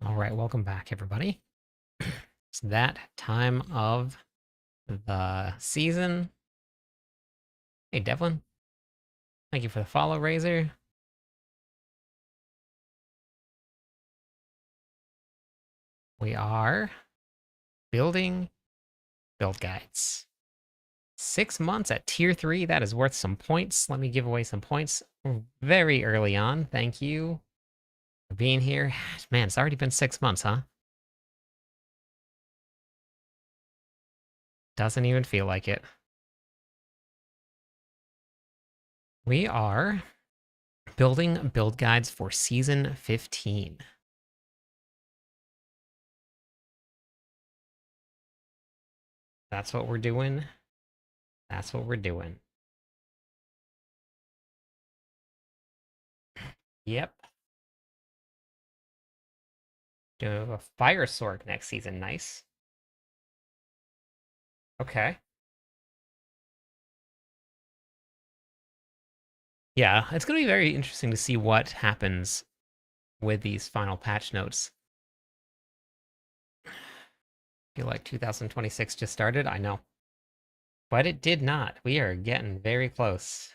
All right, welcome back, everybody. It's that time of the season. Hey, Devlin, thank you for the follow, Razor. We are building build guides. 6 months at tier 3, that is worth some points. Let me give away some points very early on. Thank you for being here. Man, it's already been 6 months, huh? Doesn't even feel like it. We are building build guides for season 15. That's what we're doing. That's what we're doing. Yep. Do a Fire Sword next season. Nice. Okay. Yeah, it's going to be very interesting to see what happens with these final patch notes. I feel like 2026 just started. I know. But it did not. We are getting very close.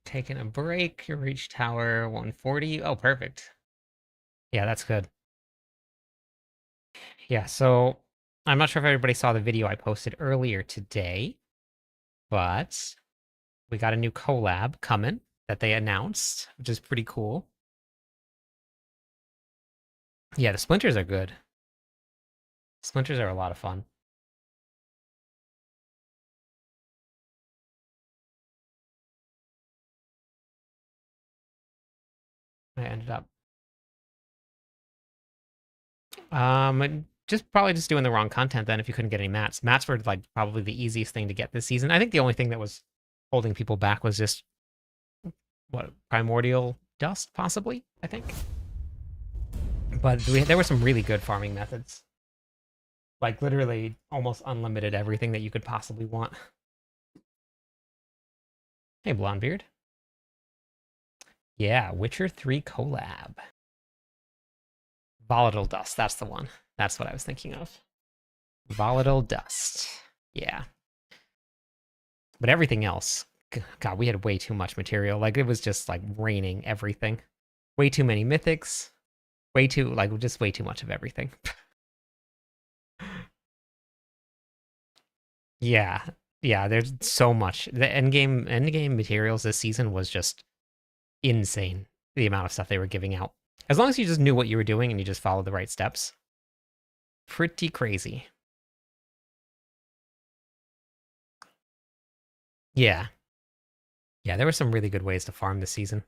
Taking a break. Reach tower 140. Oh, perfect. Yeah, that's good. Yeah, so I'm not sure if everybody saw the video I posted earlier today, but we got a new collab coming that they announced, which is pretty cool. Yeah, the splinters are good. Splinters are a lot of fun. I ended up just probably just doing the wrong content then if you couldn't get any mats. Mats were like probably the easiest thing to get this season. I think the only thing that was holding people back was just what primordial dust, possibly, I think. But there were some really good farming methods. Like literally almost unlimited everything that you could possibly want. Hey, Blondebeard. Yeah, Witcher 3 collab. Volatile dust, that's the one. That's what I was thinking of. Volatile dust. Yeah. But everything else, God, we had way too much material. Like, it was just, like, raining everything. Way too many mythics. Way too, like, just way too much of everything. Yeah. Yeah, there's so much. The endgame materials this season was just insane. The amount of stuff they were giving out. As long as you just knew what you were doing and you just followed the right steps. Pretty crazy. Yeah. Yeah, there were some really good ways to farm this season.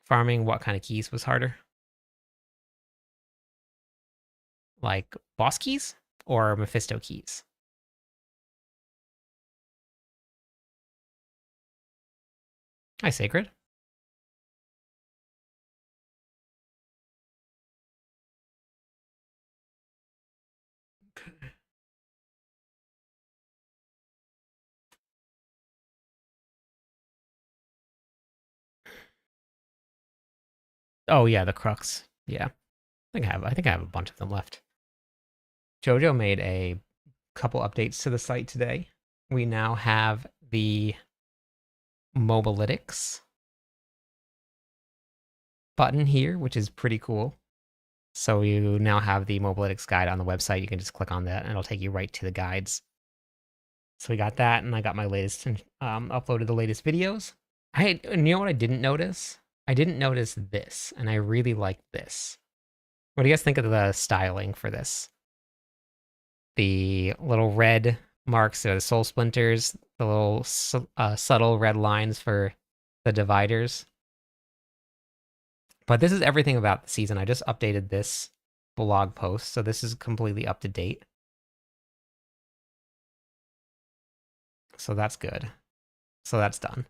Farming what kind of keys was harder? Like boss keys or Mephisto keys? Hi, Sacred. Oh yeah, the Crux. Yeah, I think I have a bunch of them left. Jojo made a couple updates to the site today. We now have the Mobalytics button here, which is pretty cool. So you now have the Mobalytics guide on the website. You can just click on that, and it'll take you right to the guides. So we got that, and I got my latest and uploaded the latest videos. You know what I didn't notice? I didn't notice this, and I really like this. What do you guys think of the styling for this? The little red marks are the soul splinters, the little subtle red lines for the dividers. But this is everything about the season. I just updated this blog post, so this is completely up to date. So that's good. So that's done.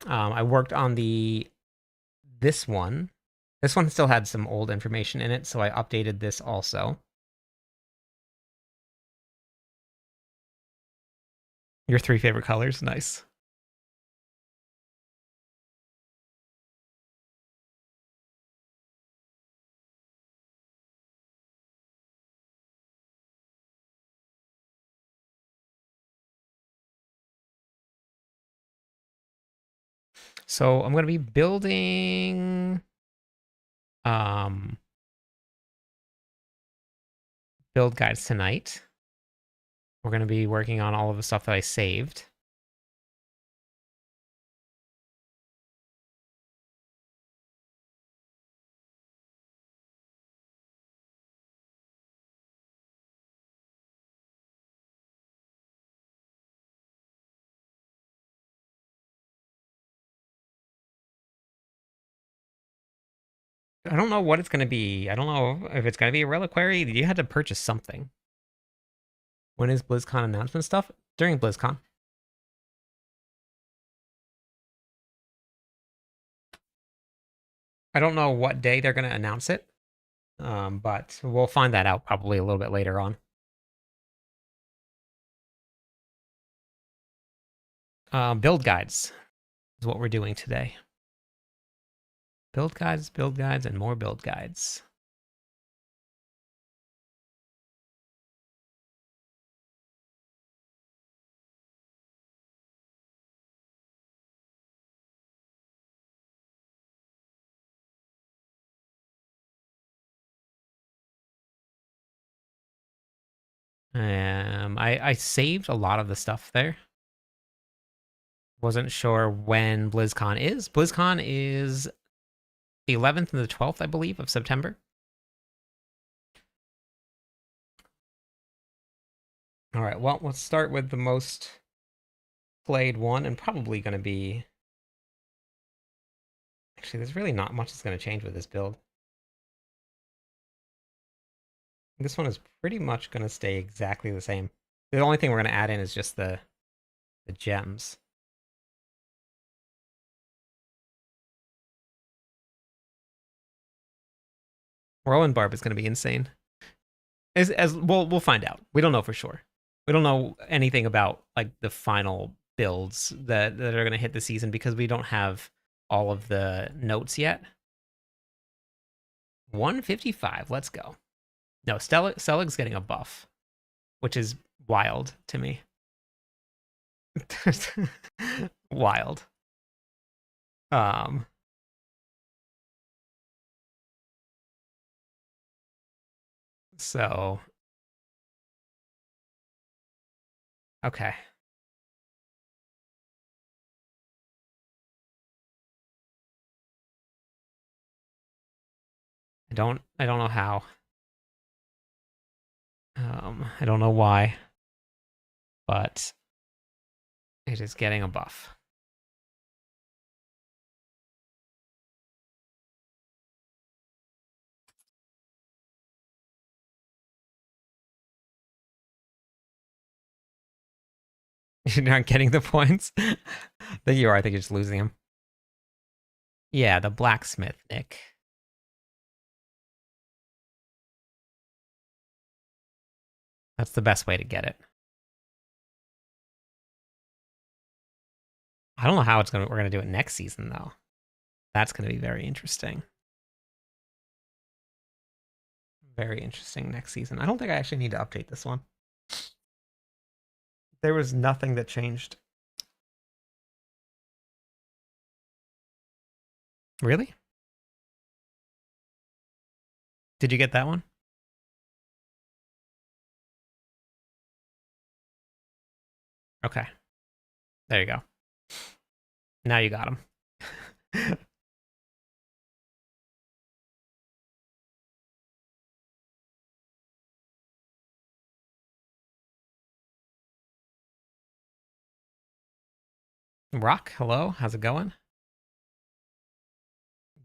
I worked on this one. This one still had some old information in it, so I updated this also. Your 3 favorite colors? Nice. So I'm going to be building build guides tonight. We're going to be working on all of the stuff that I saved. I don't know what it's going to be. I don't know if it's going to be a reliquary. You had to purchase something. When is BlizzCon announcement stuff? During BlizzCon. I don't know what day they're going to announce it, but we'll find that out probably a little bit later on. Build guides is what we're doing today. Build guides, and more build guides. I saved a lot of the stuff there. Wasn't sure when BlizzCon is. BlizzCon is the 11th and the 12th, I believe, of September. All right, well, let's start with the most played one, and probably going to be... Actually, there's really not much that's going to change with this build. This one is pretty much going to stay exactly the same. The only thing we're going to add in is just the gems. Rowan Barb is going to be insane. As well, we'll find out. We don't know for sure. We don't know anything about like the final builds that are going to hit the season because we don't have all of the notes yet. 155. Let's go. No, Stelig's getting a buff, which is wild to me. Wild. So okay. I don't know how. I don't know why, but it is getting a buff. You're not getting the points? That you are. I think you're just losing them. Yeah, the blacksmith, Nick. That's the best way to get it. I don't know how we're gonna do it next season though. That's gonna be very interesting. Very interesting next season. I don't think I actually need to update this one. There was nothing that changed. Really? Did you get that one? Okay. There you go. Now you got him. Rock, hello. How's it going?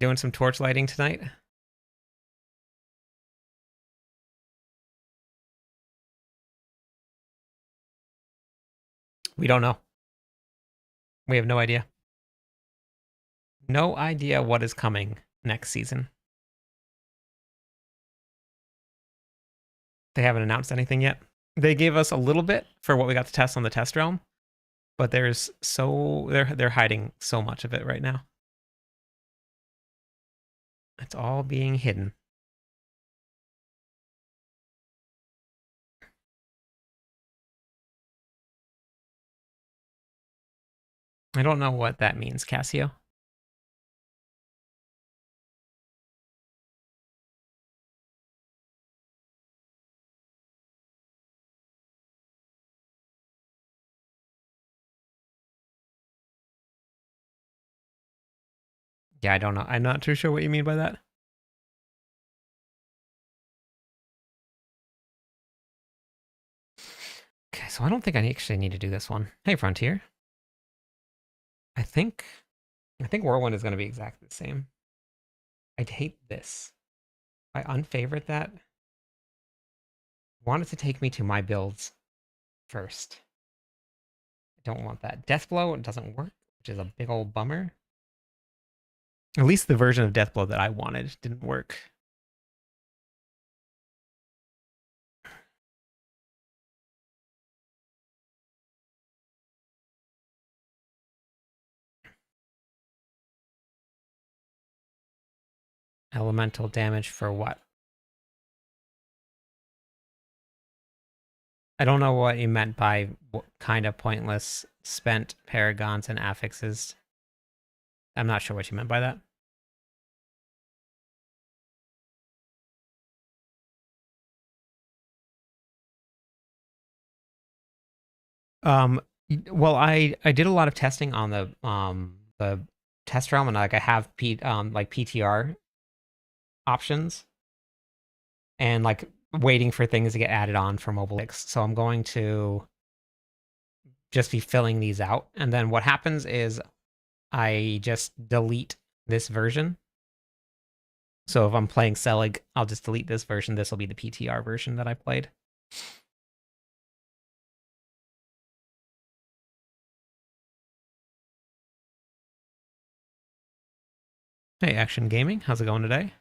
Doing some torch lighting tonight? We don't know. We have no idea. No idea what is coming next season. They haven't announced anything yet. They gave us a little bit for what we got to test on the test realm, but there's they're hiding so much of it right now. It's all being hidden. I don't know what that means, Cassio. Yeah, I don't know. I'm not too sure what you mean by that. Okay, so I don't think I actually need to do this one. Hey, Frontier. I think Whirlwind is going to be exactly the same. I'd hate this. I unfavorite that. I want it to take me to my builds first. I don't want that. Deathblow doesn't work, which is a big old bummer. At least the version of Deathblow that I wanted didn't work. Elemental damage for what? I don't know what you meant by what kind of pointless spent paragons and affixes. I'm not sure what you meant by that. Well, I did a lot of testing on the test realm, and like I have like PTR options, and like waiting for things to get added on for Mobilix. So I'm going to just be filling these out, and then what happens is I just delete this version. So if I'm playing Selig, I'll just delete this version. This will be the PTR version that I played. Hey, Action Gaming, how's it going today?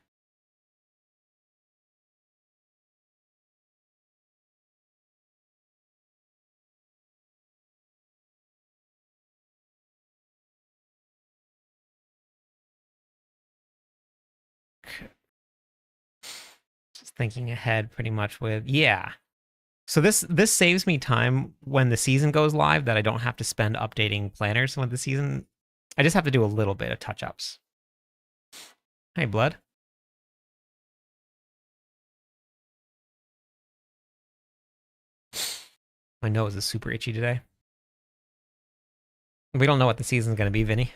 Just thinking ahead pretty much with, yeah. So this saves me time when the season goes live that I don't have to spend updating planners when the season. I just have to do a little bit of touch-ups. Hey, Blood. My nose is super itchy today. We don't know what the season's going to be, Vinny.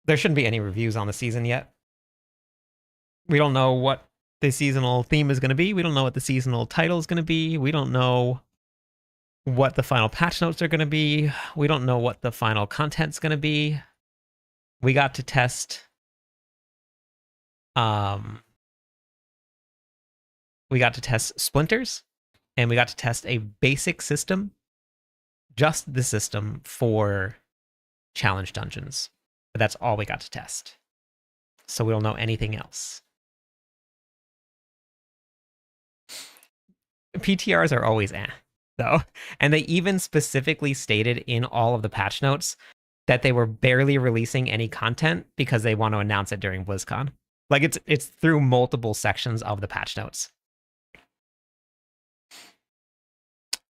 There shouldn't be any reviews on the season yet. We don't know what the seasonal theme is going to be. We don't know what the seasonal title is going to be. We don't know what the final patch notes are going to be. We don't know what the final content's going to be. We got to test Splinters, and we got to test a basic system, just the system for challenge dungeons. But that's all we got to test. So we don't know anything else. PTRs are always though. And they even specifically stated in all of the patch notes that they were barely releasing any content because they want to announce it during BlizzCon. Like it's through multiple sections of the patch notes.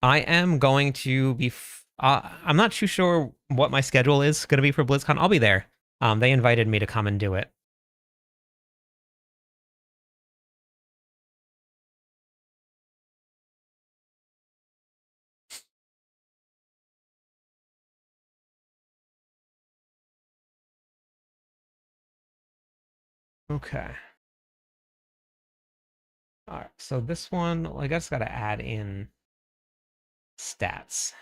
I am going to be. I'm not too sure what my schedule is going to be for BlizzCon. I'll be there. They invited me to come and do it. Okay. All right. So this one, well, I guess, got to add in stats.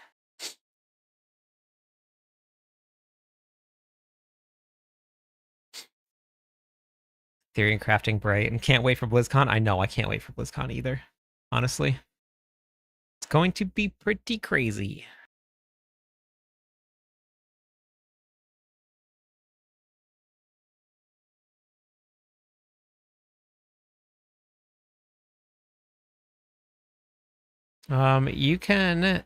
Theory crafting bright, and can't wait for BlizzCon. I know I can't wait for BlizzCon either. Honestly, it's going to be pretty crazy. You can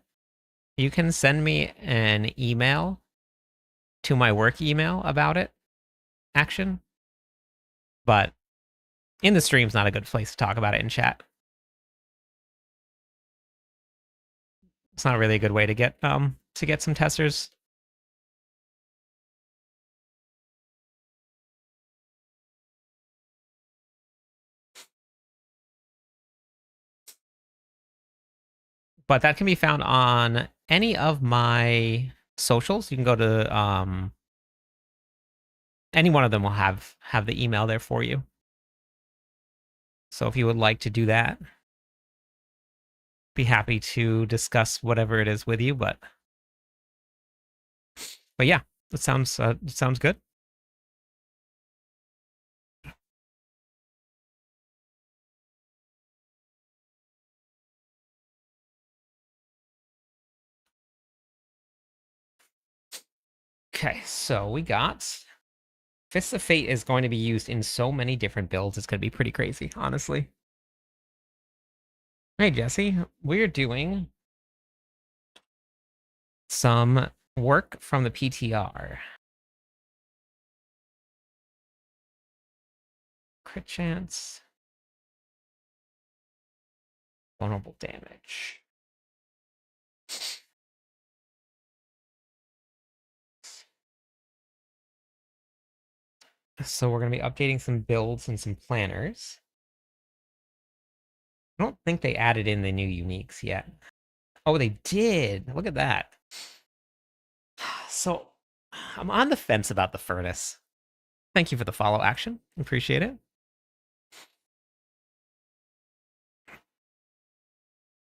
send me an email to my work email about it, Action. But in the stream's not a good place to talk about it in chat. It's not really a good way to get some testers. But that can be found on any of my socials. You can go to any one of them will have the email there for you. So if you would like to do that, be happy to discuss whatever it is with you. But yeah, it sounds good. Okay, so we got Fists of Fate is going to be used in so many different builds. It's going to be pretty crazy, honestly. Hey, Jesse, we're doing some work from the PTR. Crit chance. Vulnerable damage. So we're going to be updating some builds and some planners. I don't think they added in the new uniques yet. Oh, they did. Look at that. So I'm on the fence about the furnace. Thank you for the follow, Action. Appreciate it.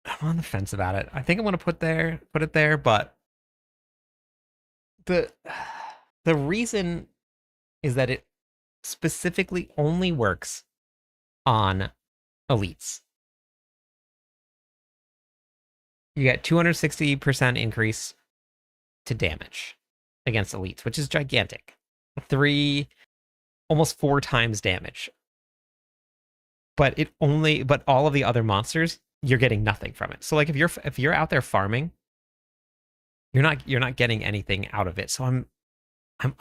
I'm on the fence about it. I think I'm going to put it there, but the reason is that it specifically only works on elites. You get 260% increase to damage against elites, which is gigantic. Almost 4 times damage. But all of the other monsters, you're getting nothing from it. So like if you're out there farming, you're not getting anything out of it. So I'm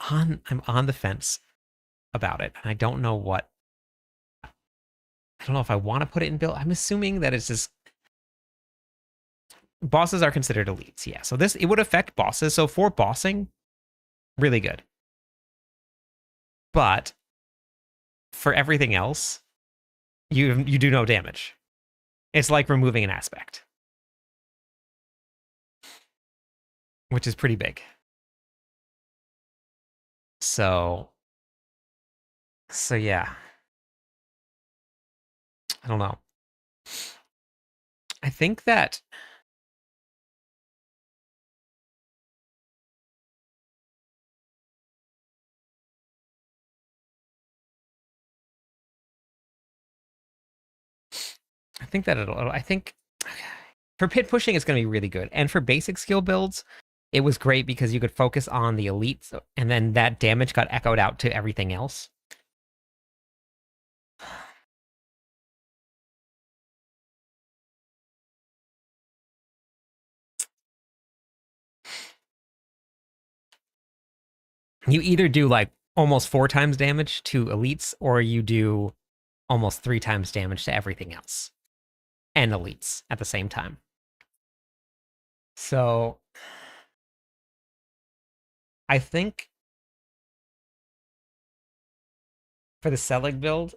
on the fence about it. And I don't know if I want to put it in build. I'm assuming that it's just bosses are considered elites. Yeah. So it would affect bosses. So for bossing, really good. But for everything else, you do no damage. It's like removing an aspect, which is pretty big. So yeah. I don't know. I think that for pit pushing, it's going to be really good. And for basic skill builds, it was great because you could focus on the elites, and then that damage got echoed out to everything else. You either do like almost 4 times damage to elites, or you do almost 3 times damage to everything else and elites at the same time. So I think for the Selig build,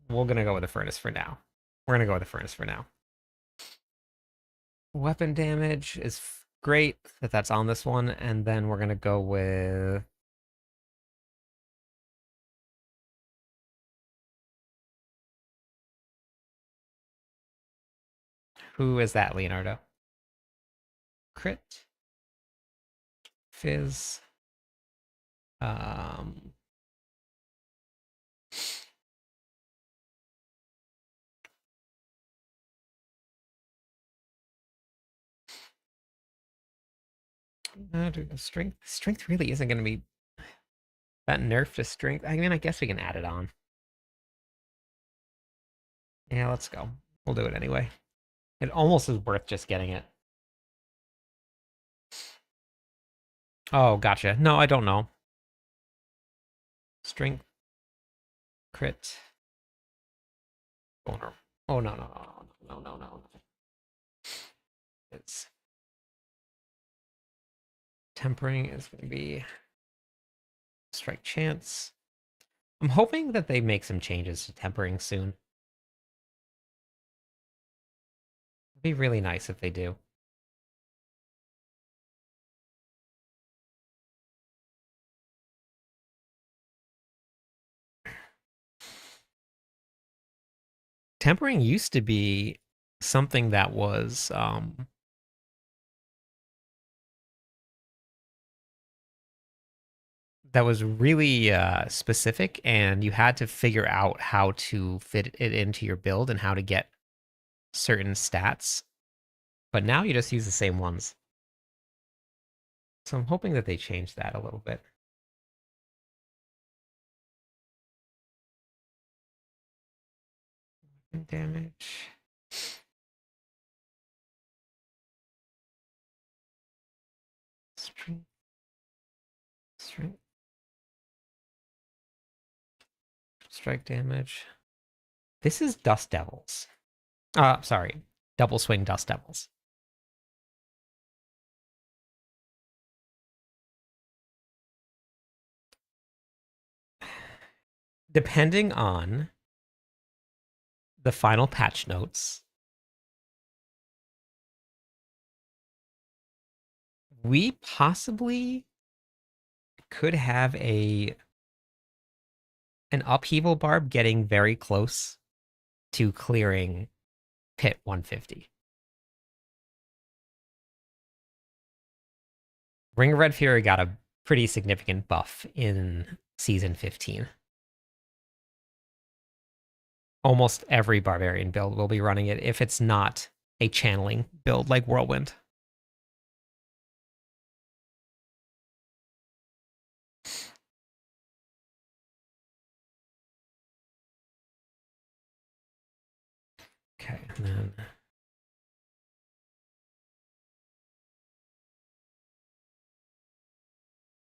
we're going to go with the furnace for now. Weapon damage is great that's on this one, and then we're going to go with who is that, Leonardo? Crit. Fizz. Strength. Strength really isn't going to be that nerf to strength. I mean, I guess we can add it on. Yeah, let's go. We'll do it anyway. It almost is worth just getting it. Oh, gotcha. No, I don't know. Strength. Crit. Oh, no. Oh, no, no, no, no, no, no. It's tempering is going to be strike chance. I'm hoping that they make some changes to tempering soon. It'd be really nice if they do. Tempering used to be something that was really specific, and you had to figure out how to fit it into your build and how to get certain stats. But now you just use the same ones. So I'm hoping that they change that a little bit. Damage. Strength. Strength. Strike damage. This is Dust Devils. Sorry. Double Swing Dust Devils. Depending on the final patch notes, we possibly could have an upheaval barb getting very close to clearing Pit 150. Ring of Red Fury got a pretty significant buff in Season 15. Almost every Barbarian build will be running it if it's not a channeling build like Whirlwind. Okay, and then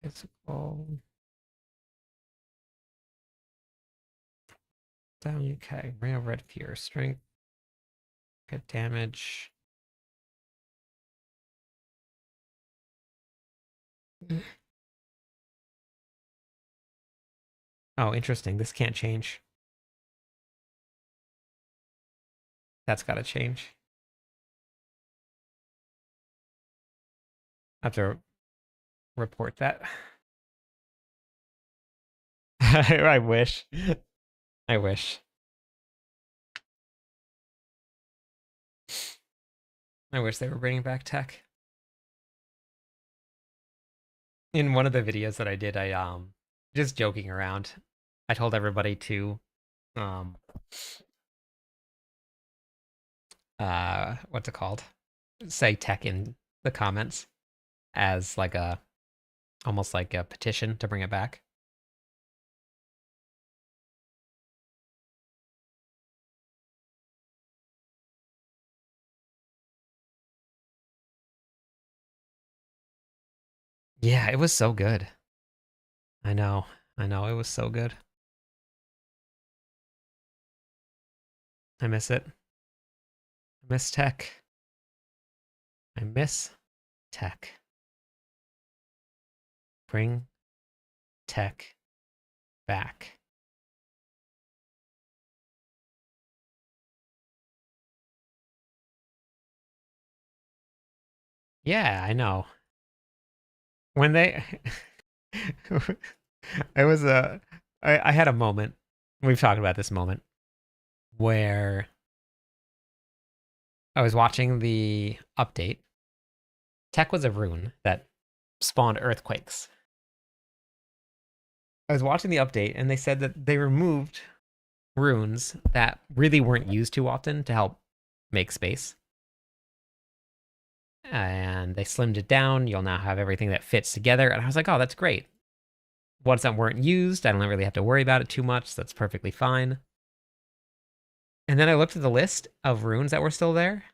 physical. Okay, Ring of Red Fury, strength, hit damage. Oh, interesting. This can't change. That's got to change. I have to report that. I wish. I wish. I wish they were bringing back tech. In one of the videos that I did, I just joking around, I told everybody to what's it called? Say tech in the comments as like almost like a petition to bring it back. Yeah, it was so good. I know, it was so good. I miss it. I miss tech. I miss tech. Bring tech back. Yeah, I know. When they it was I had a moment. We've talked about this moment where I was watching the update. Tech was a rune that spawned earthquakes. I was watching the update and they said that they removed runes that really weren't used too often to help make space. and they slimmed it down. You'll now have everything that fits together. And I was like, oh, that's great. Ones that weren't used, I don't really have to worry about it too much. So that's perfectly fine. And then I looked at the list of runes that were still there.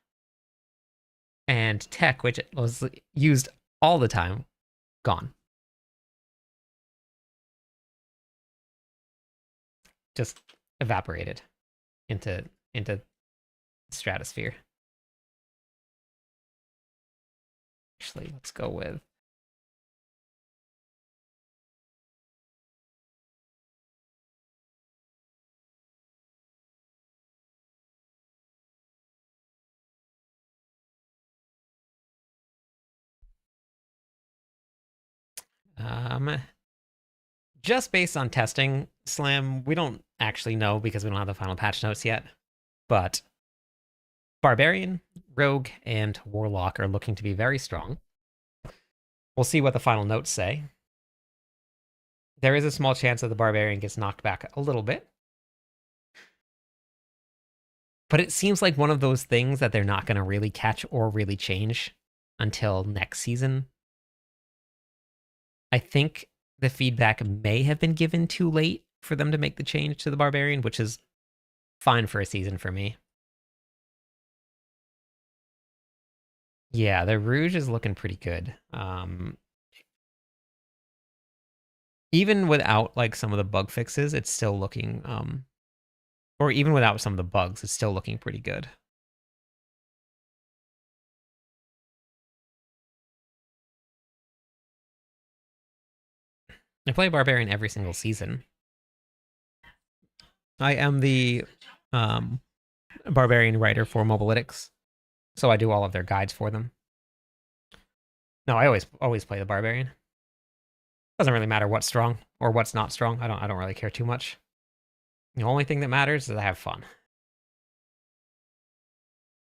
And tech, which was used all the time, gone. Just evaporated into stratosphere. Actually, let's go with just based on testing, Slam, we don't actually know because we don't have the final patch notes yet, but Barbarian, Rogue, and Warlock are looking to be very strong. We'll see what the final notes say. There is a small chance that the Barbarian gets knocked back a little bit. But it seems like one of those things that they're not going to really catch or really change until next season. I think the feedback may have been given too late for them to make the change to the Barbarian, which is fine for a season for me. Yeah, the Rouge is looking pretty good. Even without like some of the bug fixes, it's still looking or even without some of the bugs, it's still looking pretty good. I play Barbarian every single season. I am the Barbarian writer for Mobalytics, so I do all of their guides for them. No, I always play the Barbarian. Doesn't really matter what's strong or what's not strong. I don't really care too much. The only thing that matters is I have fun.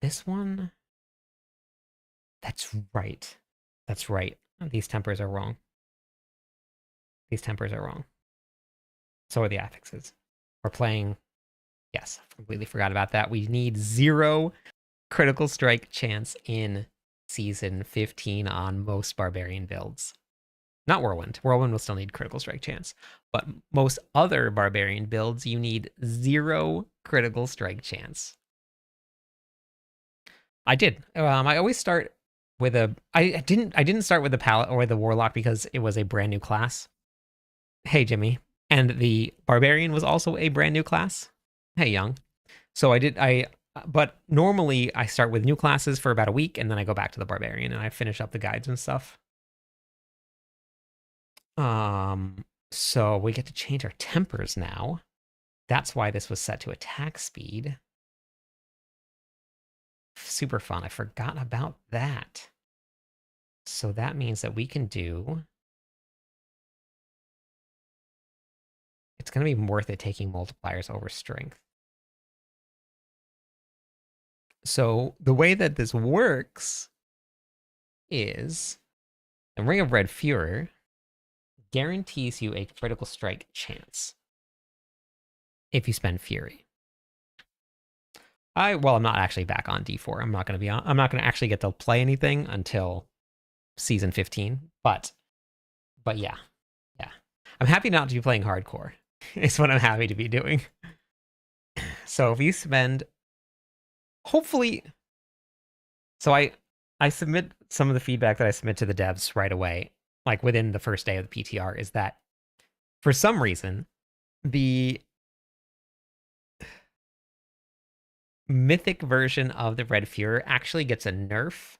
This one, that's right. That's right. These tempers are wrong. These tempers are wrong. So are the affixes. We're playing, yes, completely forgot about that. We need 0 critical strike chance in season 15 on most Barbarian builds. Not Whirlwind. Whirlwind will still need critical strike chance. But most other Barbarian builds, you need 0 critical strike chance. I did. I always start with a... I didn't start with the Paladin or the Warlock because it was a brand new class. Hey, Jimmy. And the Barbarian was also a brand new class. Hey, Young. So but normally I start with new classes for about a week and then I go back to the Barbarian and I finish up the guides and stuff. So we get to change our tempers now. That's why this was set to attack speed. Super fun. I forgot about that. So that means that we can do... It's going to be worth it taking multipliers over strength. So the way that this works is the Ring of Red Fury guarantees you a critical strike chance if you spend Fury. I'm not actually back on D4. I'm not going to actually get to play anything until season 15, but yeah. I'm happy not to be playing hardcore. It's what I'm happy to be doing. So if you spend, hopefully, so I submit some of the feedback that I submit to the devs right away, like within the first day of the PTR, is that for some reason, the mythic version of the Red Fury actually gets a nerf.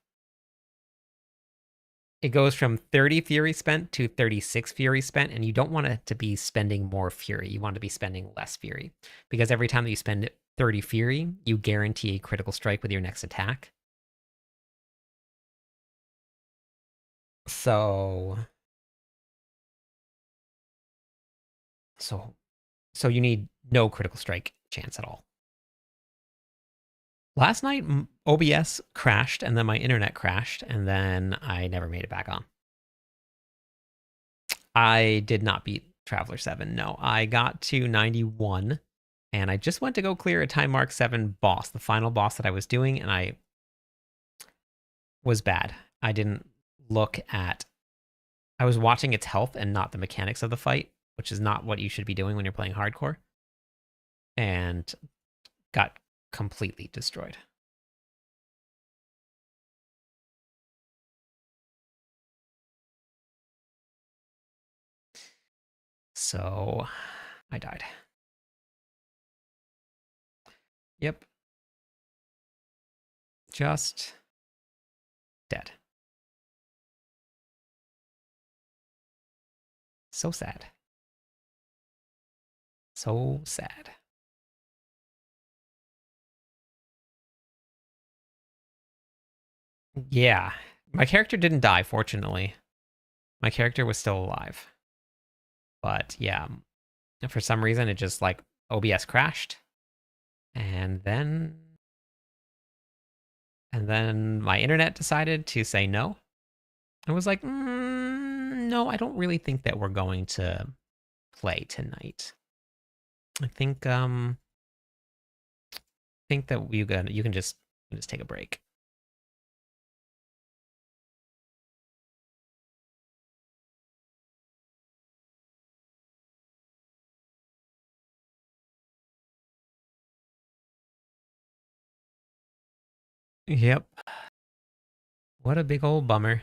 It goes from 30 Fury spent to 36 Fury spent, and you don't want it to be spending more Fury. You want to be spending less Fury. Because every time that you spend 30 Fury, you guarantee a critical strike with your next attack. So you need no critical strike chance at all. Last night, OBS crashed, and then my internet crashed, and then I never made it back on. I did not beat Traveler 7, no. I got to 91, and I just went to go clear a Time Mark 7 boss, the final boss that I was doing, and I was bad. I didn't look at... I was watching its health and not the mechanics of the fight, which is not what you should be doing when you're playing hardcore. And got completely destroyed. So I died. Yep. Just dead. So sad. So sad. Yeah. My character didn't die, fortunately. My character was still alive. But yeah, for some reason it just like OBS crashed. And then my internet decided to say no. I was like, no, I don't really think that we're going to play tonight. I think that you can just take a break. Yep. What a big old bummer.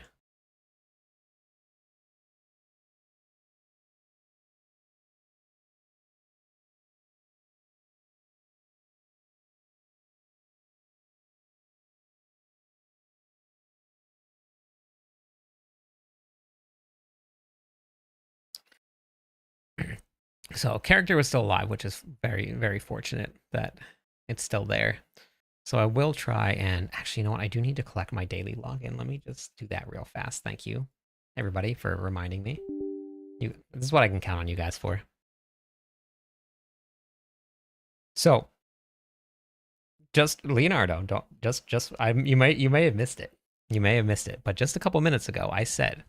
So character was still alive, which is very, very fortunate that it's still there. So I will try and actually, you know what? I do need to collect my daily login. Let me just do that real fast. Thank you, everybody, for reminding me. This is what I can count on you guys for. So, just Leonardo, you may have missed it. You may have missed it, but just a couple minutes ago, I said,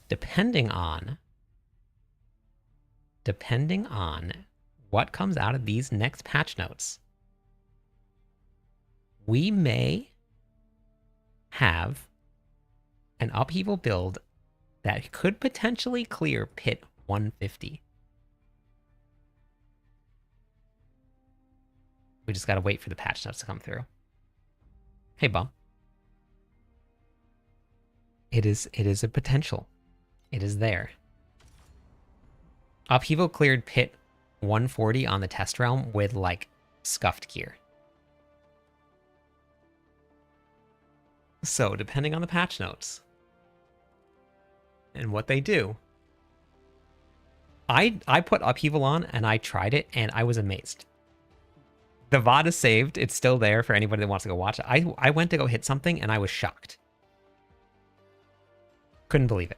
depending on what comes out of these next patch notes, we may have an upheaval build that could potentially clear pit 150. We just gotta wait for the patch notes to come through. Hey, Bum. It is a potential. It is there. Upheaval cleared pit 140 on the test realm with, like, scuffed gear. So, depending on the patch notes and what they do, I put Upheaval on and I tried it and I was amazed. The VOD is saved. It's still there for anybody that wants to go watch it. I went to go hit something and I was shocked. Couldn't believe it.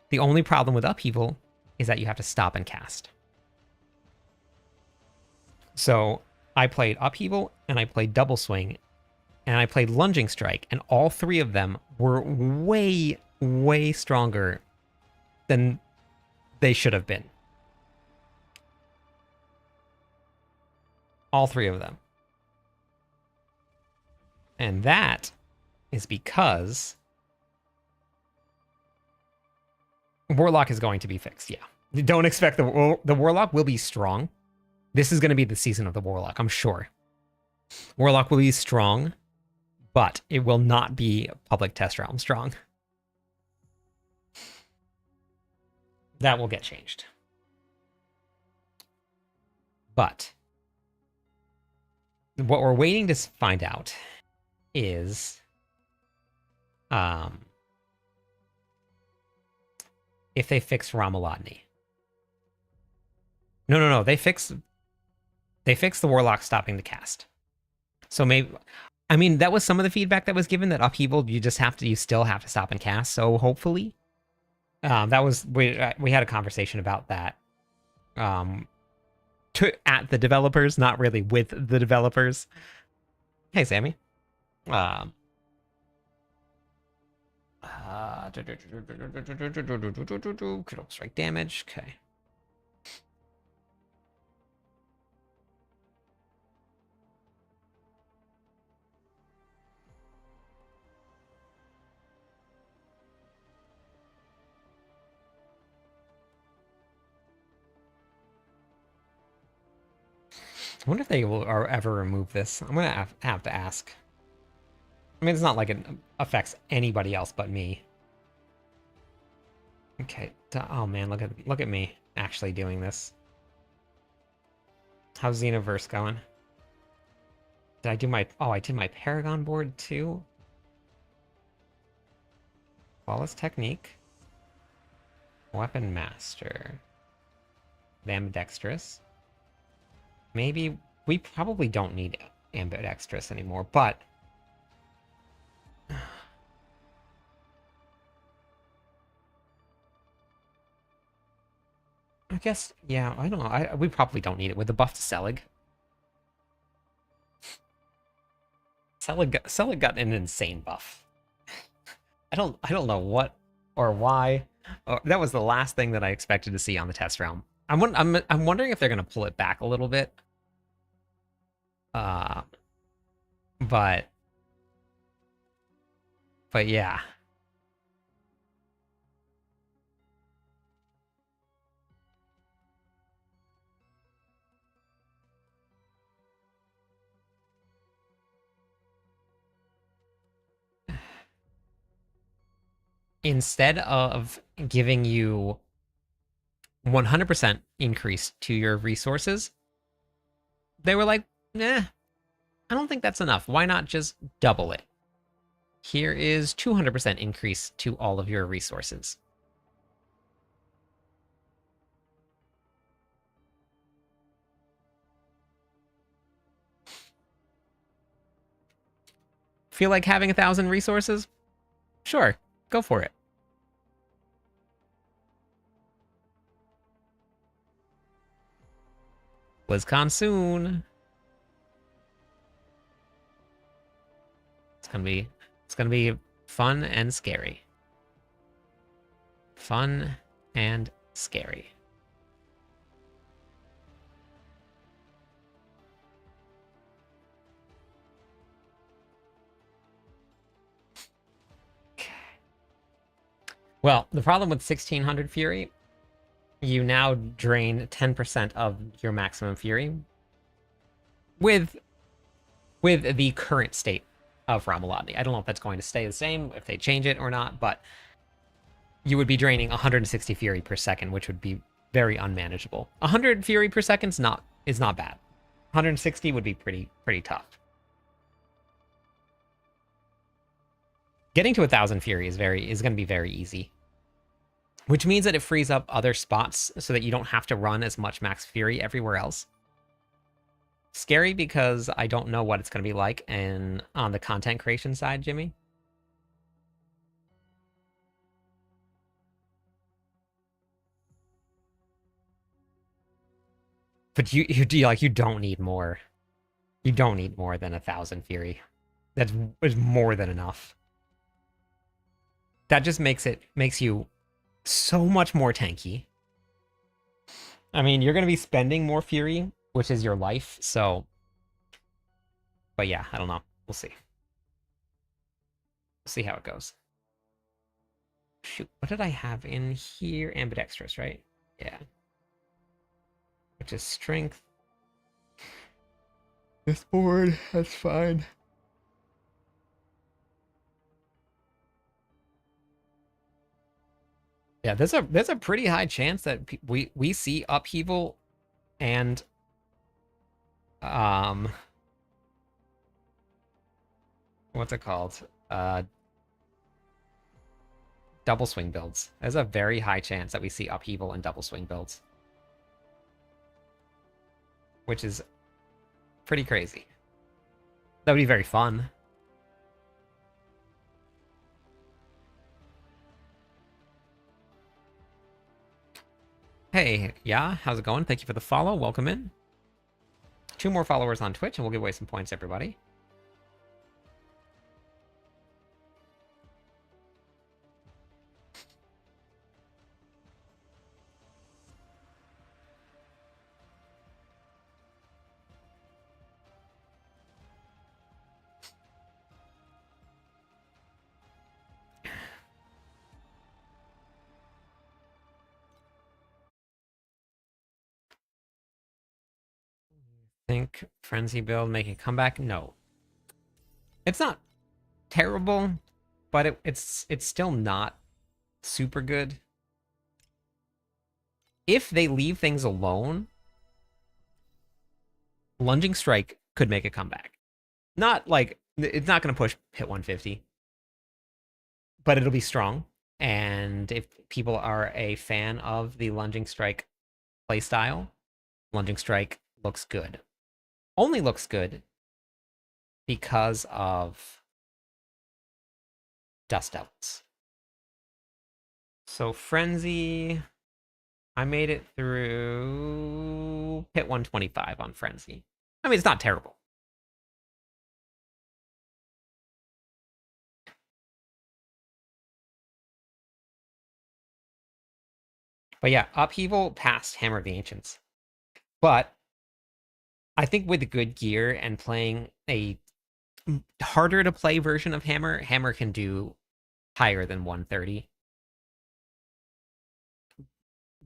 The only problem with Upheaval is that you have to stop and cast. So I played Upheaval and I played Double Swing and I played Lunging Strike, and all three of them were way, way stronger than they should have been. All three of them. And that is because Warlock is going to be fixed, yeah. Don't expect the Warlock will be strong. This is going to be the season of the Warlock, I'm sure. Warlock will be strong, but it will not be public test realm strong. That will get changed. But what we're waiting to find out is if they fix Ramalotni. No. They fix the Warlock stopping the cast. So maybe, I mean, that was some of the feedback that was given, that Upheaval, you still have to stop and cast. So hopefully, we had a conversation about that. At the developers, not really with the developers. Hey, Sammy. Critical strike damage. Okay. I wonder if they will or ever remove this. I'm gonna have to ask. I mean, it's not like it affects anybody else but me. Okay. Oh man, look at me actually doing this. How's Xenoverse going? Did I do my... Oh, I did my Paragon board too? Flawless Technique. Weapon Master. Ambidextrous. Maybe... We probably don't need Ambidextrous anymore, but... I guess, yeah, I don't know. We probably don't need it with the buff to Selig. Selig got an insane buff. I don't know what or why. That was the last thing that I expected to see on the test realm. I'm wondering if they're gonna pull it back a little bit. Uh, but yeah. Instead of giving you 100% increase to your resources, they were like, nah, I don't think that's enough. Why not just double it? Here is 200% increase to all of your resources. Feel like having 1,000 resources? Sure, go for it. BlizzCon soon. It's gonna be fun and scary. Fun and scary. Well, the problem with 1600 Fury, you now drain 10% of your maximum Fury with the current state of Ramalotni. I don't know if that's going to stay the same, if they change it or not, but you would be draining 160 Fury per second, which would be very unmanageable. 100 Fury per second is not bad. 160 would be pretty tough. Getting to 1,000 Fury is going to be very easy, which means that it frees up other spots so that you don't have to run as much max Fury everywhere else. Scary because I don't know what it's going to be like and on the content creation side, Jimmy. But you don't need more. You don't need more than 1,000 Fury. That's is more than enough. That just makes you so much more tanky. I mean, you're going to be spending more Fury, which is your life, so... But yeah, I don't know. We'll see. We'll see how it goes. Shoot, what did I have in here? Ambidextrous, right? Yeah. Which is strength. This board, that's fine. Yeah, there's a pretty high chance that we see upheaval and what's it called? Double swing builds. There's a very high chance that we see upheaval and double swing builds, which is pretty crazy. That would be very fun. Hey, yeah, how's it going? Thank you for the follow. Welcome in. 2 more followers on Twitch, and we'll give away some points, everybody. think Frenzy build make a comeback? No. It's not terrible, but it's still not super good. If they leave things alone, Lunging Strike could make a comeback. Not like, it's not going to push hit 150, but it'll be strong. And if people are a fan of the Lunging Strike playstyle, Lunging Strike looks good. Only looks good because of Dust Devils. So Frenzy, I made it through hit 125 on Frenzy. I mean, it's not terrible. But yeah, Upheaval passed Hammer of the Ancients. But I think with good gear and playing a harder to play version of Hammer, Hammer can do higher than 130.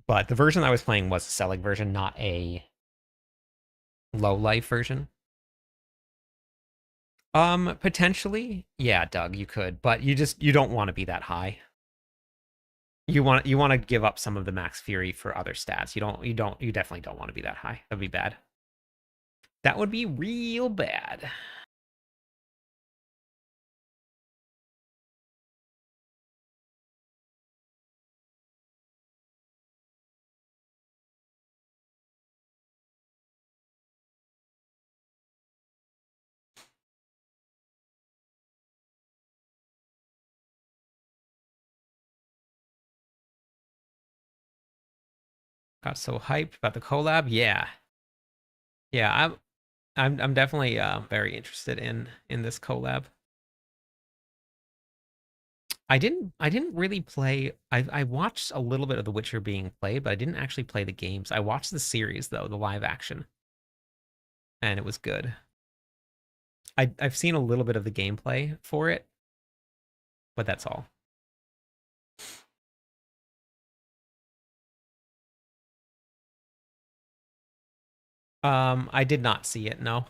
But the version I was playing was a Selig version, not a low life version. Potentially, yeah, Doug, you could, but you don't want to be that high. You want to give up some of the max fury for other stats. You definitely don't want to be that high. That'd be bad. That would be real bad. Got so hyped about the collab. Yeah. Yeah, I'm definitely very interested in this collab. I didn't really play. I watched a little bit of The Witcher being played, but I didn't actually play the games. I watched the series though, the live action, and it was good. I've seen a little bit of the gameplay for it, but that's all. I did not see it, no.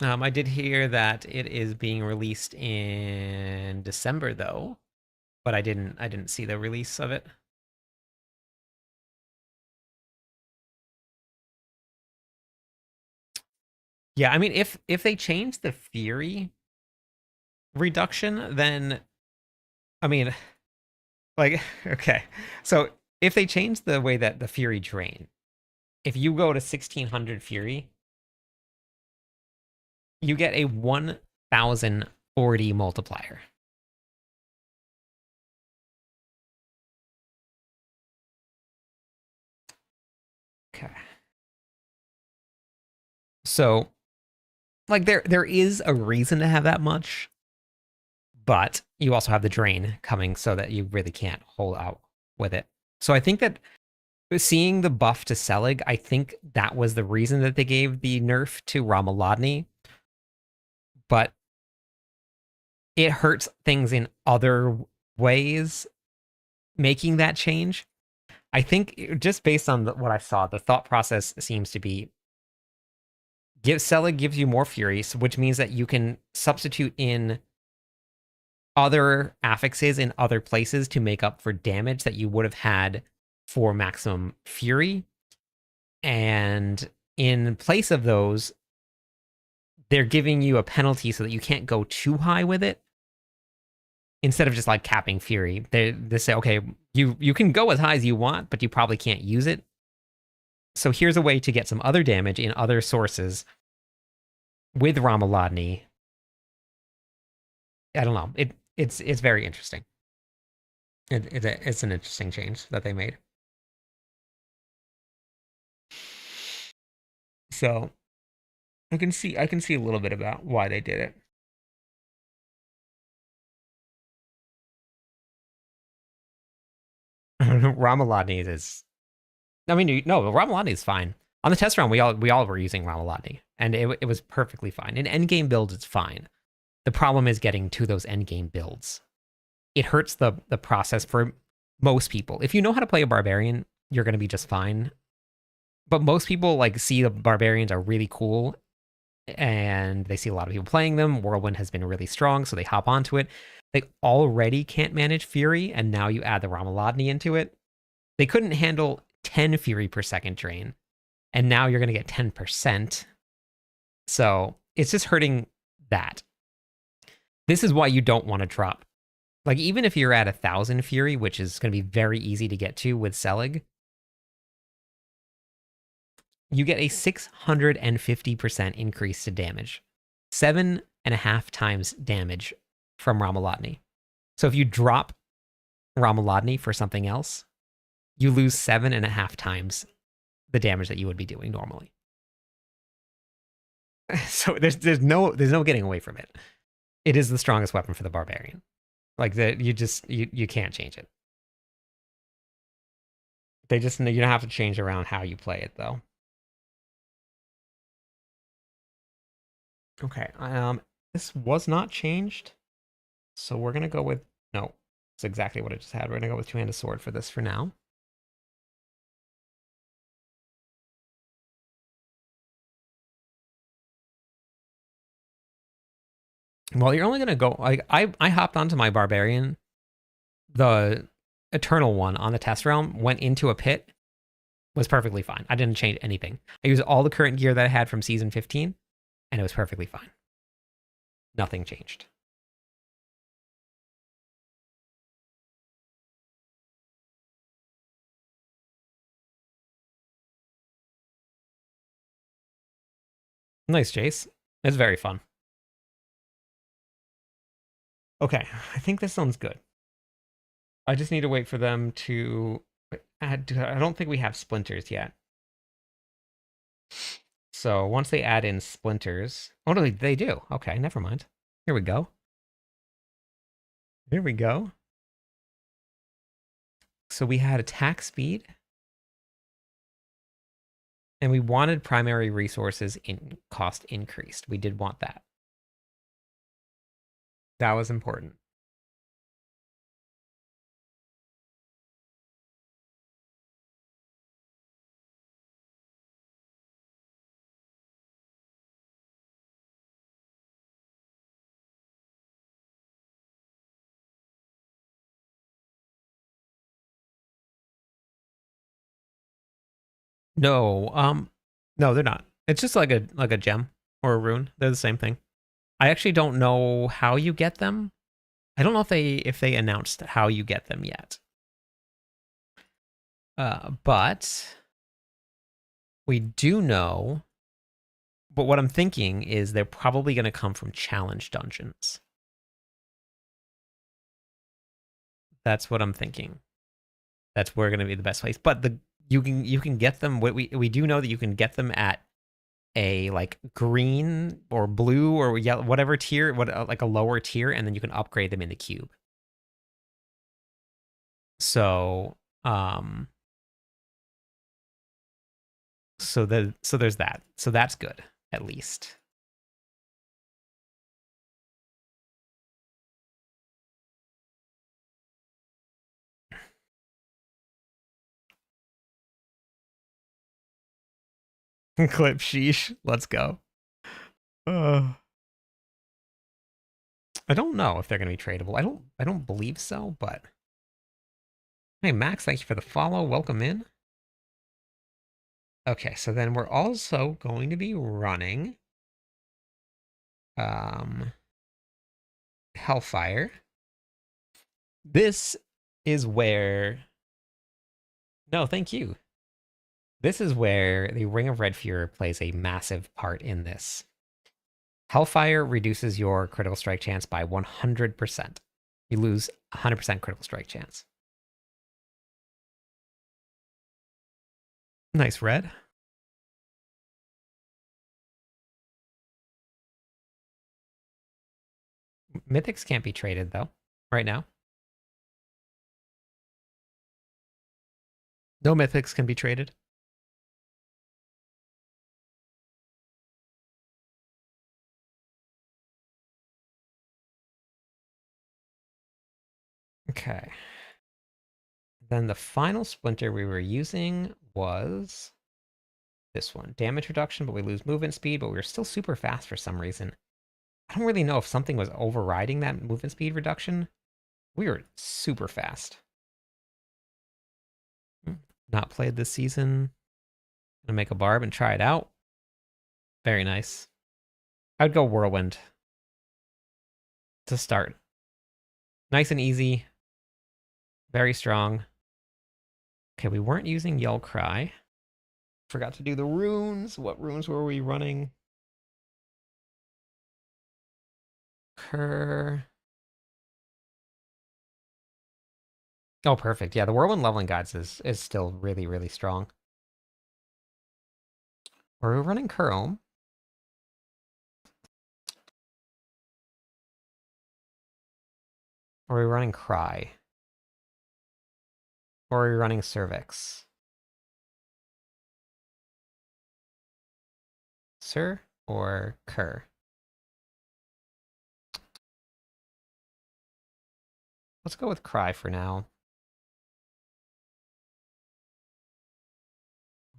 I did hear that it is being released in December though, but I didn't see the release of it. Yeah, I mean if they change the Fury reduction, then I mean like okay. So if they change the way that the Fury drain, if you go to 1600 Fury, you get a 1040 multiplier. Okay. So like there is a reason to have that much, but you also have the drain coming so that you really can't hold out with it. So I think that seeing the buff to Selig, I think that was the reason that they gave the nerf to Ramaladni. But it hurts things in other ways making that change. I think just based on what I saw, the thought process seems to be Selig gives you more fury, which means that you can substitute in other affixes in other places to make up for damage that you would have had for maximum fury. And in place of those, they're giving you a penalty so that you can't go too high with it. Instead of just like capping fury, they say, okay, you can go as high as you want, but you probably can't use it. So here's a way to get some other damage in other sources with Ramaladni. I don't know. It's very interesting. It's an interesting change that they made. So I can see a little bit about why they did it. Ramaladni is. I mean, no, Ramaladni is fine. On the test round, we all were using Ramaladni, and it was perfectly fine. In endgame builds, it's fine. The problem is getting to those endgame builds. It hurts the process for most people. If you know how to play a barbarian, you're going to be just fine. But most people like see the barbarians are really cool and they see a lot of people playing them. Whirlwind has been really strong, so they hop onto it. They already can't manage Fury, and now you add the Ramalodni into it. They couldn't handle 10 Fury per second drain, and now you're going to get 10%. So it's just hurting that. This is why you don't want to drop. Like, even if you're at 1,000 Fury, which is going to be very easy to get to with Selig, you get a 650% increase to damage. 7.5 times damage from Ramalodni. So if you drop Ramalodni for something else, you lose 7.5 times the damage that you would be doing normally. So there's no getting away from it. It is the strongest weapon for the barbarian. Like you can't change it. You don't have to change around how you play it though. Okay, this was not changed, so we're gonna go with no. It's exactly what I just had. We're gonna go with two-handed sword for this for now. Well, you're only gonna go like I hopped onto my barbarian, the eternal one on the test realm, went into a pit, was perfectly fine. I didn't change anything. I used all the current gear that I had from season 15, and it was perfectly fine. Nothing changed. Nice, Jace. It's very fun. Okay, I think this sounds good. I just need to wait for them to add. I don't think we have splinters yet. So once they add in splinters, oh no, they do. Okay, never mind. Here we go. Here we go. So we had attack speed, and we wanted primary resources in cost increased. We did want that. That was important. No, no, they're not. It's just like a gem or a rune. They're the same thing. I actually don't know how you get them. I don't know if they announced how you get them yet. But we do know. But what I'm thinking is they're probably going to come from challenge dungeons. That's what I'm thinking. That's where going to be the best place. But you can get them. We do know that you can get them at a like green or blue or yellow, whatever tier, like a lower tier, and then you can upgrade them in the cube. So so there's that. So that's good at least. Clip sheesh. Let's go. I don't know if they're going to be tradable. I don't believe so, but hey Max, thank you for the follow. Welcome in. Okay, so then we're also going to be running Hellfire. This is where no, thank you. This is where the Ring of Red Fury plays a massive part in this. Hellfire reduces your critical strike chance by 100%. You lose 100% critical strike chance. Nice, Red. Mythics can't be traded, though, right now. No mythics can be traded. Okay. Then the final splinter we were using was this one. Damage reduction, but we lose movement speed, but we were still super fast for some reason. I don't really know if something was overriding that movement speed reduction. We were super fast. Not played this season. Gonna make a barb and try it out. Very nice. I'd go Whirlwind to start. Nice and easy. Very strong. Okay, we weren't using Yell Cry. Forgot to do the runes. What runes were we running? Cur. Oh, perfect. Yeah, the Whirlwind leveling guides is still really, really strong. Are we running Chrome? Or are we running Cry? Or are we running Cervix? Sir or Cur? Let's go with Cry for now.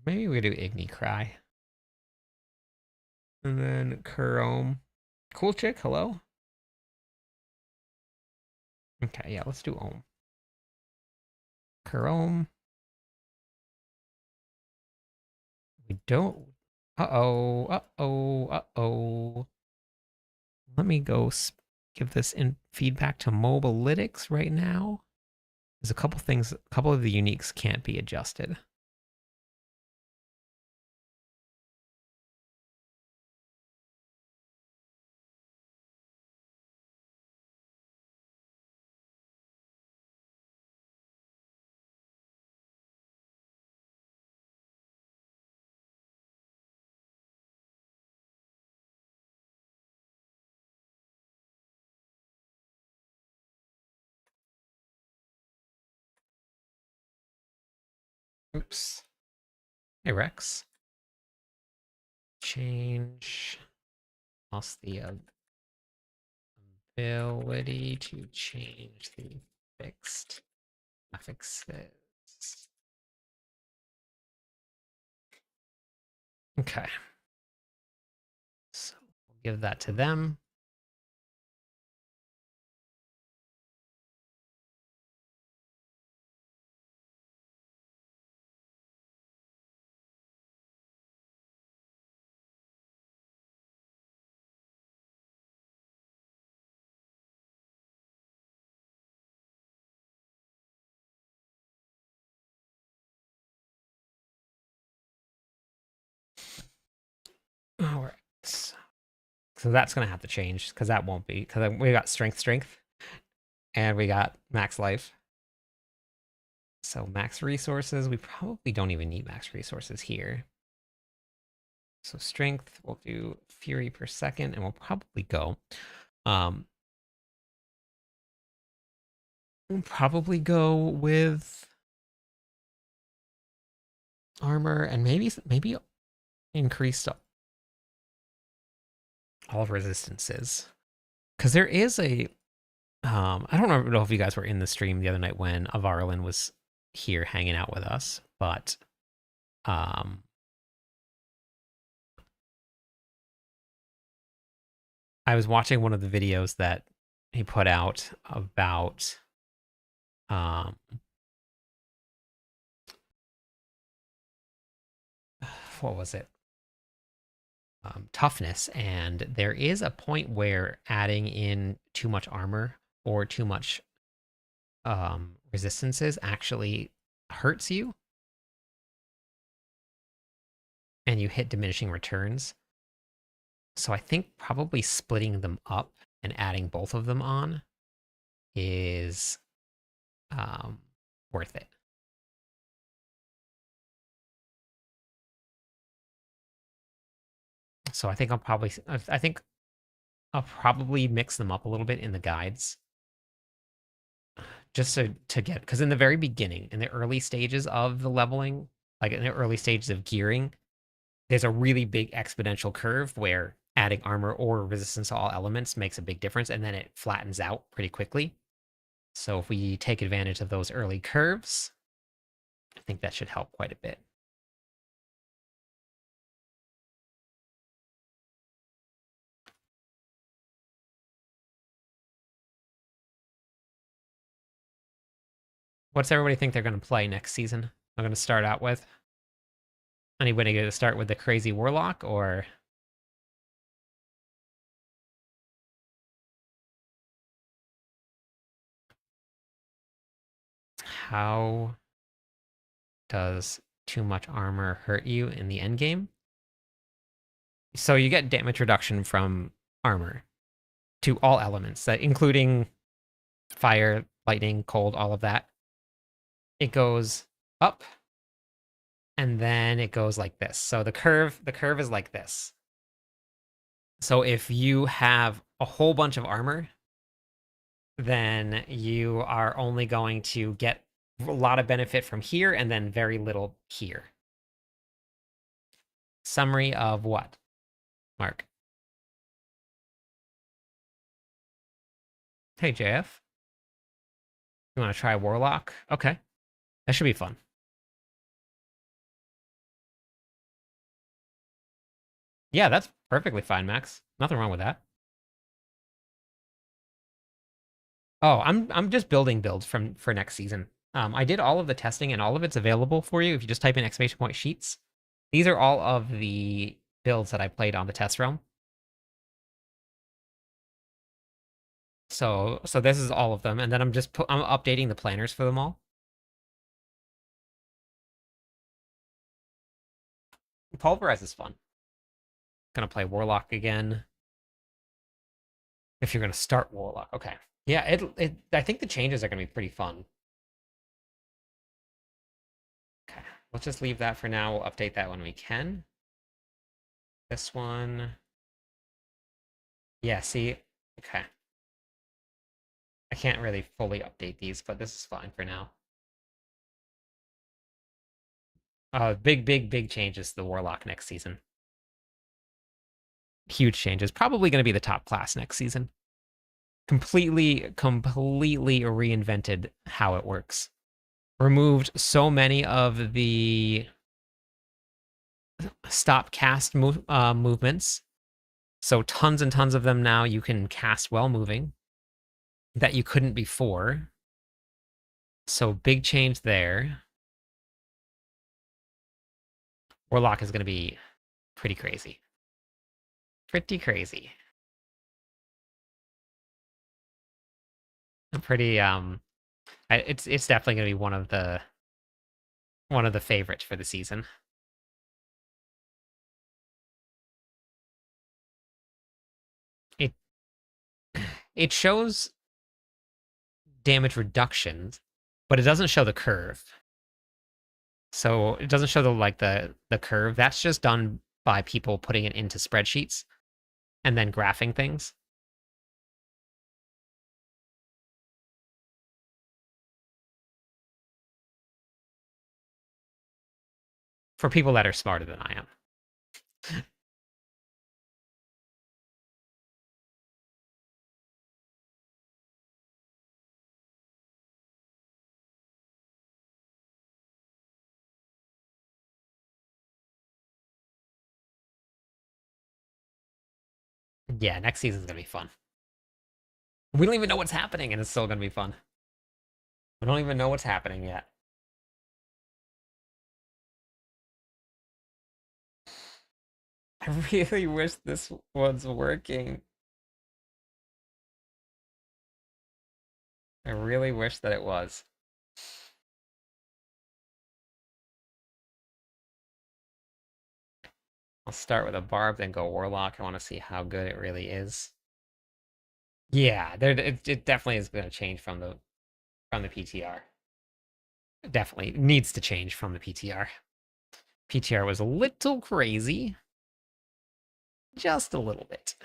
Maybe we do Igni Cry. And then Chrome. Cool chick, hello? Okay, yeah, let's do Ohm. Chrome. We don't. Uh-oh, uh-oh, uh-oh. Let me go give this feedback to Mobalytics right now. There's a couple things, a couple of the uniques can't be adjusted. Oops. Hey, Rex. Change. Lost the ability to change the fixed affixes. Okay. So we'll give that to them. All right. So that's going to have to change because that won't be, because we got strength, and we got max life. So max resources, we probably don't even need max resources here. So strength, we'll do fury per second, and we'll probably go. We'll probably go with armor and maybe increased all resistances. Because there is a I don't know if you guys were in the stream the other night when Avarlin was here hanging out with us, but I was watching one of the videos that he put out about what was it? Toughness, and there is a point where adding in too much armor or too much resistances actually hurts you, and you hit diminishing returns. So I think probably splitting them up and adding both of them on is worth it. So I think I'll probably mix them up a little bit in the guides. Just to get, because in the very beginning, in the early stages of the leveling, like in the early stages of gearing, there's a really big exponential curve where adding armor or resistance to all elements makes a big difference, and then it flattens out pretty quickly. So if we take advantage of those early curves, think that should help quite a bit. What's everybody think they're going to play next season? I'm going to start out with. Anybody going to start with the crazy warlock or? How does too much armor hurt you in the end game? So you get damage reduction from armor to all elements, including fire, lightning, cold, all of that. It goes up, and then it goes like this. So the curve is like this. So if you have a whole bunch of armor, then you are only going to get a lot of benefit from here and then very little here. Summary of what, Mark? Hey, JF. You want to try Warlock? Okay. That should be fun. Yeah, that's perfectly fine, Max. Nothing wrong with that. Oh, I'm just building builds for next season. I did all of the testing and all of it's available for you if you just type in exclamation point sheets. These are all of the builds that I played on the test realm. So this is all of them, and then I'm updating the planners for them all. Pulverize is fun. Gonna play Warlock again. If you're gonna start Warlock, okay. Yeah, I think the changes are gonna be pretty fun. Okay, let's just leave that for now. We'll update that when we can. This one. Yeah, see? Okay. I can't really fully update these, but this is fine for now. Big changes to the Warlock next season. Huge changes. Probably going to be the top class next season. Completely reinvented how it works. Removed so many of the stop cast movements. So tons and tons of them now you can cast while moving that you couldn't before. So big change there. Warlock is going to be pretty crazy. Pretty crazy. Pretty it's definitely going to be one of the favorites for the season. It shows damage reductions, but it doesn't show the curve. So it doesn't show the curve. That's just done by people putting it into spreadsheets and then graphing things. For people that are smarter than I am. Yeah, next season's gonna be fun. We don't even know what's happening, and it's still gonna be fun. We don't even know what's happening yet. I really wish this was working. I really wish that it was. I'll start with a barb, then go warlock. I want to see how good it really is. Yeah, it definitely is going to change from the PTR. Definitely needs to change from the PTR. PTR was a little crazy. Just a little bit.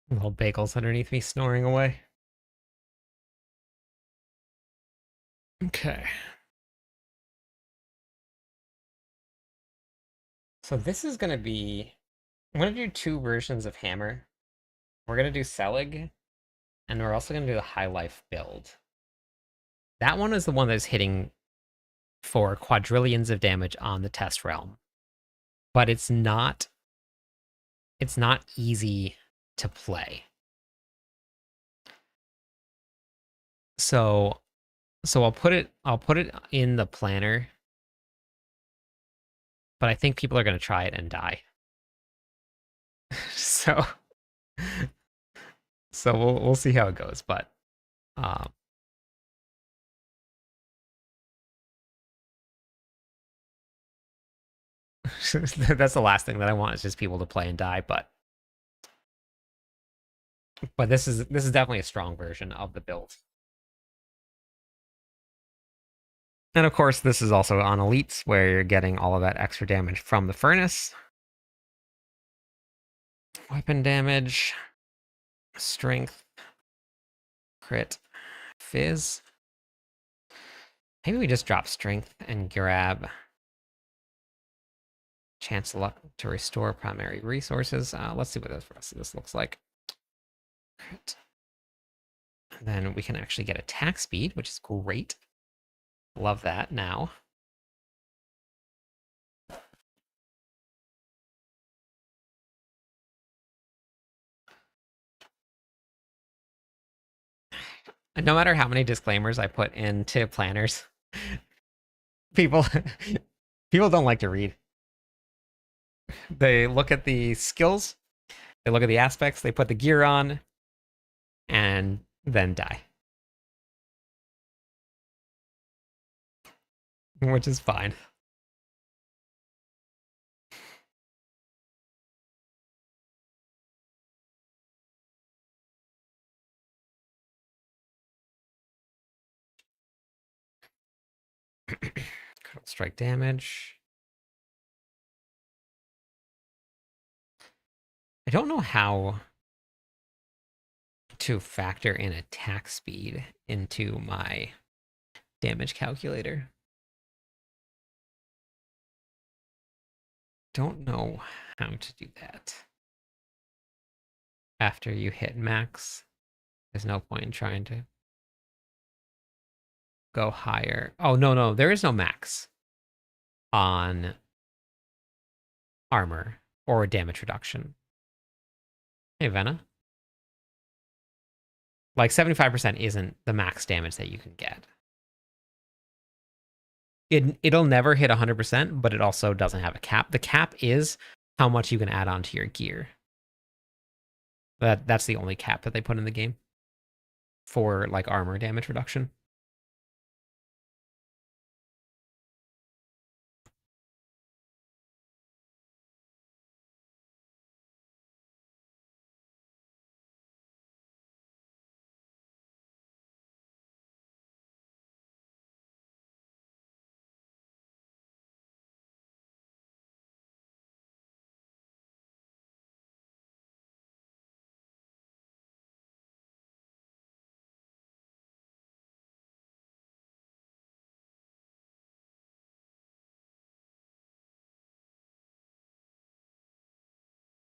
Little bagels underneath me snoring away. Okay. So this is going to be... I'm going to do 2 versions of Hammer. We're going to do Selig, and we're also going to do the High Life build. That one is the one that's hitting for quadrillions of damage on the test realm. But it's not easy to play. So I'll put it in the planner. But I think people are going to try it and die. so we'll see how it goes, but um that's the last thing that I want is just people to play and die, but this is definitely a strong version of the build. And of course, this is also on elites where you're getting all of that extra damage from the furnace. Weapon damage, strength, crit, fizz. Maybe we just drop strength and grab chance luck to restore primary resources. Let's see what the rest of this looks like. Crit. Then we can actually get attack speed, which is great. Love that now. No matter how many disclaimers I put into planners, people don't like to read. They look at the skills, they look at the aspects, they put the gear on, and then die. Which is fine. Critical strike damage. I don't know how to factor in attack speed into my damage calculator. Don't know how to do that. After you hit max, there's no point in trying to go higher. Oh, no, there is no max on armor or damage reduction. Hey, Venna. Like 75% isn't the max damage that you can get. It'll never hit 100%, but it also doesn't have a cap. The cap is how much you can add on to your gear. That's the only cap that they put in the game for like armor damage reduction.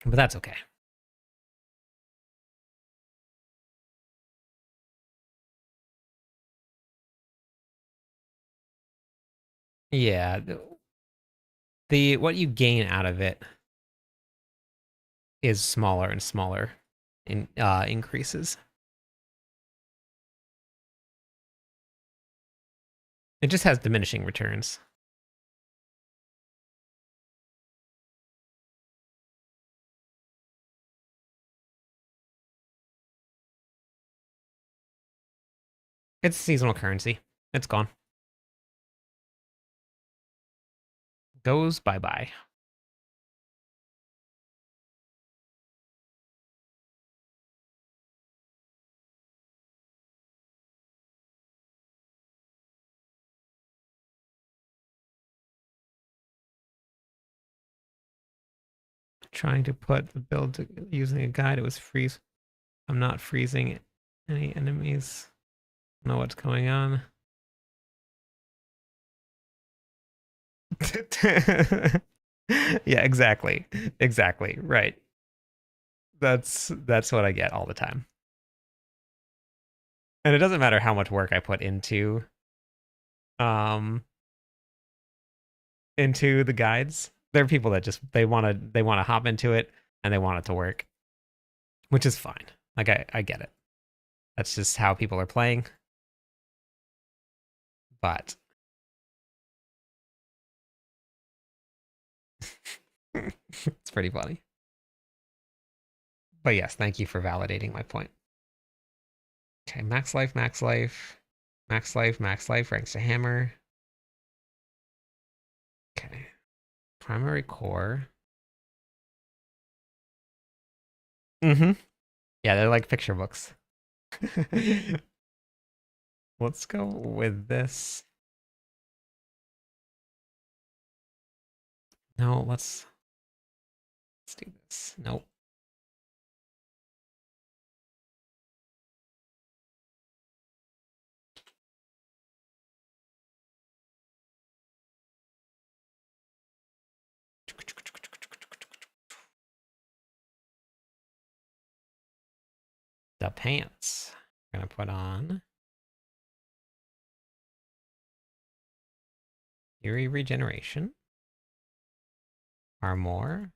But that's okay. Yeah, the what you gain out of it is smaller and smaller in increases. It just has diminishing returns. It's seasonal currency. It's gone. Goes bye-bye. Trying to put the build using a guide, it was freeze. I'm not freezing any enemies. I don't know what's going on. Yeah, exactly. Exactly. Right. That's what I get all the time. And it doesn't matter how much work I put um into the guides. There are people that just they want to hop into it and they want it to work, which is fine. Like I get it. That's just how people are playing. But it's pretty funny. But yes, thank you for validating my point. Okay, max life, max life, max life, max life, ranks to hammer. Okay. Primary core. Mm-hmm. Yeah, they're like picture books. Let's go with this. No, let's do this. Nope. The pants. We're gonna put on Fury Regeneration. Armor.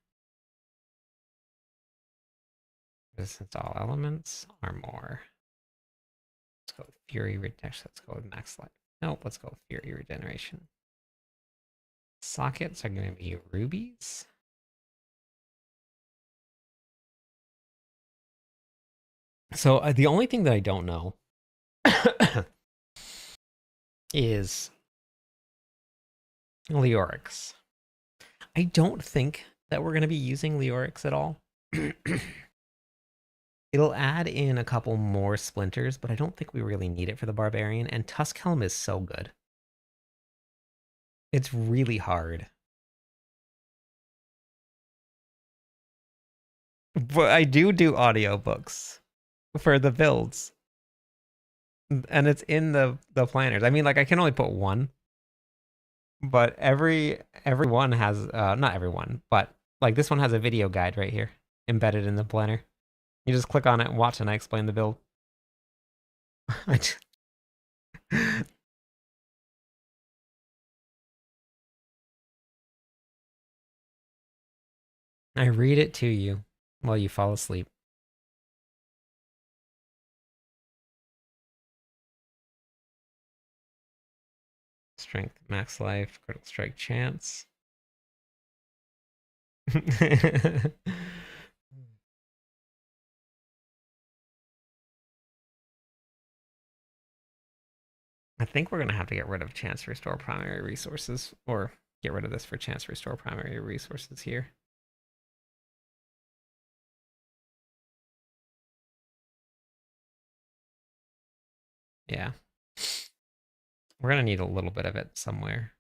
Resistance to all elements. Armor. Let's go with Fury Regeneration. Let's go with Max Life. Nope, let's go with Fury Regeneration. Sockets are gonna be rubies. So the only thing that I don't know is Leorix. I don't think that we're going to be using Leorix at all. It'll add in a couple more splinters, but I don't think we really need it for the Barbarian, and Tuskhelm is so good. It's really hard. But I do audiobooks for the builds. And it's in the planners. I mean, like I can only put one, but every one has not every one, but like this one has a video guide right here embedded in the planner. You just click on it and watch, and I explain the build. I read it to you while you fall asleep. Strength, max life, critical strike chance. I think we're going to have to get rid of chance to restore primary resources, or get rid of this for chance to restore primary resources here. Yeah. We're going to need a little bit of it somewhere.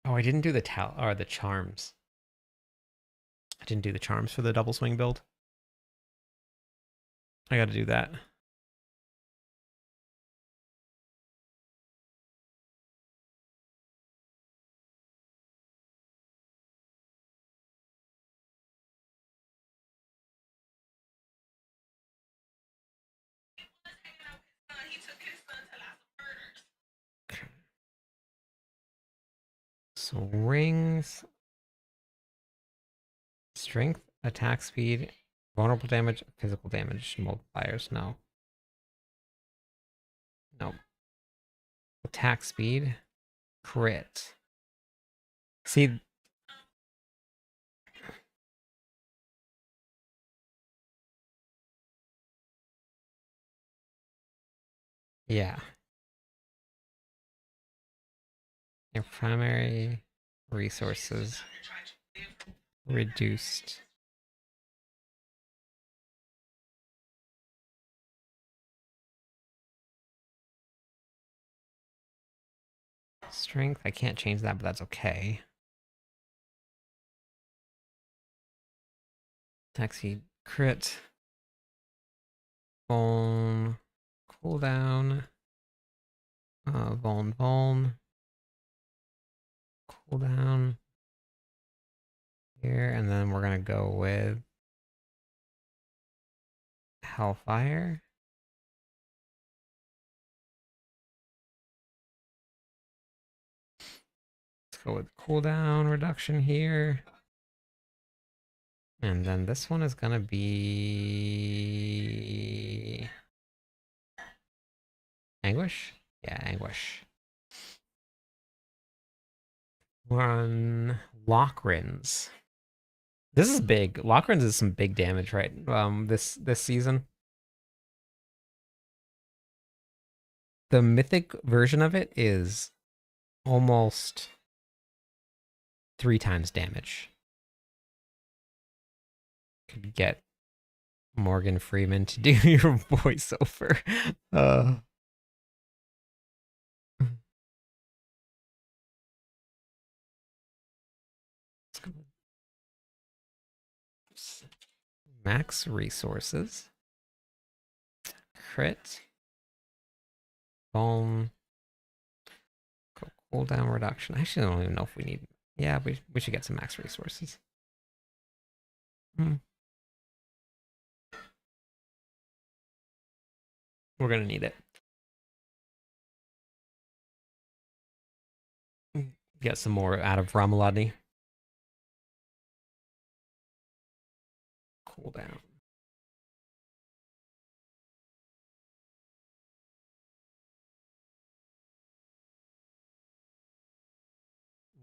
Oh, I didn't do the the charms. I didn't do the charms for the double swing build. I got to do that. So rings, strength, attack speed, vulnerable damage, physical damage multipliers. No. No. Attack speed, crit. See, yeah. Your primary resources reduced. Strength, I can't change that, but that's okay. Taxi crit. Vuln. Cooldown. Vuln. Cooldown. Here, and then we're gonna go with Hellfire. Let's go with cooldown reduction here. And then this one is gonna be Anguish? Yeah, Anguish. We're on Lockrins. This is big. Lockrins is some big damage, right? This season. The mythic version of it is almost 3 times damage. Could get Morgan Freeman to do your voiceover. Max resources. Crit. Boom. Cooldown reduction. I actually don't even know if we need. Yeah, we should get some max resources. We're gonna need it. Get some more out of Ramaladi. Cooldown.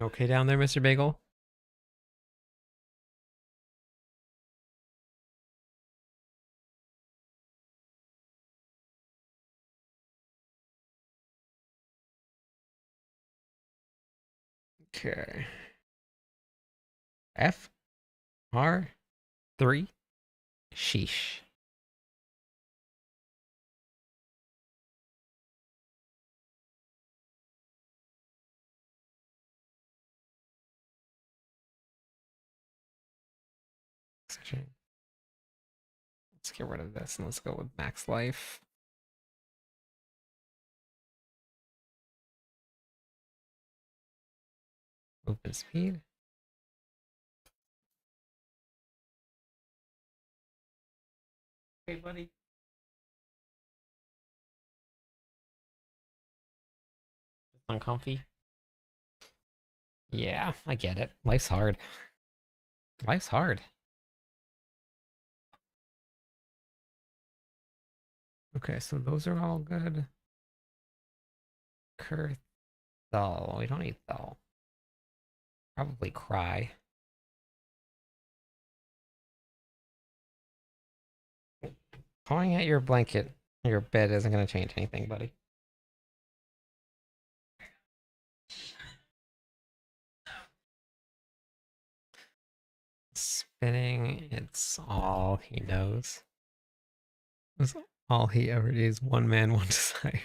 Okay down there, Mr. Bagel? Okay. F R 3. Sheesh. Let's get rid of this and let's go with max life. Movement speed. Hey, buddy. Uncomfy. Yeah, I get it. Life's hard. Life's hard. Okay, so those are all good. Thal. We don't need Thal. Probably Cry. Pawing at your blanket, your bed isn't going to change anything, buddy. Spinning, it's all he knows. It's all he ever is. One man, one desire.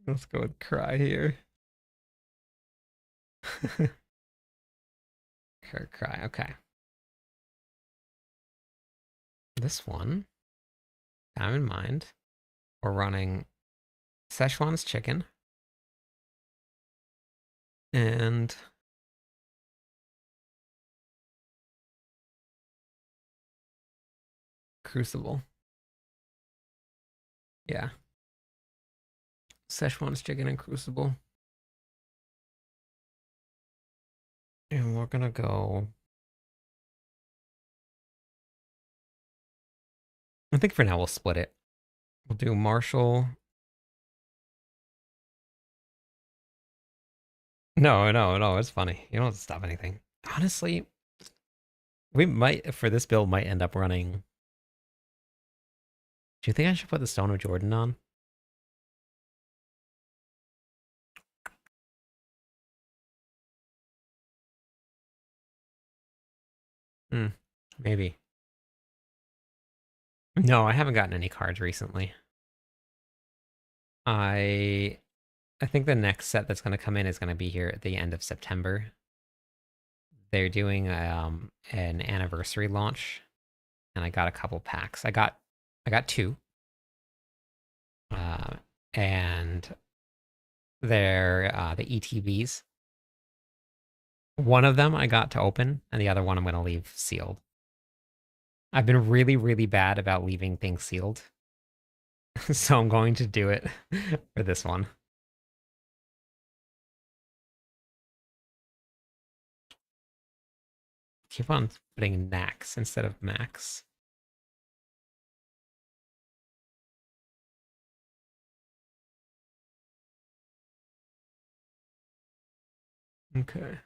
Let's go with Cry here. Cry, okay. This one, have in mind, we're running Szechuan's chicken and Crucible. Yeah. Szechuan's chicken and Crucible. And we're gonna go. I think for now we'll split it. We'll do Marshall. No, it's funny. You don't have to stop anything. Honestly, we might, for this build, might end up running. Do you think I should put the Stone of Jordan on? Maybe. No, I haven't gotten any cards recently. I think the next set that's going to come in is going to be here at the end of September. They're doing an anniversary launch, and I got a couple packs. I got two, and they're the ETBs. One of them I got to open, and the other one I'm going to leave sealed. I've been really, really bad about leaving things sealed, so I'm going to do it for this one. Keep on putting Nax instead of Max. Okay.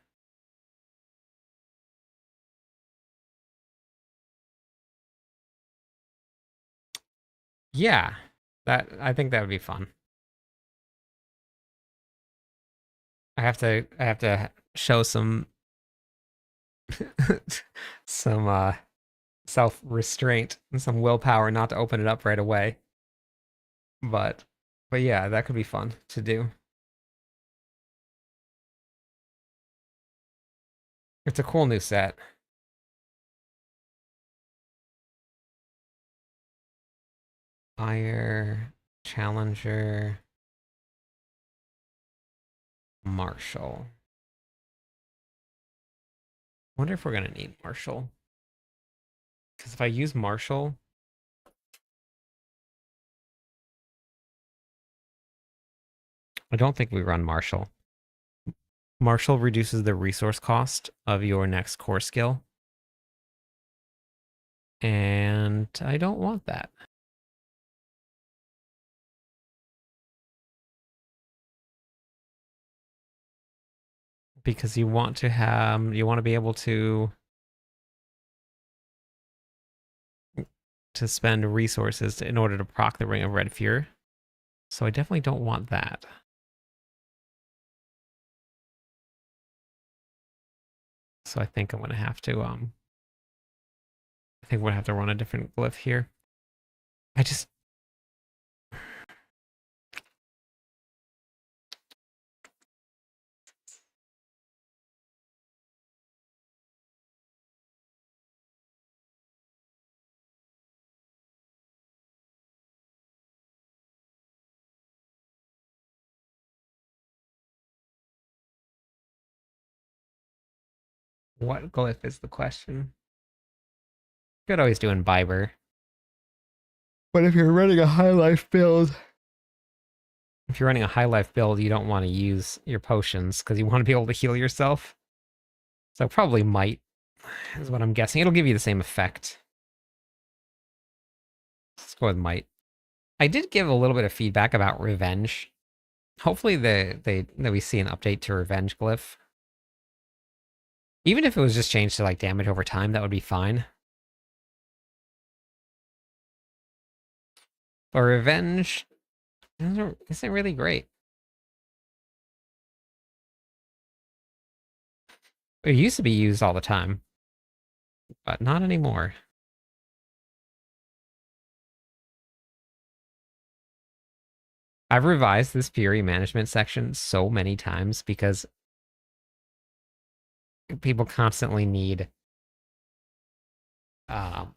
Yeah, I think that would be fun. I have to show some some self-restraint and some willpower not to open it up right away. But yeah, that could be fun to do. It's a cool new set. Fire, Challenger, Marshall. Wonder if we're gonna need Marshall. Because if I use Marshall, I don't think we run Marshall. Marshall reduces the resource cost of your next core skill. And I don't want that. Because you want to be able to spend resources in order to proc the Ring of Red Fury. So I definitely don't want that. So I think I'm gonna have to I think we're gonna have to run a different glyph here. I just what glyph is the question? Could always do Imbiber. But if you're running a high life build, you don't want to use your potions because you want to be able to heal yourself. So probably Might is what I'm guessing. It'll give you the same effect. Let's go with Might. I did give a little bit of feedback about Revenge. Hopefully that we see an update to Revenge glyph. Even if it was just changed to like damage over time, that would be fine. But Revenge isn't really great. It used to be used all the time, but not anymore. I've revised this Fury management section so many times because people constantly need what's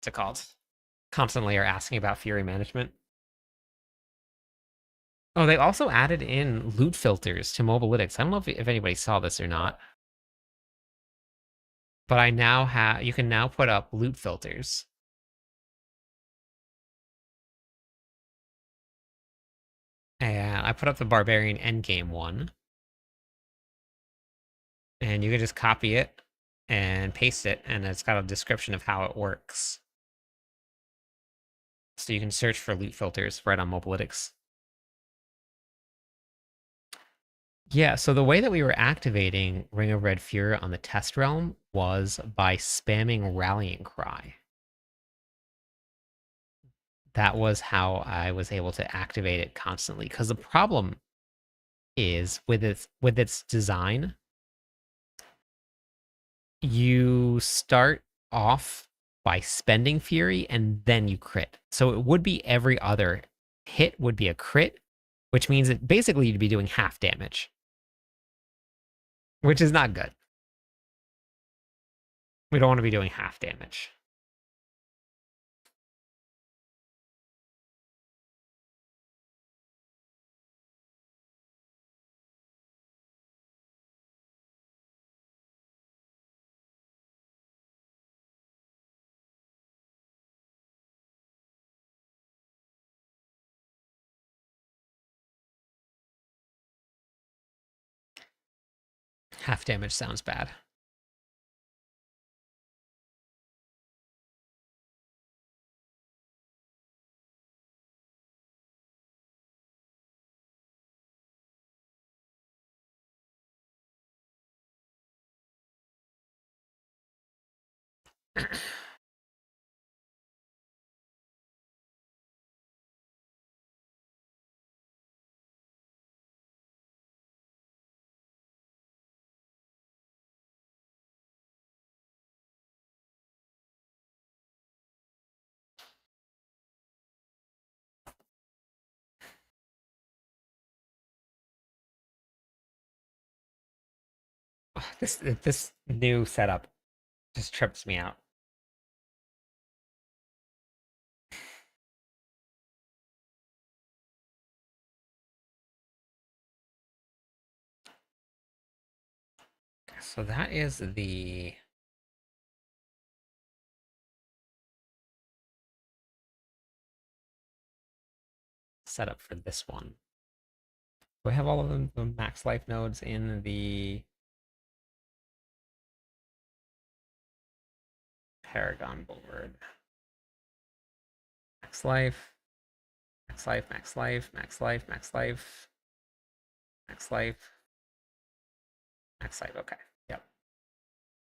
it called? Constantly are asking about Fury management. Oh, they also added in loot filters to Mobalytics. I don't know if anybody saw this or not. But I now have you can now put up loot filters. And I put up the Barbarian Endgame one. And you can just copy it and paste it, and it's got a description of how it works. So you can search for loot filters right on Mobalytics. Yeah, so the way that we were activating Ring of Red Fury on the test realm was by spamming Rallying Cry. That was how I was able to activate it constantly. Because the problem is with its design, you start off by spending Fury, and then you crit. So it would be every other hit would be a crit, which means that basically you'd be doing half damage, which is not good. We don't want to be doing half damage. Half damage sounds bad. This new setup just trips me out. So that is the setup for this one. Do I have all of the max life nodes in the Paragon board? Max life, max life, max life, max life, max life, max life, max life. Okay, yep.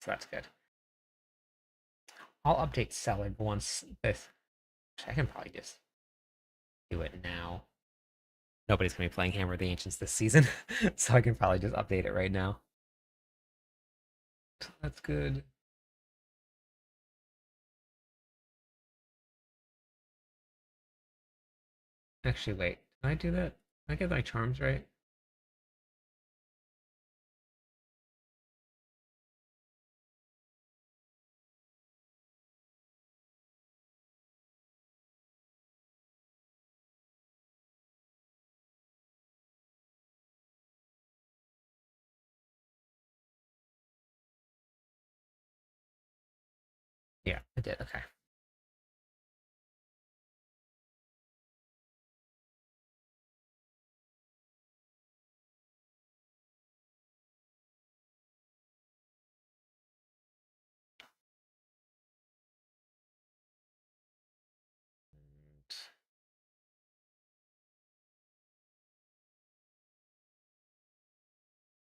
So that's good. I'll update Selig once this. I can probably just do it now. Nobody's gonna be playing Hammer of the Ancients this season, so I can probably just update it right now. That's good. Actually, wait. Did I do that? Did I get my charms right? Yeah, I did. Okay.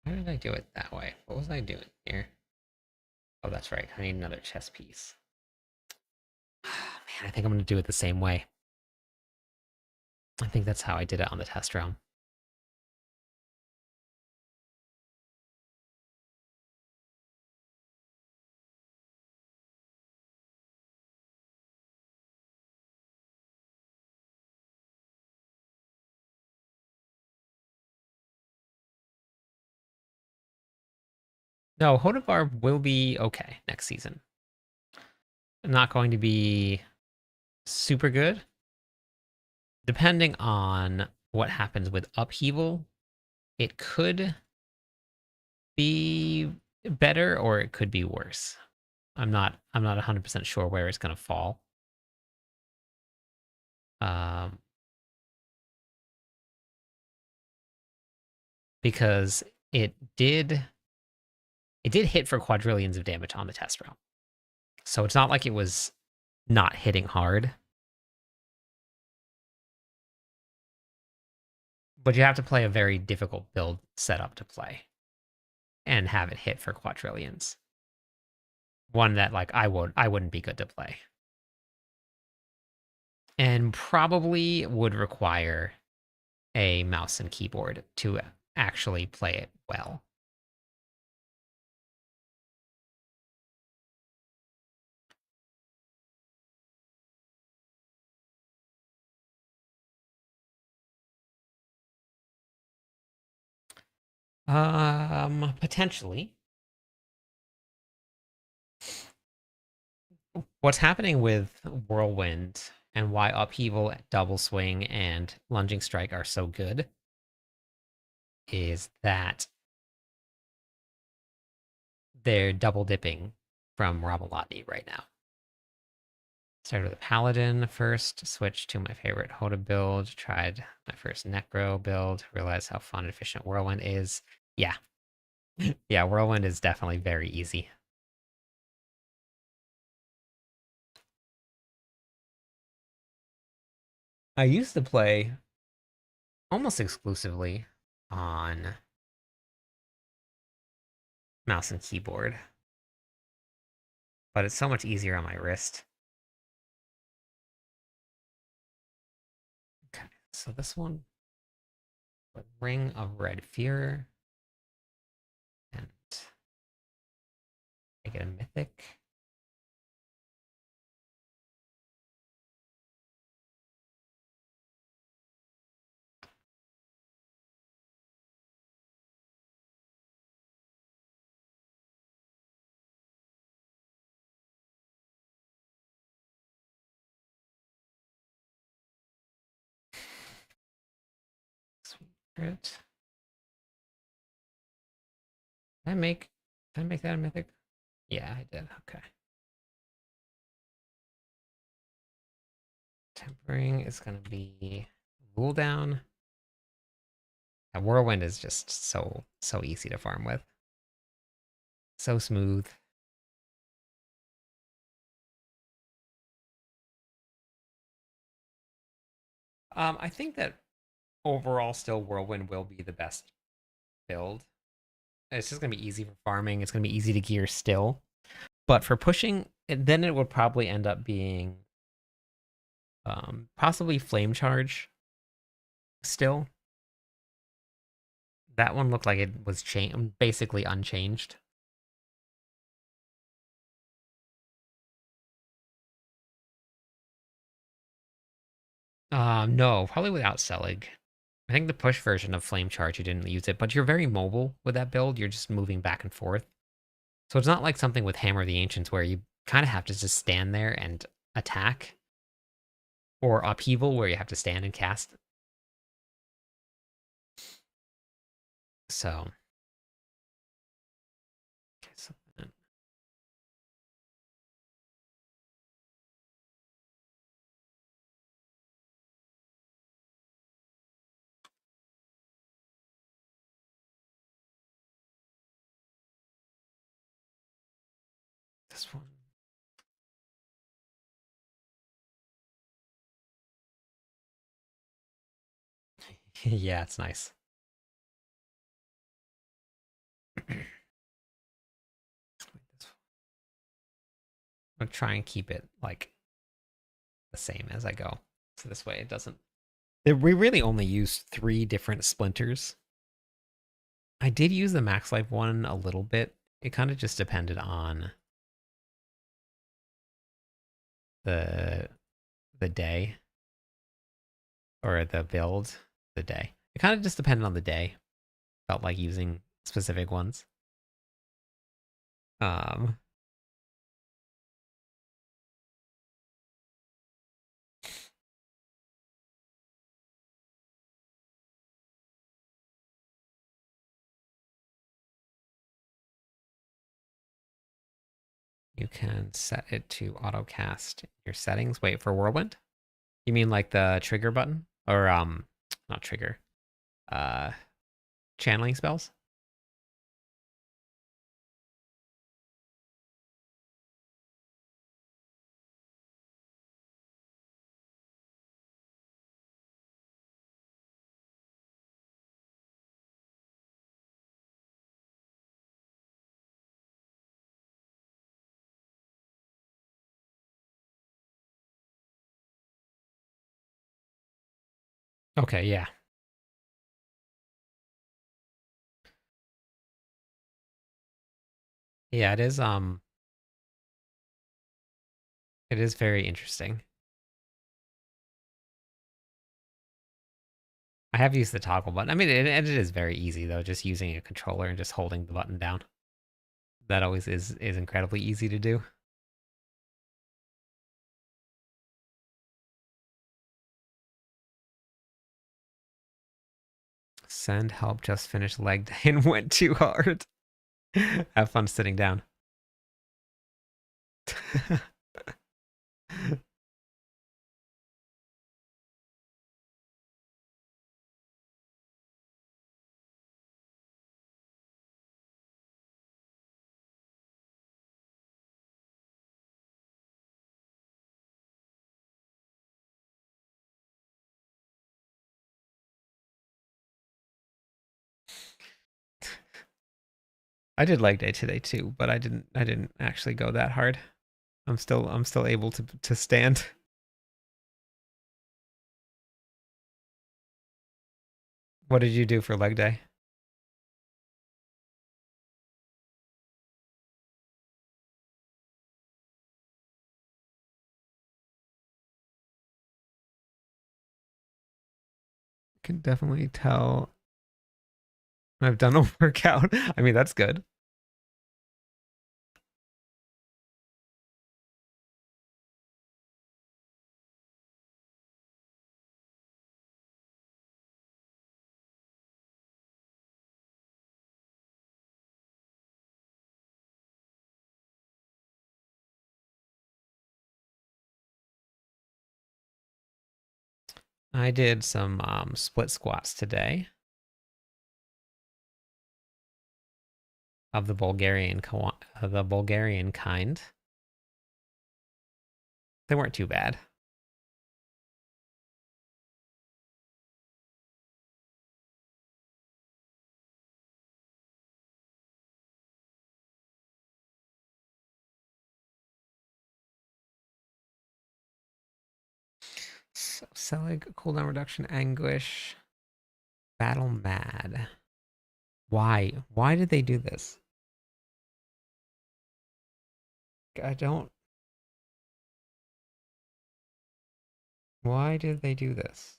Why did I do it that way? What was I doing here? Oh, that's right. I need another chess piece. Man, I think I'm going to do it the same way. I think that's how I did it on the test realm. No, Hodavar will be okay next season. Not going to be super good. Depending on what happens with Upheaval, it could be better or it could be worse. I'm not 100% sure where it's going to fall. Because it did hit for quadrillions of damage on the test realm. So it's not like it was not hitting hard. But you have to play a very difficult build setup to play and have it hit for quadrillions. One that like I wouldn't be good to play. And probably would require a mouse and keyboard to actually play it well. Potentially. What's happening with Whirlwind and why Upheaval, Double Swing, and Lunging Strike are so good is that they're double dipping from Ramalati right now. Started with a Paladin first, switched to my favorite Hoda build, tried my first Necro build, realized how fun and efficient Whirlwind is. Yeah. Yeah, Whirlwind is definitely very easy. I used to play almost exclusively on mouse and keyboard, but it's so much easier on my wrist. Okay, so this one, Ring of Red Fear, and I get a mythic. Sweet crit. Did I make did I make that a mythic? Yeah, I did. Okay. Tempering is gonna be Rule Down. And Whirlwind is just so easy to farm with. So smooth. I think that overall still Whirlwind will be the best build. It's just gonna be easy for farming. It's gonna be easy to gear still. But for pushing, then it would probably end up being possibly Flame Charge still. That one looked like it was basically unchanged. No, probably without Selig. I think the push version of Flame Charge, you didn't use it, but you're very mobile with that build. You're just moving back and forth. So it's not like something with Hammer of the Ancients where you kind of have to just stand there and attack, or Upheaval where you have to stand and cast. So, okay, so this one. Yeah, it's nice. I'm gonna try and keep it like the same as I go. So this way it doesn't. We really only used 3 different splinters. I did use the Max Life one a little bit. It kind of just depended on the the day or the build, the day. It kind of just depended on the day. Felt like using specific ones. Um, you can set it to auto cast your settings. Wait for Whirlwind. You mean like the trigger button or not trigger, uh, channeling spells? Okay, yeah. Yeah, it is very interesting. I have used the toggle button. I mean, it is very easy though, just using a controller and just holding the button down. That always is incredibly easy to do. Send help, just finished leg day and went too hard. Have fun sitting down. I did leg day today too, but I didn't actually go that hard. I'm still able to stand. What did you do for leg day? Can definitely tell I've done a workout. I mean, that's good. I did some split squats today of the Bulgarian kind. They weren't too bad. So, Selig, cooldown reduction, anguish, battle mad. Why? Why did they do this? I don't. Why did they do this?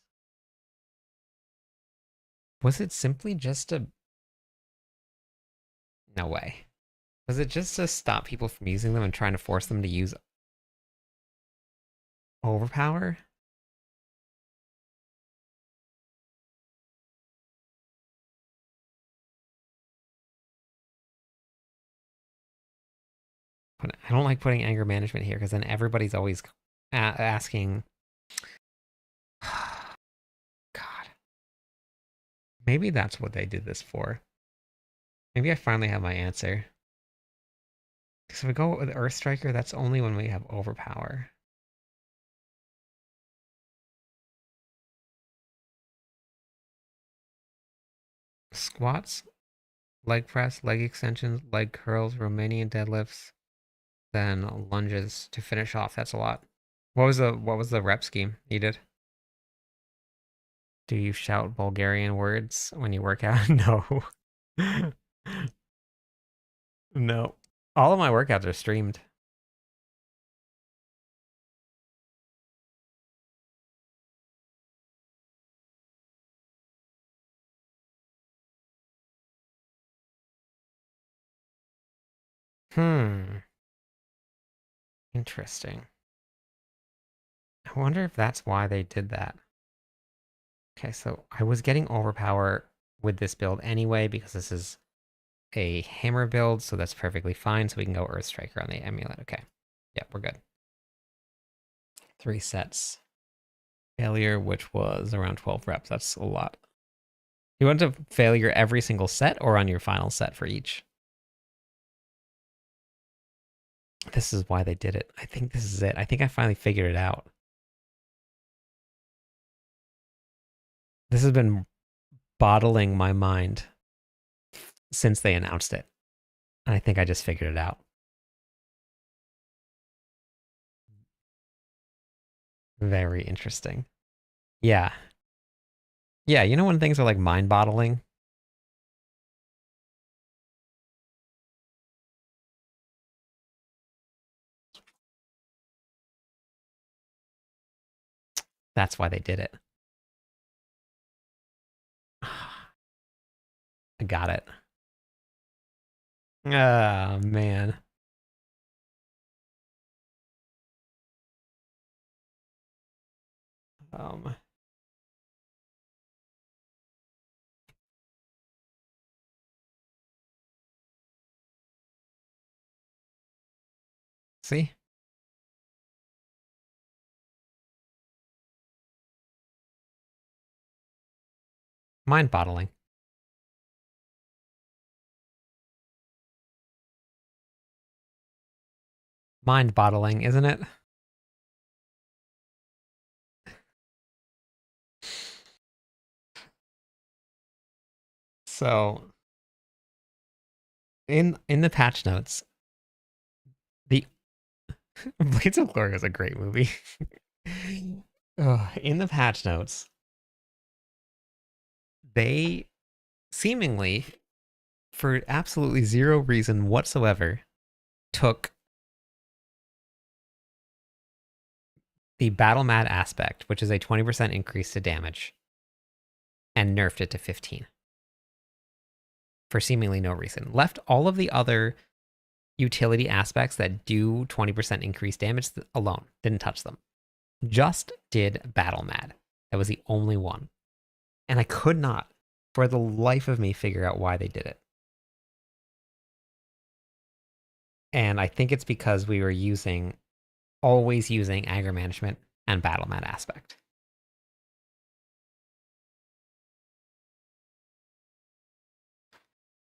Was it simply just a. No way. Was it just to stop people from using them and trying to force them to use overpower? But I don't like putting anger management here because then everybody's always asking. God. Maybe that's what they did this for. Maybe I finally have my answer. Because if we go with Earth Striker, that's only when we have overpower. Squats, leg press, leg extensions, leg curls, Romanian deadlifts, then lunges to finish off. That's a lot. What was the rep scheme you did? Do you shout Bulgarian words when you work out? No. No. All of my workouts are streamed. Hmm. Interesting. I wonder if that's why they did that. Okay, so I was getting overpower with this build anyway because this is a hammer build, so that's perfectly fine. So we can go Earth Striker on the amulet. Okay. Yep, we're good. 3 sets. Failure, which was around 12 reps. That's a lot. You want to failure every single set or on your final set for each? This is why they did it. I think this is it. I think I finally figured it out. This has been bottling my mind since they announced it. And I think I just figured it out. Very interesting. Yeah. Yeah, you know when things are like mind bottling? That's why they did it. Got it. Oh, man. Um, see? Mind bottling. Mind bottling, isn't it? So, in the patch notes, the Blades of Glory is a great movie. In the patch notes, they seemingly, for absolutely zero reason whatsoever, took the Battle Mad aspect, which is a 20% increase to damage, and nerfed it to 15. For seemingly no reason. Left all of the other utility aspects that do 20% increased damage alone. Didn't touch them. Just did Battle Mad. That was the only one. And I could not, for the life of me, figure out why they did it. And I think it's because we were always using aggro management and Battle Mad aspect.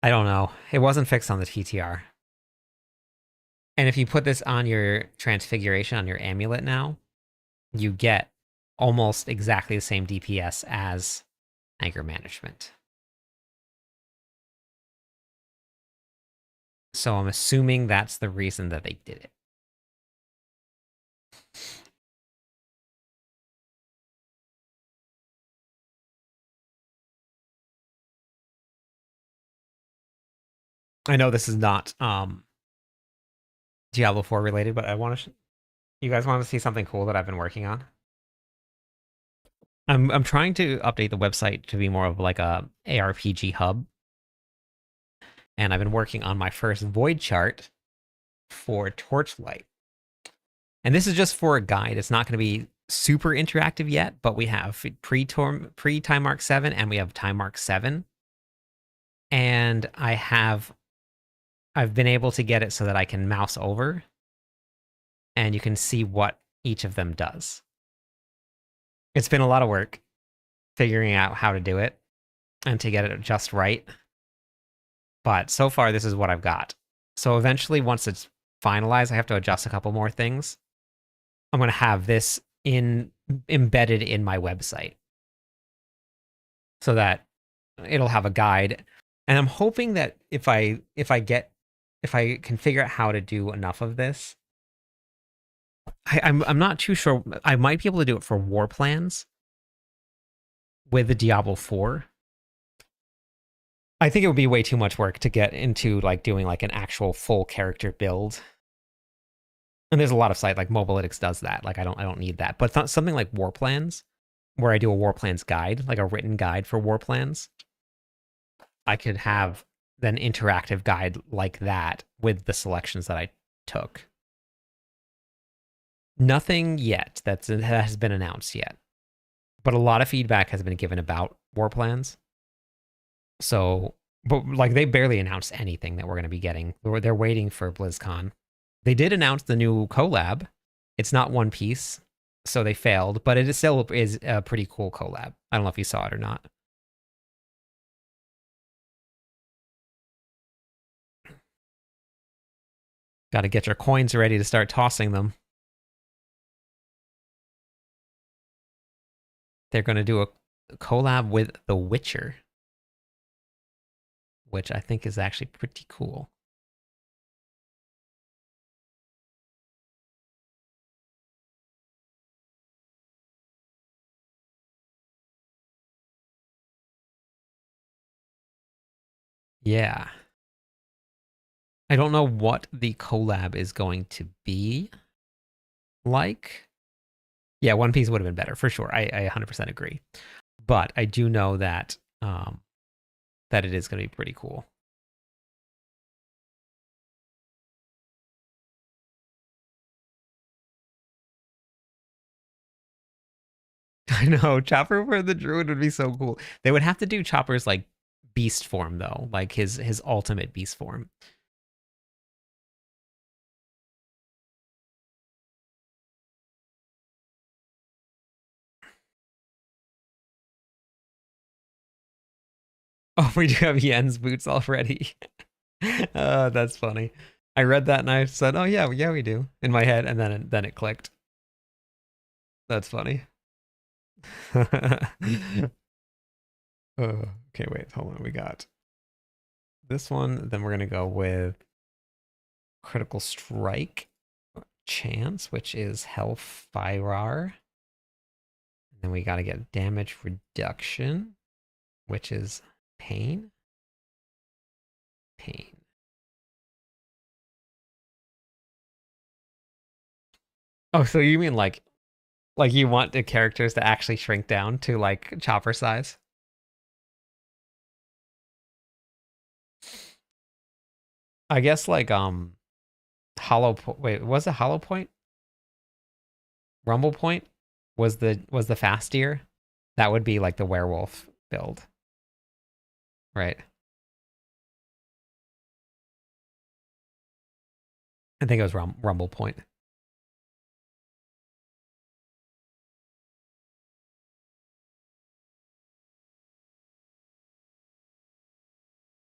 I don't know. It wasn't fixed on the TTR. And if you put this on your transfiguration on your amulet now, you get almost exactly the same DPS as aggro management. So I'm assuming that's the reason that they did it. I know this is not Diablo 4 related, but I want to. You guys want to see something cool that I've been working on? I'm trying to update the website to be more of like a ARPG hub, and I've been working on my first void chart for Torchlight. And this is just for a guide. It's not going to be super interactive yet, but we have pre-Time Mark 7 and we have Time Mark 7. And I've been able to get it so that I can mouse over and you can see what each of them does. It's been a lot of work figuring out how to do it and to get it just right. But so far, this is what I've got. So eventually, once it's finalized, I have to adjust a couple more things. I'm going to have this embedded in my website so that it'll have a guide. And I'm hoping that if I can figure out how to do enough of this, I'm not too sure. I might be able to do it for war plans with the Diablo 4. I think it would be way too much work to get into like doing like an actual full character build. And there's a lot of sites like Mobalytics does that. Like I don't need that. But something like war plans, where I do a war plans guide, like a written guide for war plans, I could have an interactive guide like that with the selections that I took. Nothing yet that has been announced yet, but a lot of feedback has been given about war plans. So, but like they barely announced anything that we're going to be getting. They're waiting for BlizzCon. They did announce the new collab. It's not One Piece, so they failed, but it still is a pretty cool collab. I don't know if you saw it or not. Got to get your coins ready to start tossing them. They're going to do a collab with The Witcher, which I think is actually pretty cool. Yeah. I don't know what the collab is going to be like. Yeah, One Piece would have been better, for sure. I 100% agree. But I do know that that it is going to be pretty cool. I know Chopper for the druid would be so cool. They would have to do Chopper's like beast form though, like his ultimate beast form. Oh, we do have Yen's boots already. That's funny. I read that and I said, "Oh yeah, yeah, we do," in my head, and then it clicked. That's funny. Okay, wait, hold on. We got this one. Then we're gonna go with critical strike chance, which is Hellfire. And then we got to get damage reduction, which is pain. Pain. Oh, so you mean like you want the characters to actually shrink down to like Chopper size? I guess like wait, was it Hollow Point? Rumble Point was the fastier. That would be like the werewolf build. Right. I think it was Rumble Point.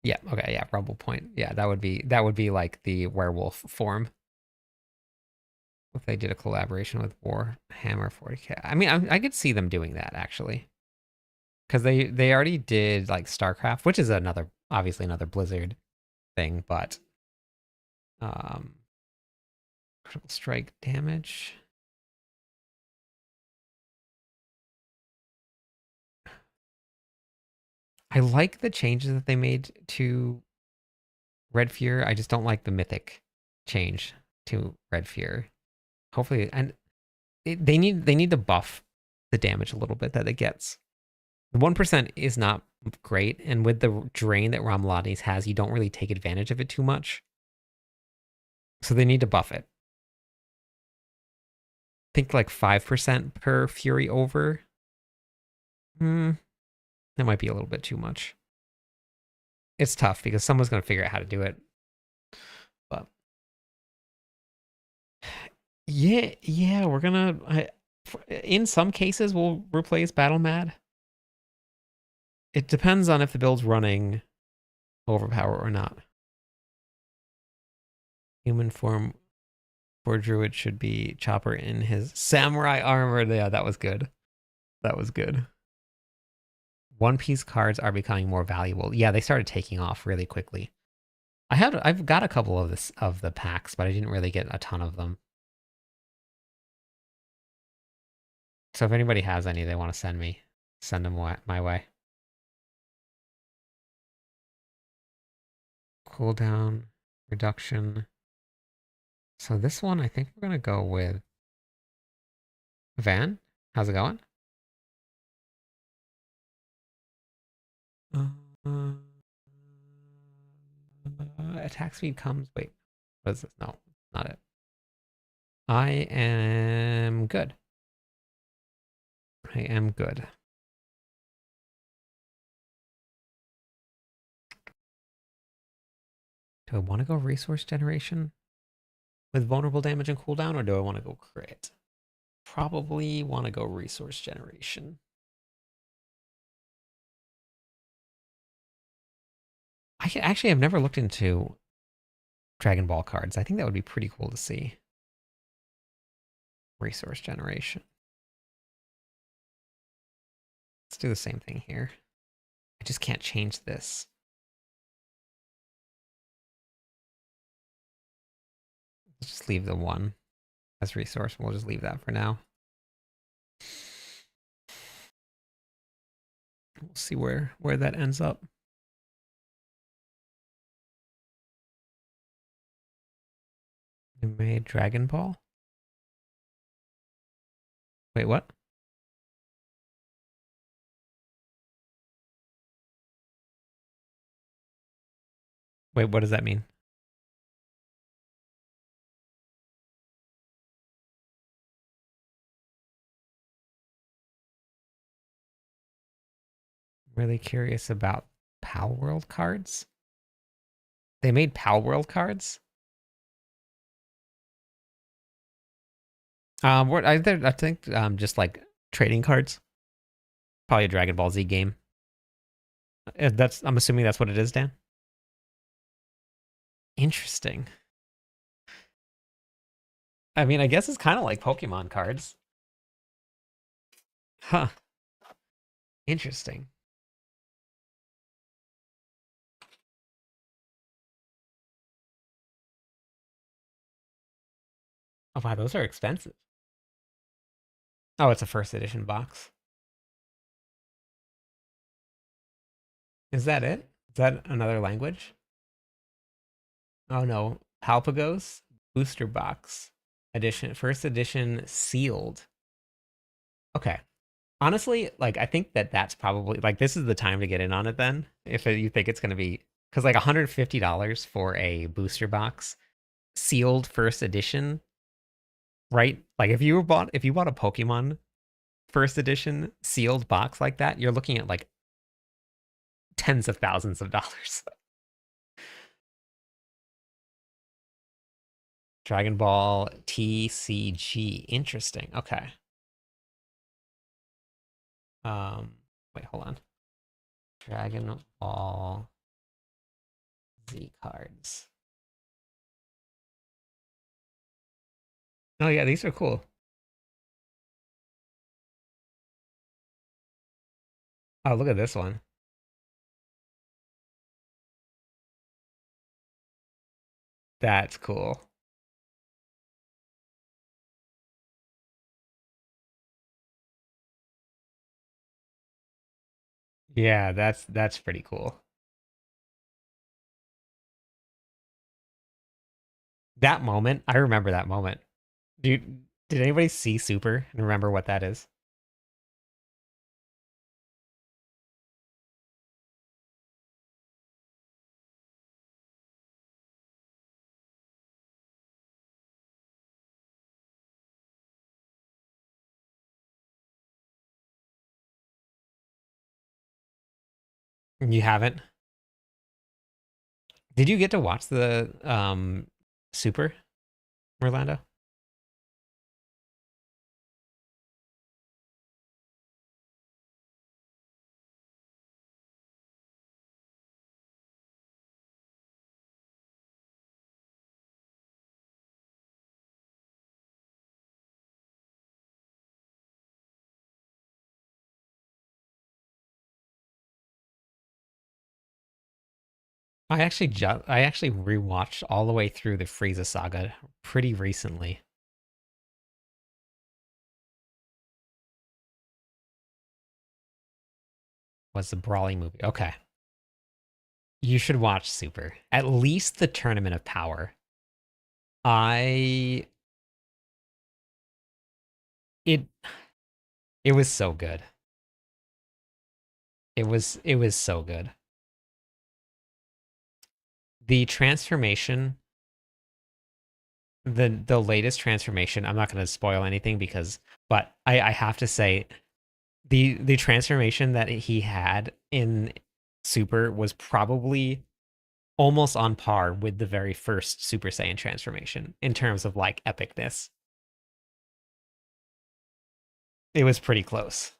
Yeah, okay, yeah, Rumble Point. Yeah, that would be like the werewolf form. If they did a collaboration with Warhammer 40K. I mean, I could see them doing that actually. Cuz they already did like StarCraft, which is another obviously another Blizzard thing, but um critical strike damage. I like the changes that they made to Red Fear. I just don't like the mythic change to Red Fear. Hopefully, and they need to buff the damage a little bit that it gets. The 1% is not great, and with the drain that Ramlades has, you don't really take advantage of it too much. So they need to buff it. I think like 5% per Fury over. That might be a little bit too much. It's tough because someone's going to figure out how to do it. But yeah, we're gonna. In some cases, we'll replace Battle Mad. It depends on if the build's running Overpower or not. Human form for Druid should be Chopper in his samurai armor. Yeah, that was good. That was good. One Piece cards are becoming more valuable. Yeah, they started taking off really quickly. I've got a couple of the packs, but I didn't really get a ton of them. So if anybody has any they want to send me, send them my way. Cooldown reduction. So this one, I think we're gonna go with Van. How's it going? Uh, attack speed comes. Wait, what is this? No, not it. I am good. I am good. Do I want to go resource generation with vulnerable damage and cooldown, or do I want to go crit? Probably want to go resource generation. I actually have never looked into Dragon Ball cards. I think that would be pretty cool to see. Resource generation. Let's do the same thing here. I just can't change this. Let's just leave the one as resource. We'll just leave that for now. We'll see where that ends up. You made Dragon Ball? Wait, what? Wait, what does that mean? Really curious about Pal World cards. They made Pal World cards. What I think just like trading cards. Probably a Dragon Ball Z game. That's I'm assuming that's what it is, Dan. Interesting. I mean, I guess it's kind of like Pokemon cards. Huh. Interesting. Oh wow, those are expensive. Oh, it's a first edition box. Is that it? Is that another language? Oh no, Palpagos booster box edition, first edition sealed. Okay. Honestly, like I think that that's probably like this is the time to get in on it then. If you think it's going to be cuz like $150 for a booster box sealed first edition, right? Like if you bought a Pokemon first edition sealed box like that, you're looking at like tens of thousands of dollars. Dragon Ball TCG. Interesting. Okay. Wait, hold on. Dragon Ball Z cards. Oh yeah, these are cool. Oh, look at this one. That's cool. Yeah, that's pretty cool. That moment, I remember that moment. Did anybody see Super and remember what that is? You haven't? Did you get to watch the Super, Orlando? I actually rewatched all the way through the Frieza saga pretty recently. Was the Brawling movie. Okay. You should watch Super. At least the Tournament of Power. I it it was so good. It was so good. The transformation, the latest transformation, I'm not going to spoil anything because but I have to say the transformation that he had in Super was probably almost on par with the very first Super Saiyan transformation in terms of like epicness. It was pretty close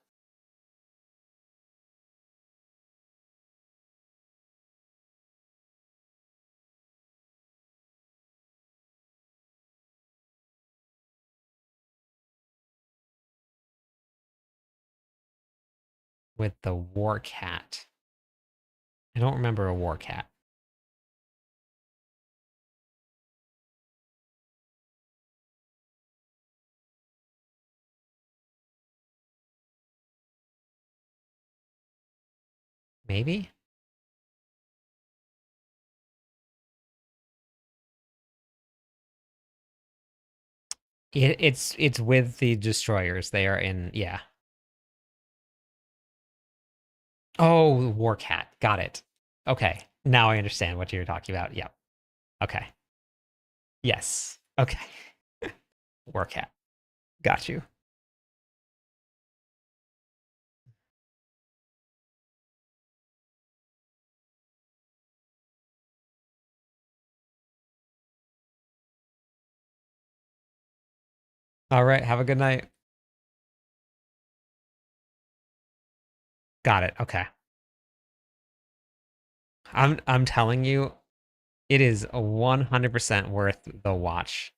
with the War Cat. I don't remember a War Cat. Maybe? It's with the destroyers. They are in yeah. Oh, War Cat. Got it. Okay. Now I understand what you're talking about. Yep. Okay. Yes. Okay. Work hat. Got you. All right. Have a good night. Got it. Okay. I'm telling you, it is 100% worth the watch.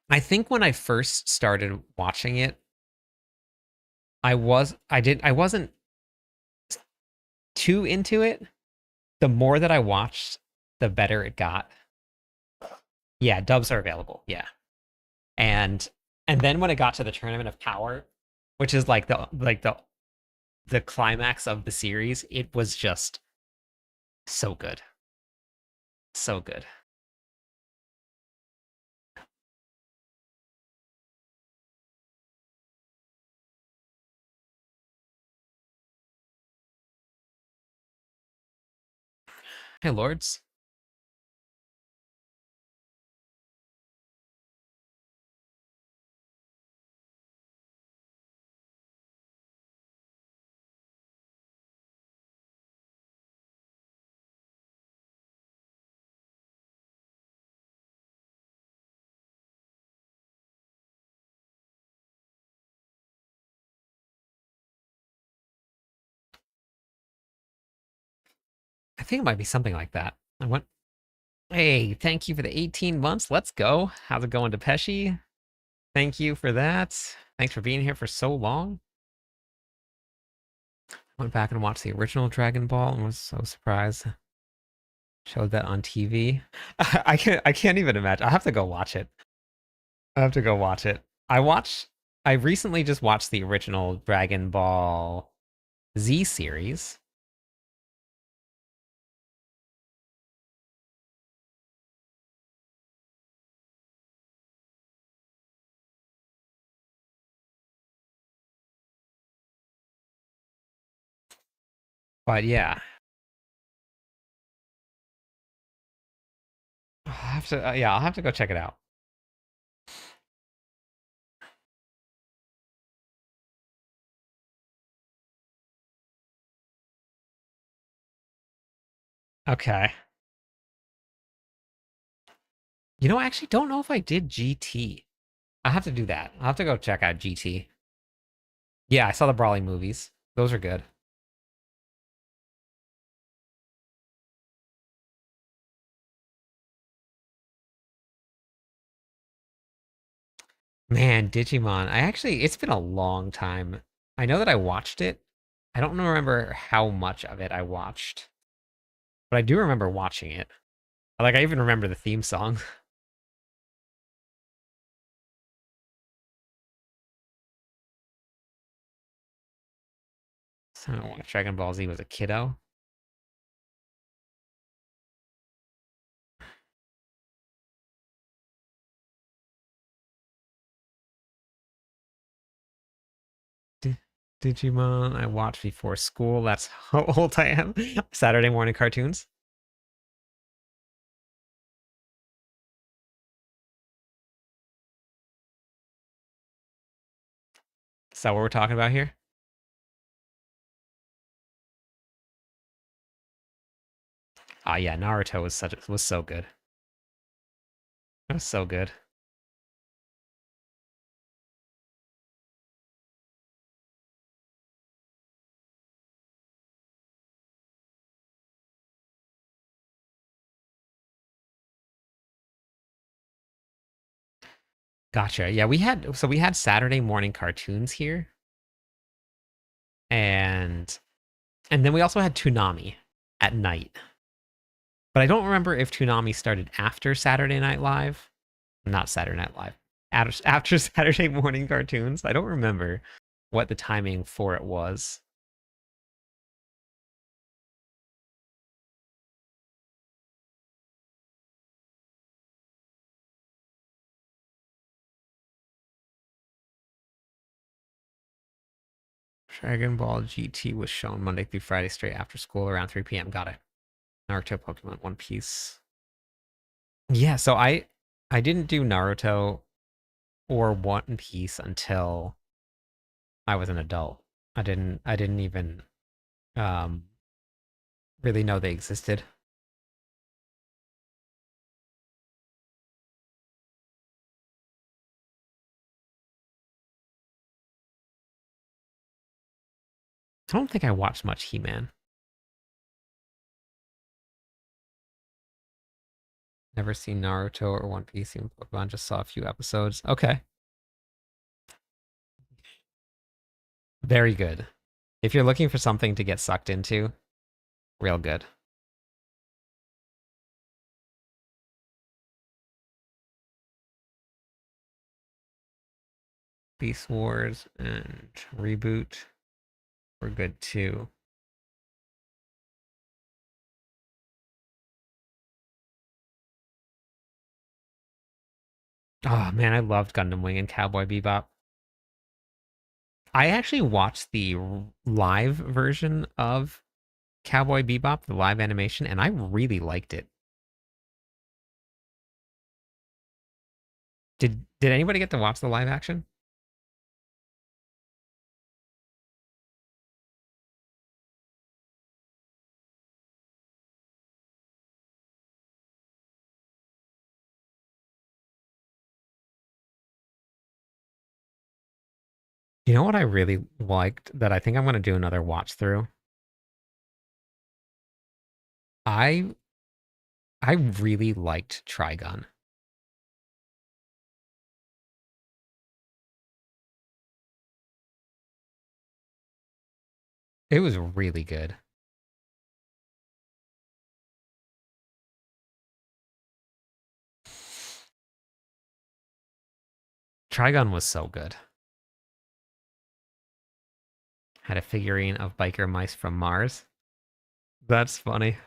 I think when I first started watching it, I wasn't too into it. The more that I watched, the better it got. Yeah, dubs are available. Yeah. And and then when it got to the Tournament of Power, which is like the climax of the series, it was just so good. So good. Hey lords. I think it might be something like that. I went, hey, thank you for the 18 months. Let's go. How's it going, Depeshi? Thank you for that. Thanks for being here for so long. Went back and watched the original Dragon Ball and was so surprised. Showed that on TV. I can't even imagine. I have to go watch it. I have to go watch it. I recently just watched the original Dragon Ball Z series. But yeah, I'll have to go check it out. Okay. You know, I actually don't know if I did GT. I have to do that. I'll have to go check out GT. Yeah, I saw the Brawling movies. Those are good. Man, Digimon. It's been a long time. I know that I watched it. I don't remember how much of it I watched, but I do remember watching it. Like, I even remember the theme song. So I watched Dragon Ball Z was a kiddo. Digimon, I watched before school. That's how old I am. Saturday morning cartoons. Is that what we're talking about here? Ah, yeah, Naruto was so good. It was so good. Gotcha. Yeah, we had Saturday morning cartoons here, and then we also had Toonami at night. But I don't remember if Toonami started after Saturday Night Live. Not Saturday Night Live. After Saturday morning cartoons. I don't remember what the timing for it was. Dragon Ball GT was shown Monday through Friday straight after school around 3 p.m. Got it. Naruto, Pokemon, One Piece. Yeah, so I didn't do Naruto or One Piece until I was an adult. I didn't even um really know they existed. I don't think I watched much He-Man. Never seen Naruto or One Piece, even Pokemon, just saw a few episodes. Okay. Very good. If you're looking for something to get sucked into, real good. Beast Wars and Reboot were good too. Oh man, I loved Gundam Wing and Cowboy Bebop. I actually watched the live version of Cowboy Bebop, the live animation, and I really liked it. Did anybody get to watch the live action? You know what I really liked that I think I'm going to do another watch through? I I really liked Trigun. It was really good. Trigun was so good. Had a figurine of biker mice from Mars. That's funny.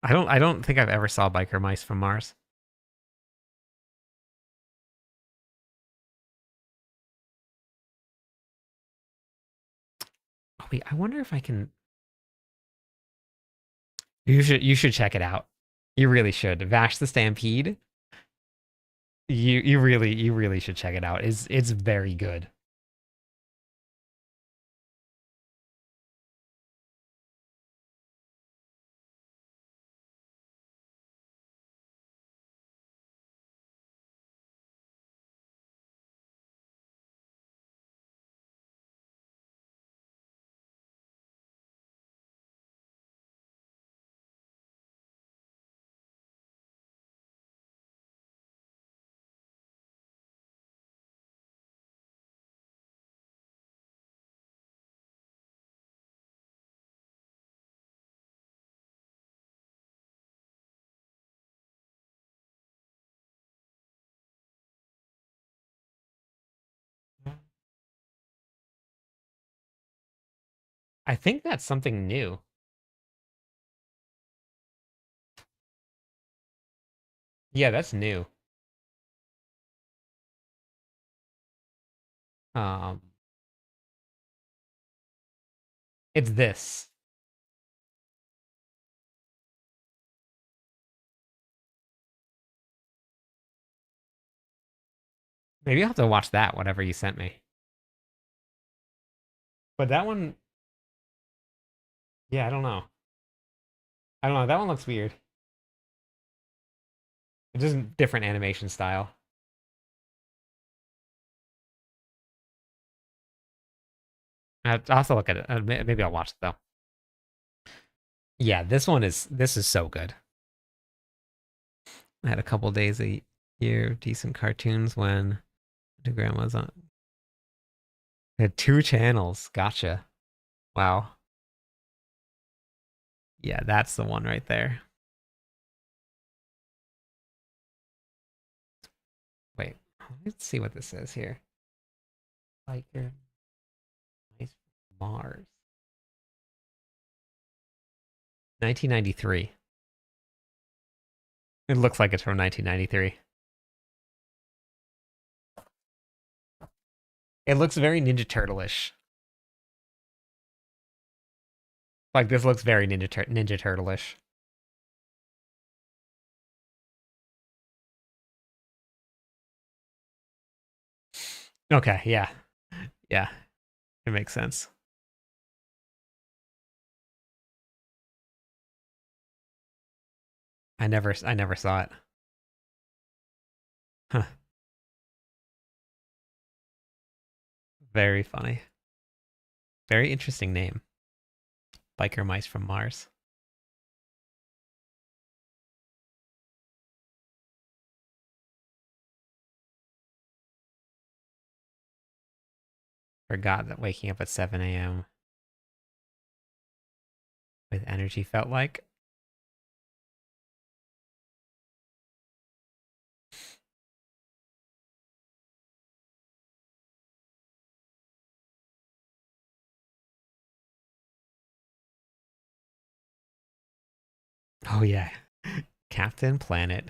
I don't think I've ever saw biker mice from Mars. Oh, wait, I wonder if I can. You should check it out. You really should. Vash the Stampede. You really should check it out. It's very good. I think that's something new. Yeah, that's new. Um, it's this. Maybe I'll have to watch that, whatever you sent me. But that one, yeah, I don't know. I don't know. That one looks weird. It's just a different animation style. I'll have to look at it. Maybe I'll watch it though. Yeah, this is so good. I had a couple days a year of decent cartoons when the grandma's on. I had two channels. Gotcha. Wow. Yeah, that's the one right there. Wait, let's see what this says here. Biker Mice Mars. 1993. It looks like it's from 1993. It looks very Ninja Turtle-ish. Like this looks very Ninja Turtle-ish. Okay, yeah. Yeah. It makes sense. I never saw it. Huh. Very funny. Very interesting name. Biker Mice from Mars. Forgot that waking up at 7 a.m. with energy felt like. Oh yeah. Captain Planet.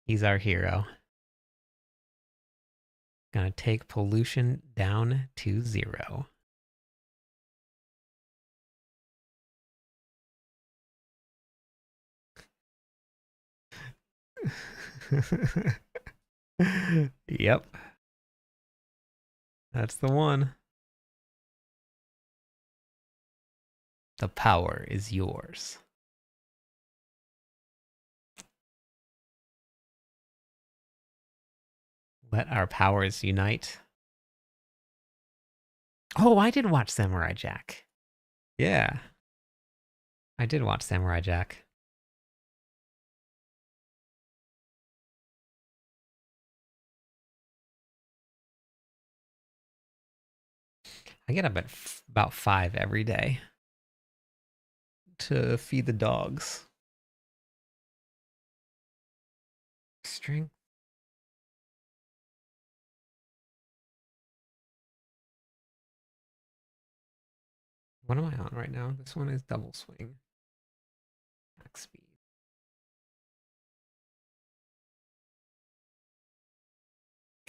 He's our hero. Gonna take pollution down to 0. Yep. That's the one. The power is yours. Let our powers unite. Oh, I did watch Samurai Jack. Yeah, I did watch Samurai Jack. I get up at about 5 every day to feed the dogs. Strength. What am I on right now? This one is double swing. Max speed.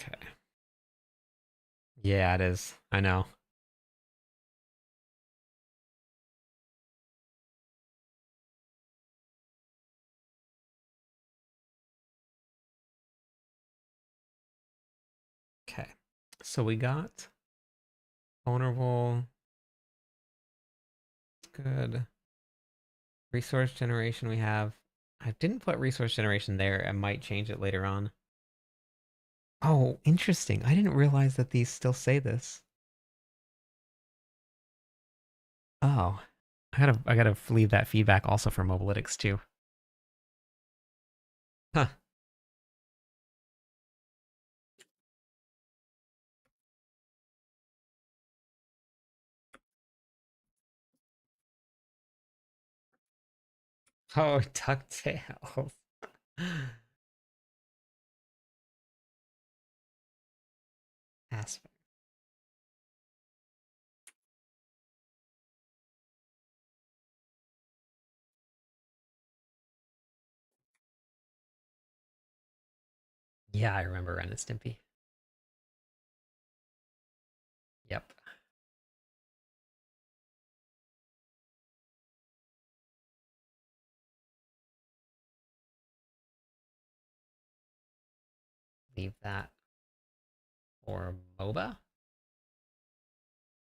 Okay. Yeah, it is. I know. Okay. So we got vulnerable. Good. Resource generation we have. I didn't put resource generation there. I might change it later on. Oh, interesting. I didn't realize that these still say this. Oh. I gotta leave that feedback also for Mobalytics too. Huh. Oh, DuckTales. Aspect. Yeah, I remember Ren and Stimpy. Yep. Leave that for MOBA.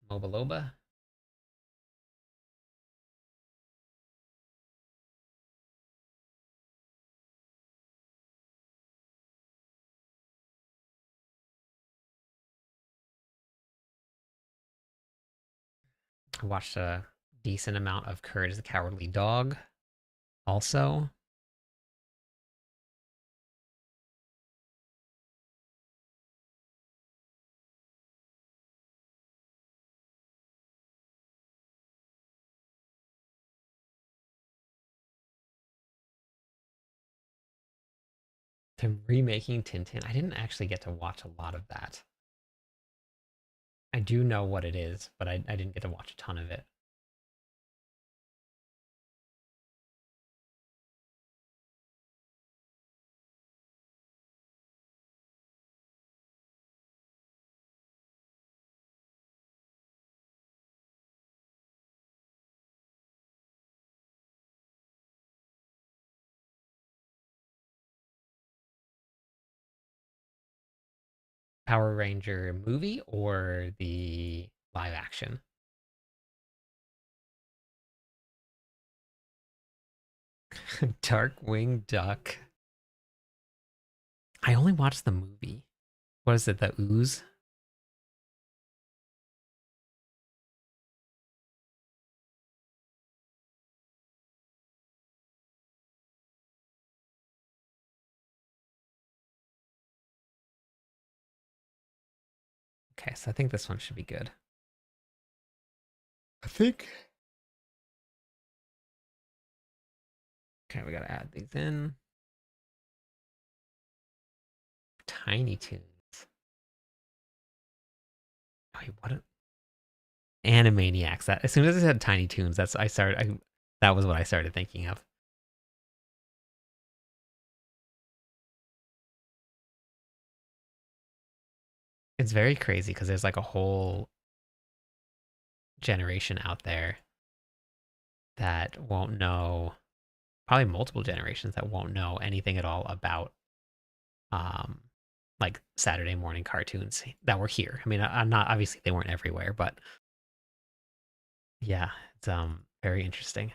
MOBA Loba. I watched a decent amount of Courage the Cowardly Dog. Also, they're remaking Tintin. I didn't actually get to watch a lot of that. I do know what it is, but I didn't get to watch a ton of it. Power Ranger movie or the live action? Darkwing Duck. I only watched the movie. What is it? The Ooze? Okay, so I think this one should be good. I think. Okay, we gotta add these in. Tiny Toons. Wait, what? Animaniacs. That as soon as I said Tiny Toons, that was what I started thinking of. It's very crazy because there's like a whole generation out there that won't know, probably multiple generations that won't know anything at all about um like Saturday morning cartoons that were here. I mean, I'm not, obviously they weren't everywhere, but yeah, it's very interesting.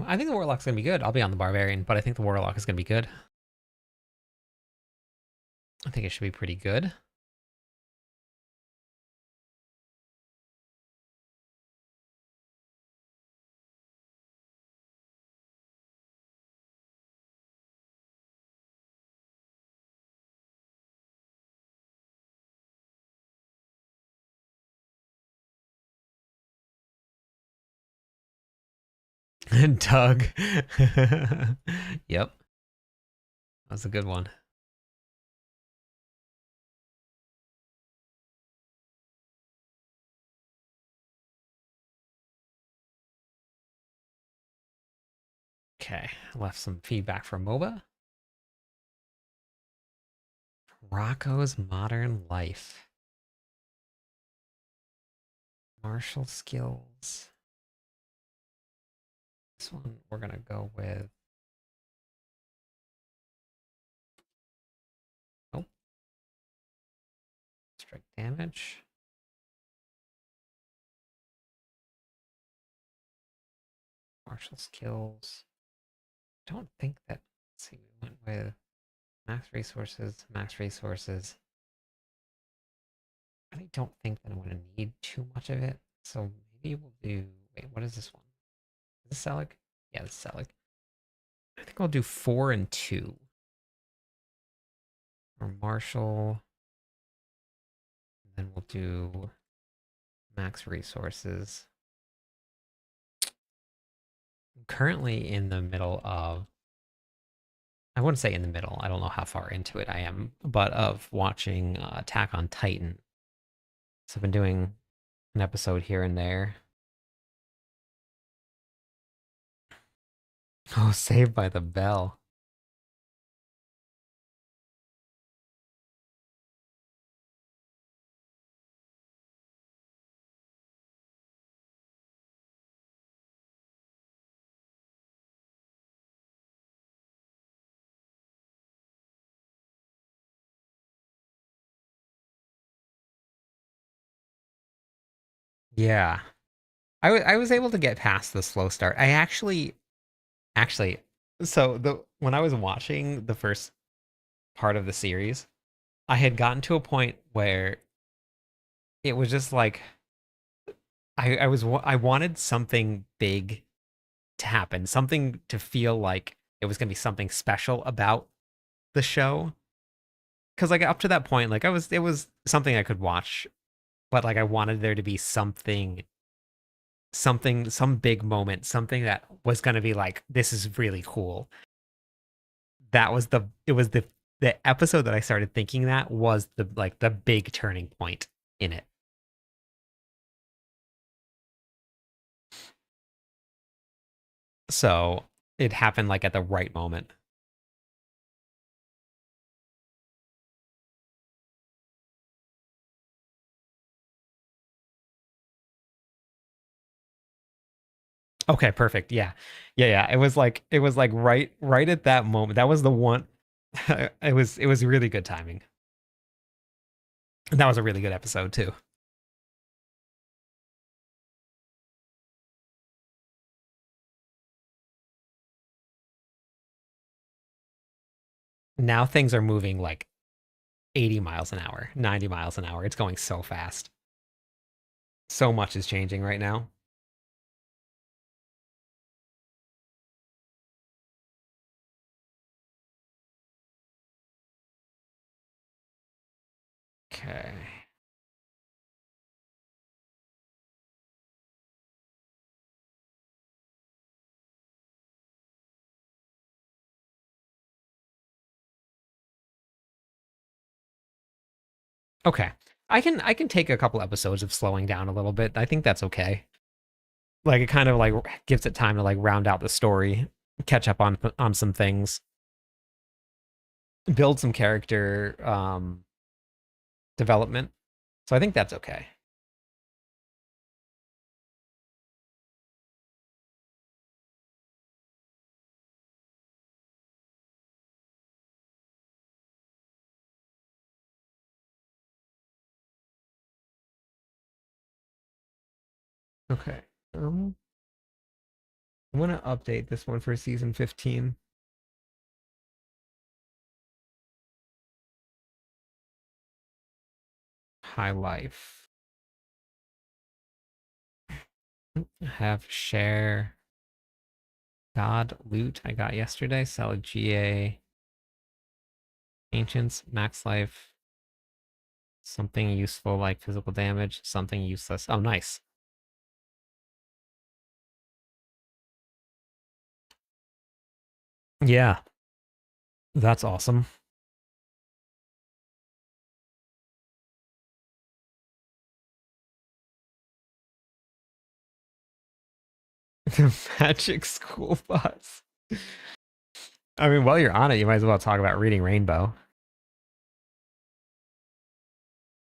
I think the Warlock's gonna be good. I'll be on the Barbarian, but I think the Warlock is gonna be good. I think it should be pretty good. Doug. Yep, that's a good one. Okay, left some feedback from MOBA. Rocco's Modern Life. Martial skills. This one we're gonna go with. Oh, strike damage. Martial skills. Don't think that. Let's see, we went with max resources, max resources. I really don't think that I'm gonna need too much of it. So maybe we'll do. Wait, what is this one? Is this Selig? Yeah, this is Selig. I think I'll do 4 and 2. Or Marshall. And then we'll do max resources. I'm currently in the middle of, I wouldn't say in the middle, I don't know how far into it I am, but of watching Attack on Titan. So I've been doing an episode here and there. Oh, Saved by the Bell. Yeah. I was able to get past the slow start. I actually Actually, so the when I was watching the first part of the series, I had gotten to a point where it was just like I wanted something big to happen, something to feel like it was going to be something special about the show. Because like up to that point, like it was something I could watch, but like I wanted there to be some big moment, something that was going to be like, this is really cool. That was the episode that I started thinking that was the big turning point in it. So it happened like at the right moment. Okay, perfect. Yeah. Yeah, yeah. It was like right at that moment. That was the one. It was really good timing. And that was a really good episode too. Now things are moving like 80 miles an hour, 90 miles an hour. It's going so fast. So much is changing right now. Okay. Okay. I can take a couple episodes of slowing down a little bit. I think that's okay. Like it kind of like gives it time to like round out the story, catch up on some things, build some character development. So I think that's okay. Okay. Um, I'm gonna update this one for season 15. High life. Have share God loot I got yesterday. Sell GA ancients max life. Something useful like physical damage. Something useless. Oh, nice. Yeah, that's awesome. The magic school bus. I mean, while you're on it, you might as well talk about reading Rainbow.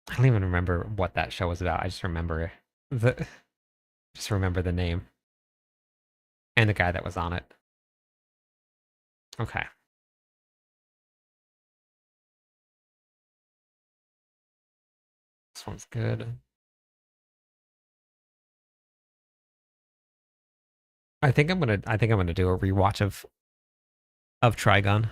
I don't even remember what that show was about. I the just remember the name and the guy that was on it. Okay. This one's good. I think I'm gonna do a rewatch of Trigun.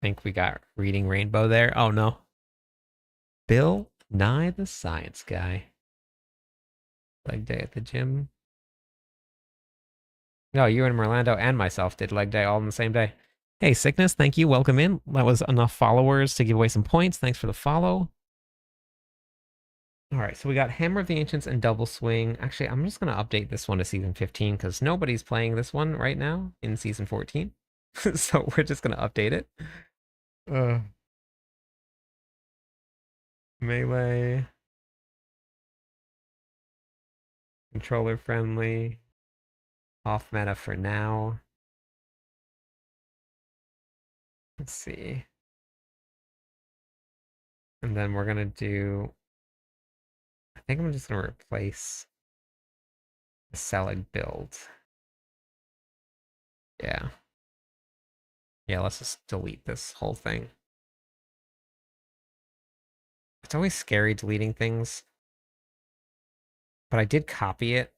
Think we got reading Rainbow there. Oh no. Bill Nye the Science Guy. Leg day at the gym. No, you and Merlando and myself did leg day all on the same day. Hey, Sickness, thank you. Welcome in. That was enough followers to give away some points. Thanks for the follow. All right, so we got Hammer of the Ancients and Double Swing. Actually, I'm just going to update this one to season 15 because nobody's playing this one right now in season 14. So we're just going to update it. Uh, Melee, controller friendly, off meta for now. Let's see. And then we're going to do, I think I'm just going to replace the Selig build. Yeah. Yeah, let's just delete this whole thing. It's always scary deleting things, but I did copy it.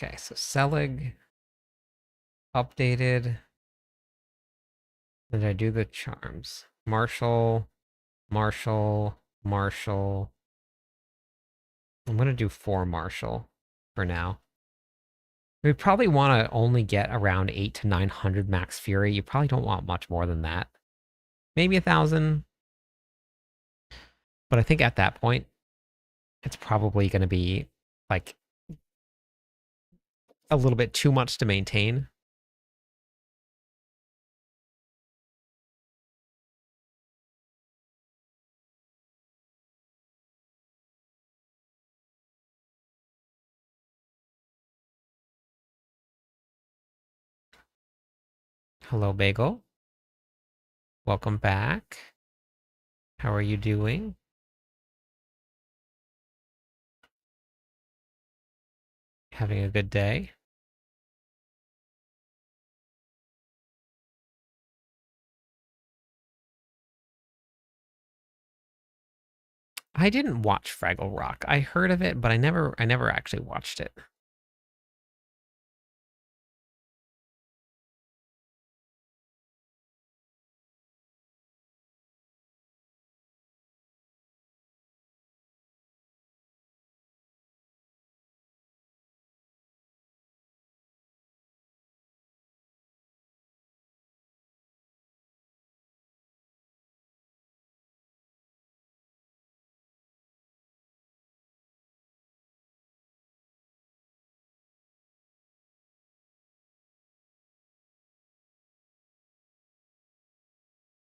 Okay, so Selig updated. Did I do the charms? Marshall, Marshall, Marshall. I'm gonna do 4 Marshall for now. We probably want to only get around 8 to 900 max fury. You probably don't want much more than that. Maybe 1,000. But I think at that point, it's probably going to be like a little bit too much to maintain. Hello, Bagel. Welcome back. How are you doing? Having a good day? I didn't watch Fraggle Rock. I heard of it, but I never actually watched it.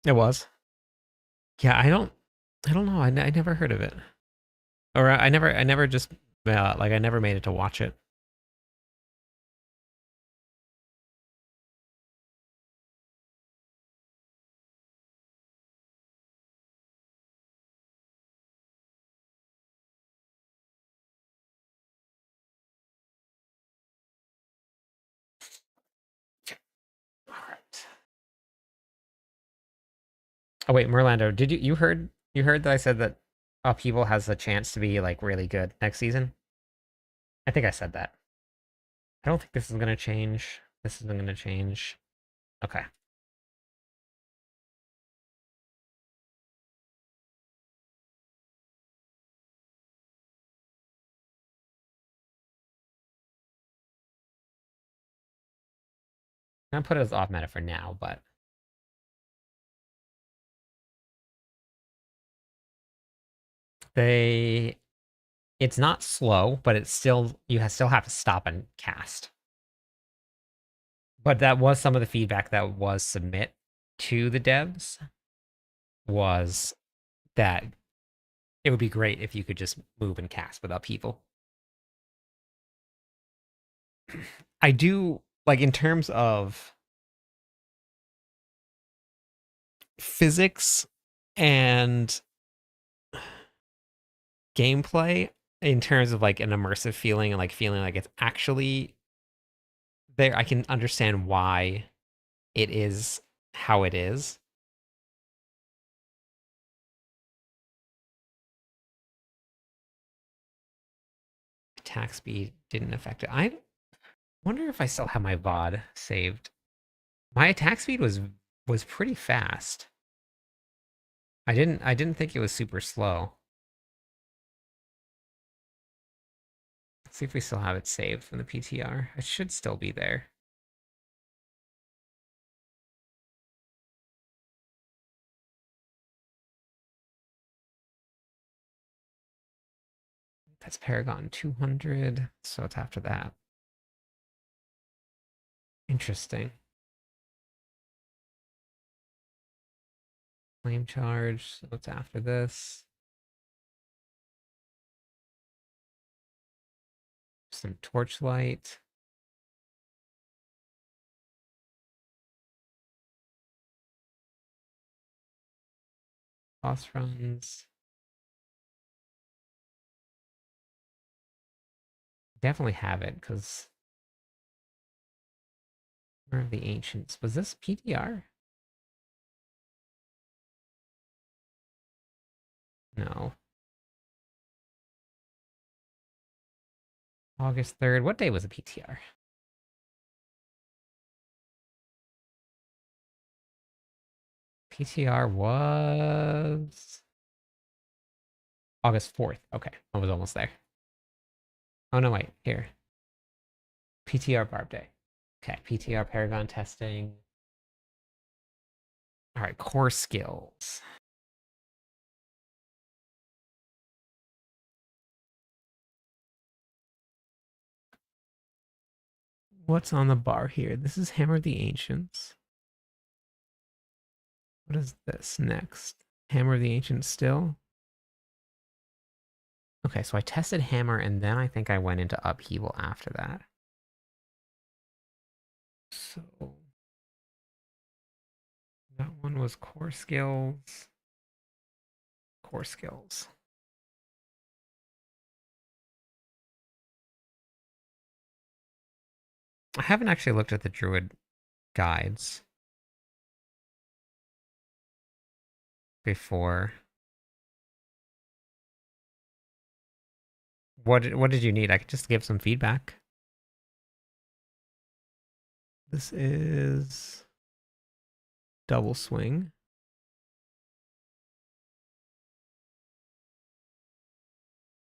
It was. Yeah, I don't know. I never heard of it. Or I never just like I never made it to watch it. All right. Oh wait, Merlando, did you heard that I said that Upheaval has a chance to be like really good next season? I think I said that. I don't think this is gonna change. This isn't gonna change. Okay. I'm gonna put it as off meta for now, but they it's not slow, but it's still still have to stop and cast. But that was some of the feedback that was submit to the devs was that it would be great if you could just move and cast without people. I do like in terms of physics and gameplay, in terms of like an immersive feeling and like feeling like it's actually there. I can understand why it is how it is. Attack speed didn't affect it. I wonder if I still have my VOD saved. My attack speed was pretty fast. I didn't think it was super slow. Let's see if we still have it saved from the PTR. It should still be there. That's Paragon 200, so it's after that. Interesting. Flame charge, so it's after this. Some torchlight. Boss runs. Definitely have it, because Where are the Ancients? Was this PTR? No. August 3rd. What day was the PTR? PTR was August 4th. Okay, I was almost there. Oh no, wait, here. PTR Barb Day. Okay, PTR Paragon testing. All right, core skills. What's on the bar here? This is Hammer of the Ancients. What is this next? Hammer of the Ancients still? Okay, so I tested Hammer and then I think I went into Upheaval after that. So that one was core skills. Core skills. I haven't actually looked at the Druid guides before. What did you need? I could just give some feedback. This is double swing.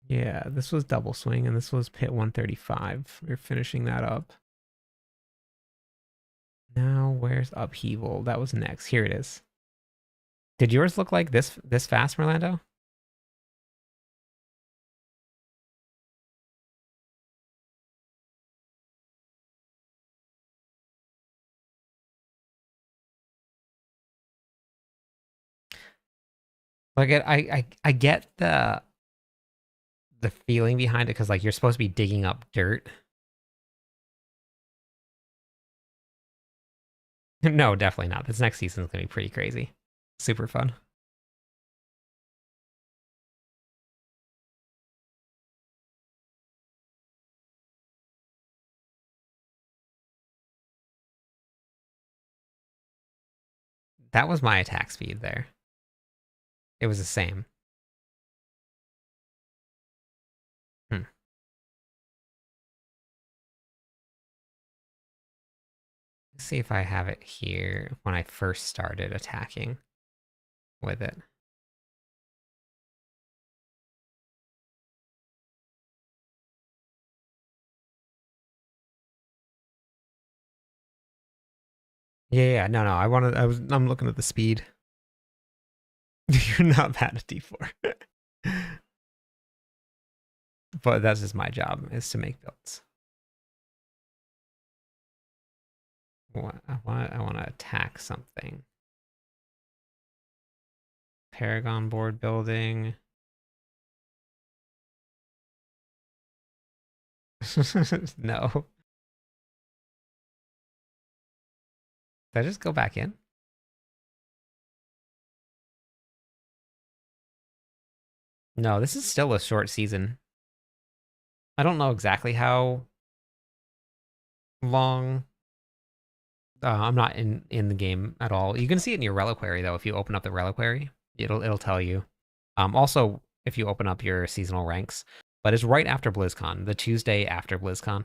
Yeah, this was double swing, and this was pit 135. We're finishing that up. Now, where's Upheaval? That was next. Here it is. Did yours look like this fast, Merlando? Like I get the feeling behind it, because like you're supposed to be digging up dirt. No, definitely not. This next season is gonna be pretty crazy. Super fun. That was my attack speed there. It was the same. Hmm. Let's see if I have it here when I first started attacking with it. Yeah, no, I'm looking at the speed. You're not bad at D4. But that's just my job, is to make builds. I want to attack something. Paragon board building. No. Did I just go back in? No, this is still a short season. I don't know exactly how long. I'm not in the game at all. You can see it in your reliquary though. If you open up the reliquary, it'll tell you. Also, if you open up your seasonal ranks, but it's right after BlizzCon, the Tuesday after BlizzCon.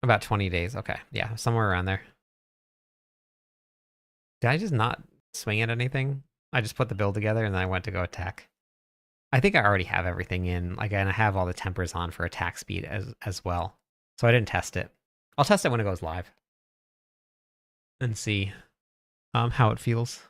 About 20 days. Okay, yeah, somewhere around there. Did I just not swing at anything? I just put the build together and then I went to go attack. I think I already have everything in, like, and I have all the tempers on for attack speed as well. So I didn't test it. I'll test it when it goes live and see how it feels.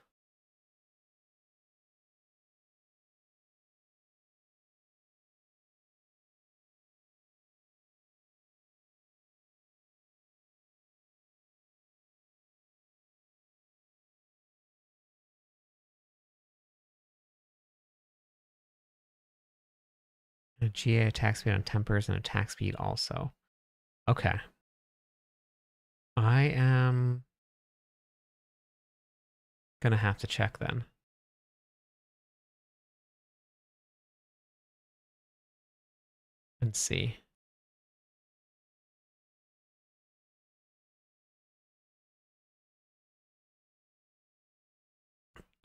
A GA attack speed on tempers and attack speed also. Okay. I am gonna have to check then. Let's see.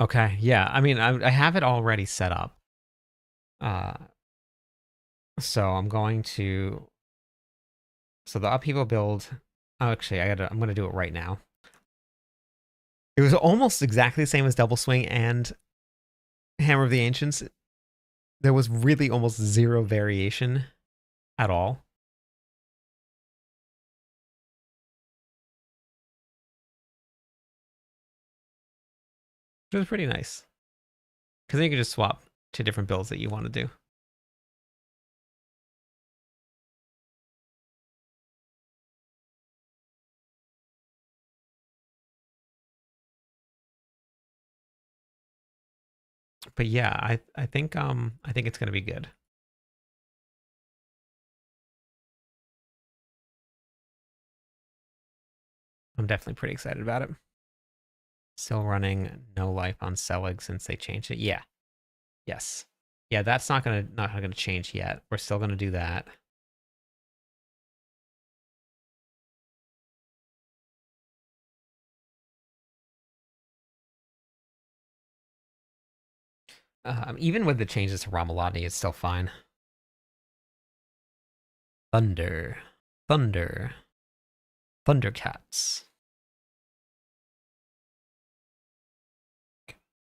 Okay, yeah. I mean, I have it already set up. Uh, so I'm going to. So the upheaval build. Oh, actually, I'm gonna do it right now. It was almost exactly the same as Double Swing and Hammer of the Ancients. There was really almost zero variation at all. It was pretty nice. Because then you can just swap to different builds that you want to do. But yeah, I think it's gonna be good. I'm definitely pretty excited about it. Still running no life on Selig since they changed it. Yeah. Yes. Yeah, that's not gonna change yet. We're still gonna do that. Even with the changes to Ramalani, it's still fine. Thunder. Thunder. Thundercats.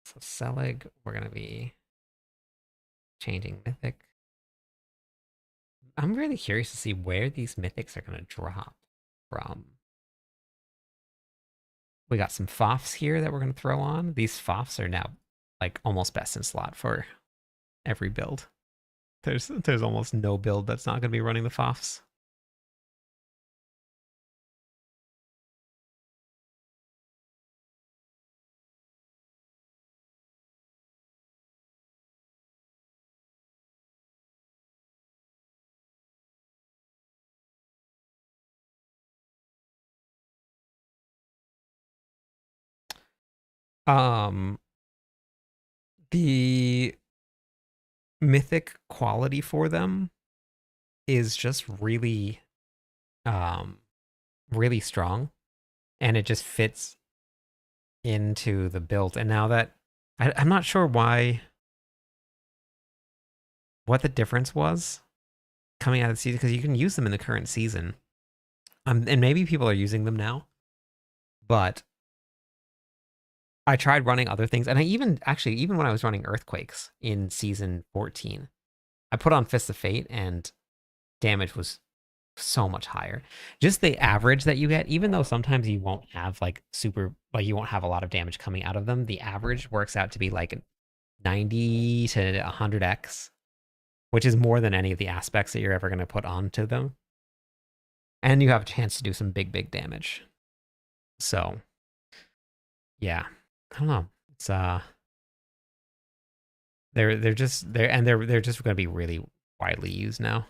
So Selig, we're gonna be changing Mythic. I'm really curious to see where these Mythics are gonna drop from. We got some Foffs here that we're gonna throw on. These Foffs are now like almost best in slot for every build. There's almost no build that's not gonna be running the Foffs. Um, the mythic quality for them is just really, um, really strong, and it just fits into the build. And now that I'm not sure what the difference was coming out of the season, because you can use them in the current season, and maybe people are using them now, but I tried running other things, and I even when I was running Earthquakes in season 14, I put on Fist of Fate, and damage was so much higher. Just the average that you get, even though sometimes you won't have like you won't have a lot of damage coming out of them, the average works out to be like 90 to 100x, which is more than any of the aspects that you're ever going to put onto them. And you have a chance to do some big damage. So, yeah. I don't know. It's they're just they're just going to be really widely used now.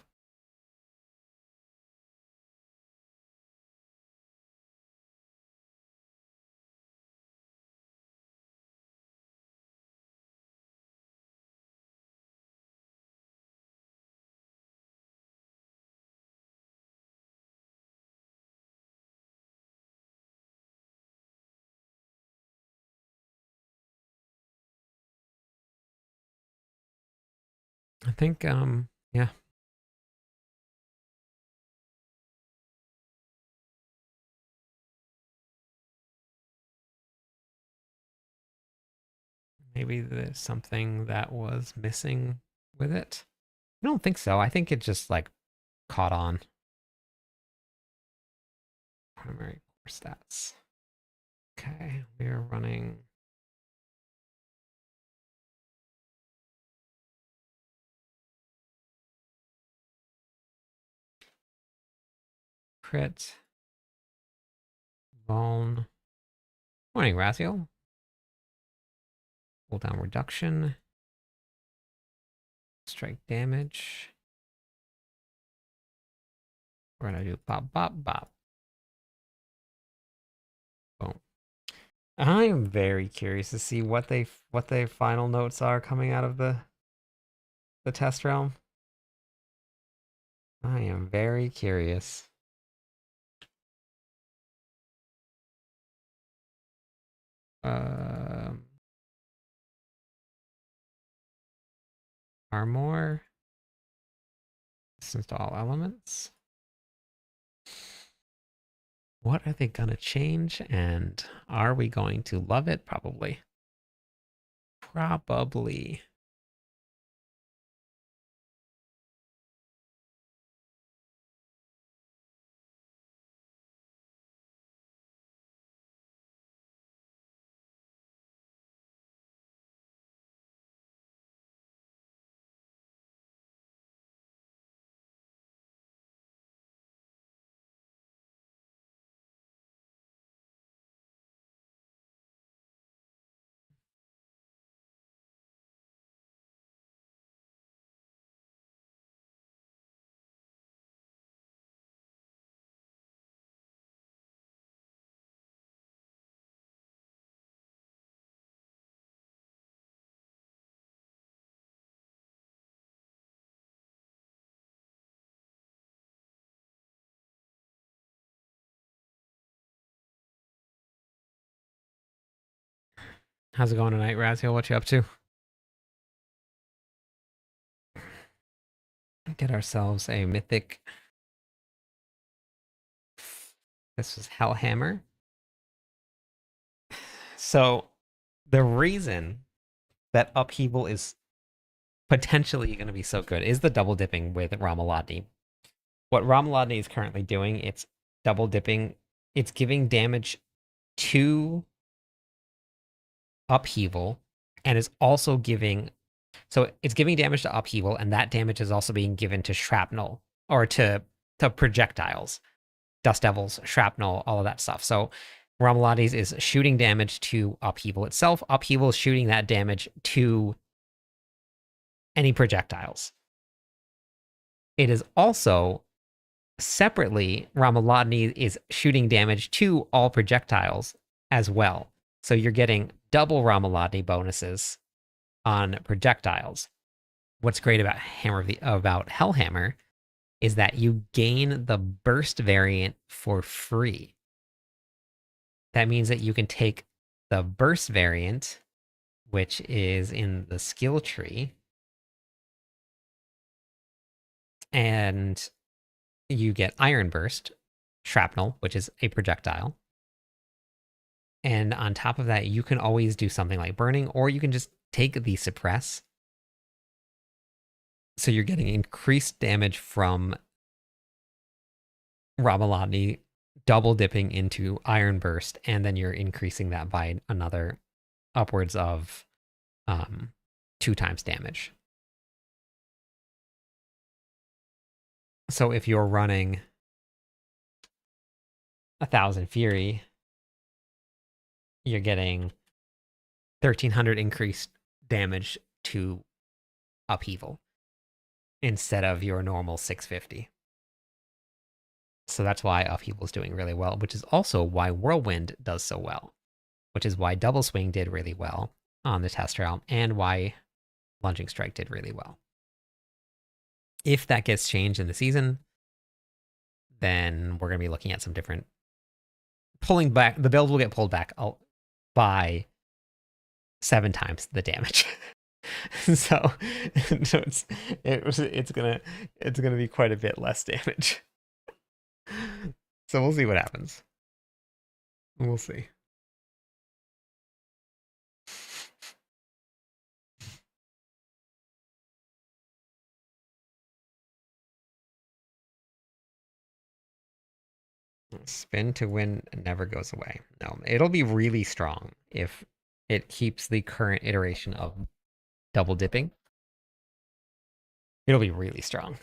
I think yeah. Maybe there's something that was missing with it. I don't think so. I think it just like caught on. Primary core stats. Okay, we are running crit. Vuln. Morning, Rathiel. Cooldown reduction. Strike damage. We're gonna do bop bop bop. Boom. I am very curious to see what their final notes are coming out of the test realm. I am very curious. Um, Armor. Distance to all elements. What are they gonna change? And are we going to love it? Probably. Probably. How's it going tonight, Raziel? What you up to? Get ourselves a mythic. This is Hellhammer. So, the reason that Upheaval is potentially going to be so good is the double dipping with Ramalotni. What Ramalotni is currently doing, it's double dipping. It's giving damage to Upheaval, and is also giving. So it's giving damage to Upheaval, and that damage is also being given to Shrapnel or to projectiles, Dust Devils, Shrapnel, all of that stuff. So Ramalades is shooting damage to Upheaval itself. Upheaval is shooting that damage to any projectiles. It is also separately, Ramaladni is shooting damage to all projectiles as well. So you're getting double Ramaladni bonuses on projectiles. What's great about Hellhammer is that you gain the burst variant for free. That means that you can take the burst variant, which is in the skill tree, and you get Iron Burst, Shrapnel, which is a projectile. And on top of that, you can always do something like burning, or you can just take the suppress. So you're getting increased damage from Ramalotni double dipping into Iron Burst, and then you're increasing that by another upwards of 2 times damage. So if you're running 1,000 Fury, you're getting 1,300 increased damage to Upheaval instead of your normal 650. So that's why Upheaval is doing really well, which is also why Whirlwind does so well, which is why Double Swing did really well on the test realm, and why Lunging Strike did really well. If that gets changed in the season, then we're going to be looking at some different pulling back. The build will get pulled back by 7 times the damage. so it's gonna be quite a bit less damage. So we'll see what happens. We'll see. Spin to win never goes away. No, it'll be really strong if it keeps the current iteration of double dipping. It'll be really strong.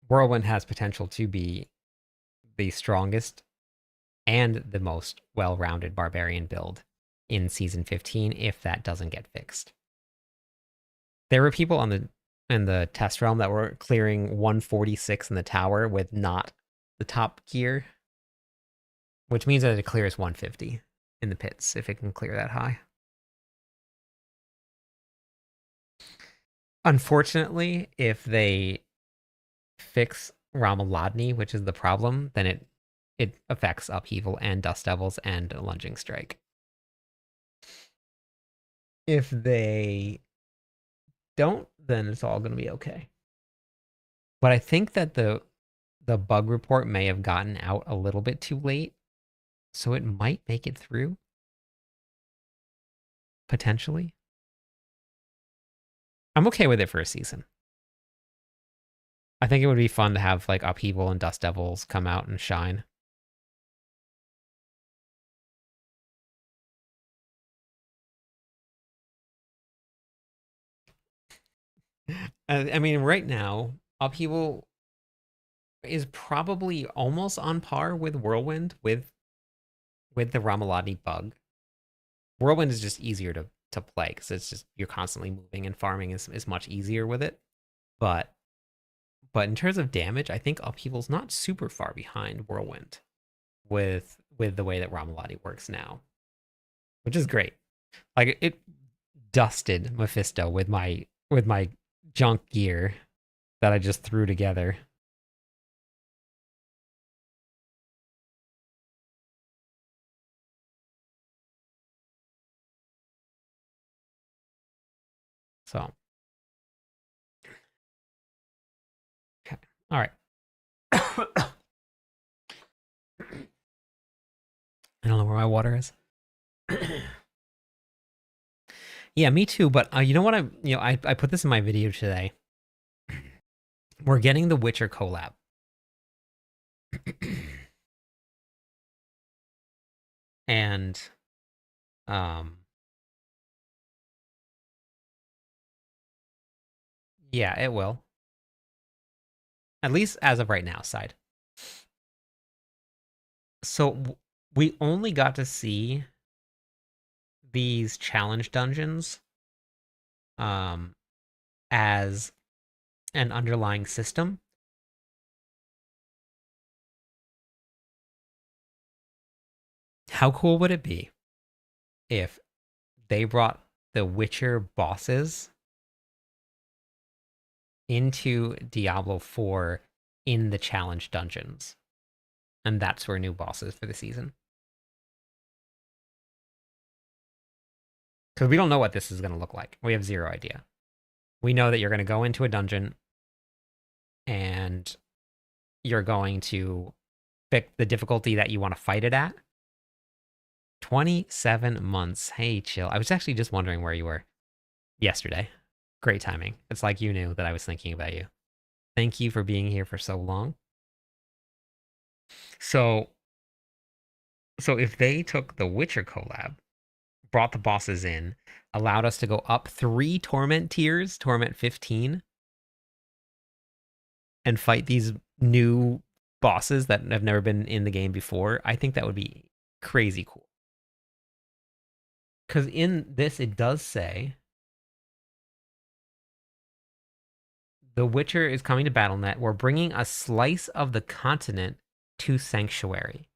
Whirlwind has potential to be the strongest and the most well-rounded barbarian build in season 15 if that doesn't get fixed. There were people in the test realm that were clearing 146 in the tower with not the top gear, which means that it clears 150 in the pits if it can clear that high. Unfortunately, if they fix Ramalodni, which is the problem, then it affects Upheaval and Dust Devils and Lunging Strike. If they don't, then it's all going to be okay. But I think that the bug report may have gotten out a little bit too late, so it might make it through potentially. I'm okay with it for a season. I think it would be fun to have like Upheaval and Dust Devils come out and shine. I mean, right now, Upheaval is probably almost on par with Whirlwind with the Ramalodni bug. Whirlwind is just easier to play because it's just you're constantly moving and farming is much easier with it. But in terms of damage, I think Upheaval's not super far behind Whirlwind with the way that Ramaladi works now, which is great. Like it dusted Mephisto with my junk gear that I just threw together. So, okay. All right. I don't know where my water is. Yeah, me too. But you know what? I put this in my video today. We're getting the Witcher collab. And yeah, it will. At least as of right now, side. So we only got to see these challenge dungeons as an underlying system. How cool would it be if they brought the Witcher bosses into Diablo 4 in the challenge dungeons? And that's where new bosses for the season. Because we don't know what this is going to look like. We have zero idea. We know that you're going to go into a dungeon and you're going to pick the difficulty that you want to fight it at. 27 months. Hey, chill. I was actually just wondering where you were yesterday. Great timing. It's like you knew that I was thinking about you. Thank you for being here for so long. So if they took the Witcher collab, brought the bosses in, allowed us to go up 3 torment tiers, torment 15, and fight these new bosses that have never been in the game before, I think that would be crazy cool. Because in this, it does say The Witcher is coming to BattleNet. We're bringing a slice of the continent to Sanctuary.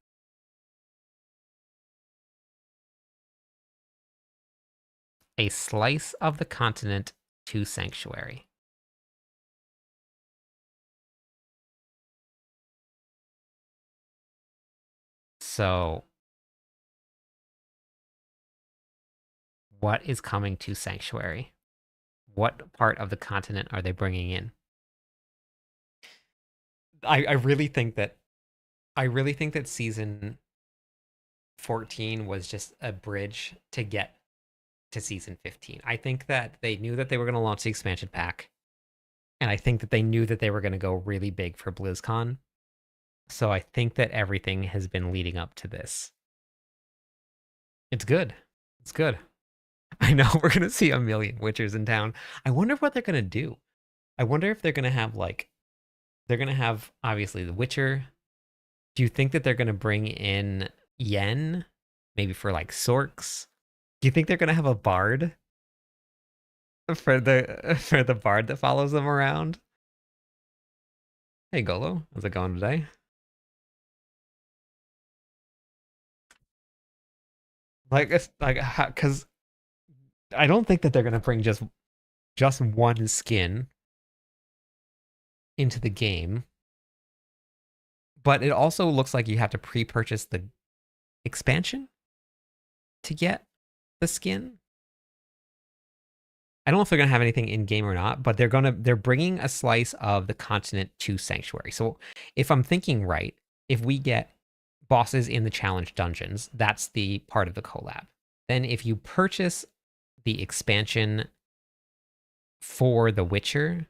A slice of the continent to Sanctuary. So, what is coming to Sanctuary? What part of the continent are they bringing in? I really think that season 14 was just a bridge to get to season 15. I think that they knew that they were going to launch the expansion pack, and I think that they knew that they were going to go really big for BlizzCon. So I think that everything has been leading up to this. It's good. It's good. I know we're going to see a million Witchers in town. I wonder what they're going to do. I wonder if they're going to have they're going to have obviously the Witcher. Do you think that they're going to bring in Yen maybe for like Sorks? Do you think they're going to have a bard for the bard that follows them around? Hey Golo, how's it going today? Like it's like because I don't think that they're gonna bring just just one skin into the game. But it also looks like you have to pre-purchase the expansion to get the skin. I don't know if they're gonna have anything in game or not, but they're bringing a slice of the continent to Sanctuary. So if I'm thinking right, if we get bosses in the challenge dungeons, that's the part of the collab. Then if you purchase the expansion for The Witcher,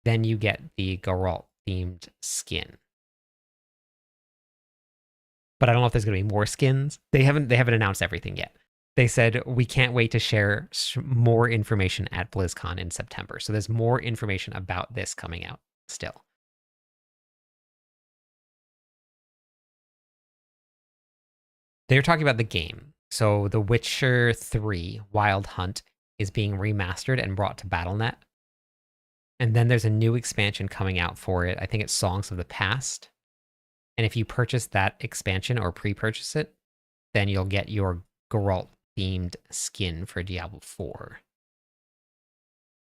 then you get the Geralt themed skin. But I don't know if there's gonna be more skins. They haven't announced everything yet. They said, we can't wait to share more information at BlizzCon in September. So there's more information about this coming out still. They're talking about the game. So The Witcher 3 Wild Hunt is being remastered and brought to Battle.net. And then there's a new expansion coming out for it. I think it's Songs of the Past. And if you purchase that expansion or pre-purchase it, then you'll get your Geralt themed skin for Diablo 4.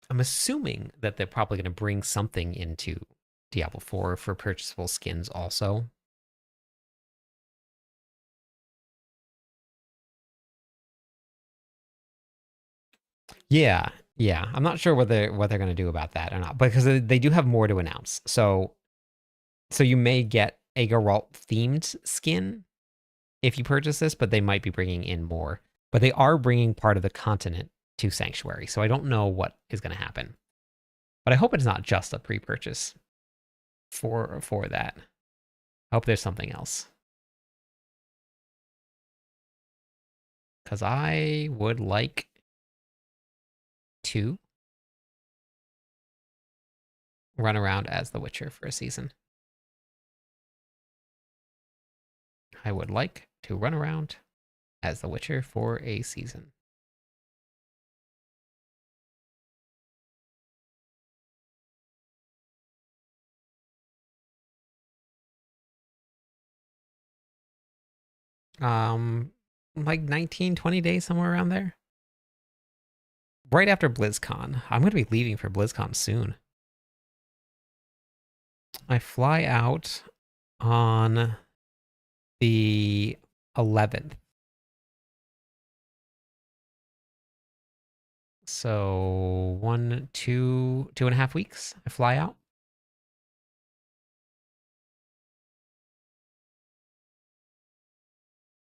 I'm assuming that they're probably going to bring something into Diablo 4 for purchasable skins also. Yeah, yeah. I'm not sure what they're going to do about that or not, because they do have more to announce. So you may get a Geralt themed skin if you purchase this, but they might be bringing in more. But they are bringing part of the continent to Sanctuary, so I don't know what is going to happen. But I hope it's not just a pre-purchase for that. I hope there's something else. Because I would like to run around as the Witcher for a season. I would like to run around as the Witcher for a season. Like 19, 20 days, somewhere around there. Right after BlizzCon. I'm going to be leaving for BlizzCon soon. I fly out on the 11th. So 2.5 weeks, I fly out.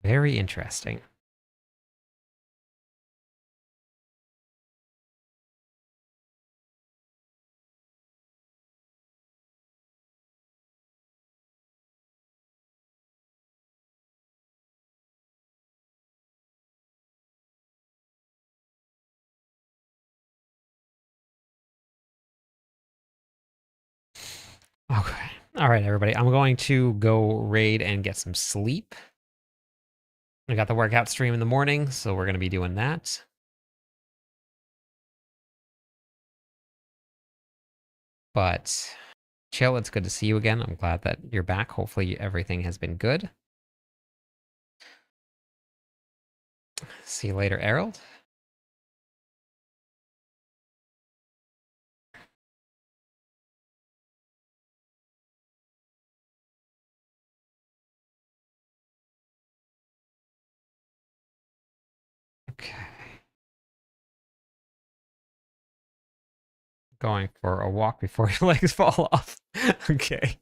Very interesting. Okay. All right, everybody. I'm going to go raid and get some sleep. I got the workout stream in the morning, so we're going to be doing that. But chill, it's good to see you again. I'm glad that you're back. Hopefully everything has been good. See you later, Errol. Okay. Going for a walk before your legs fall off. Okay.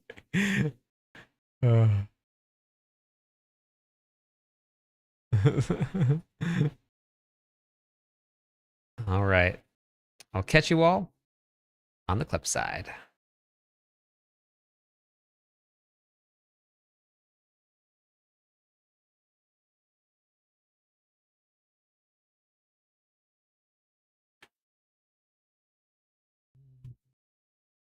All right. I'll catch you all on the clip side.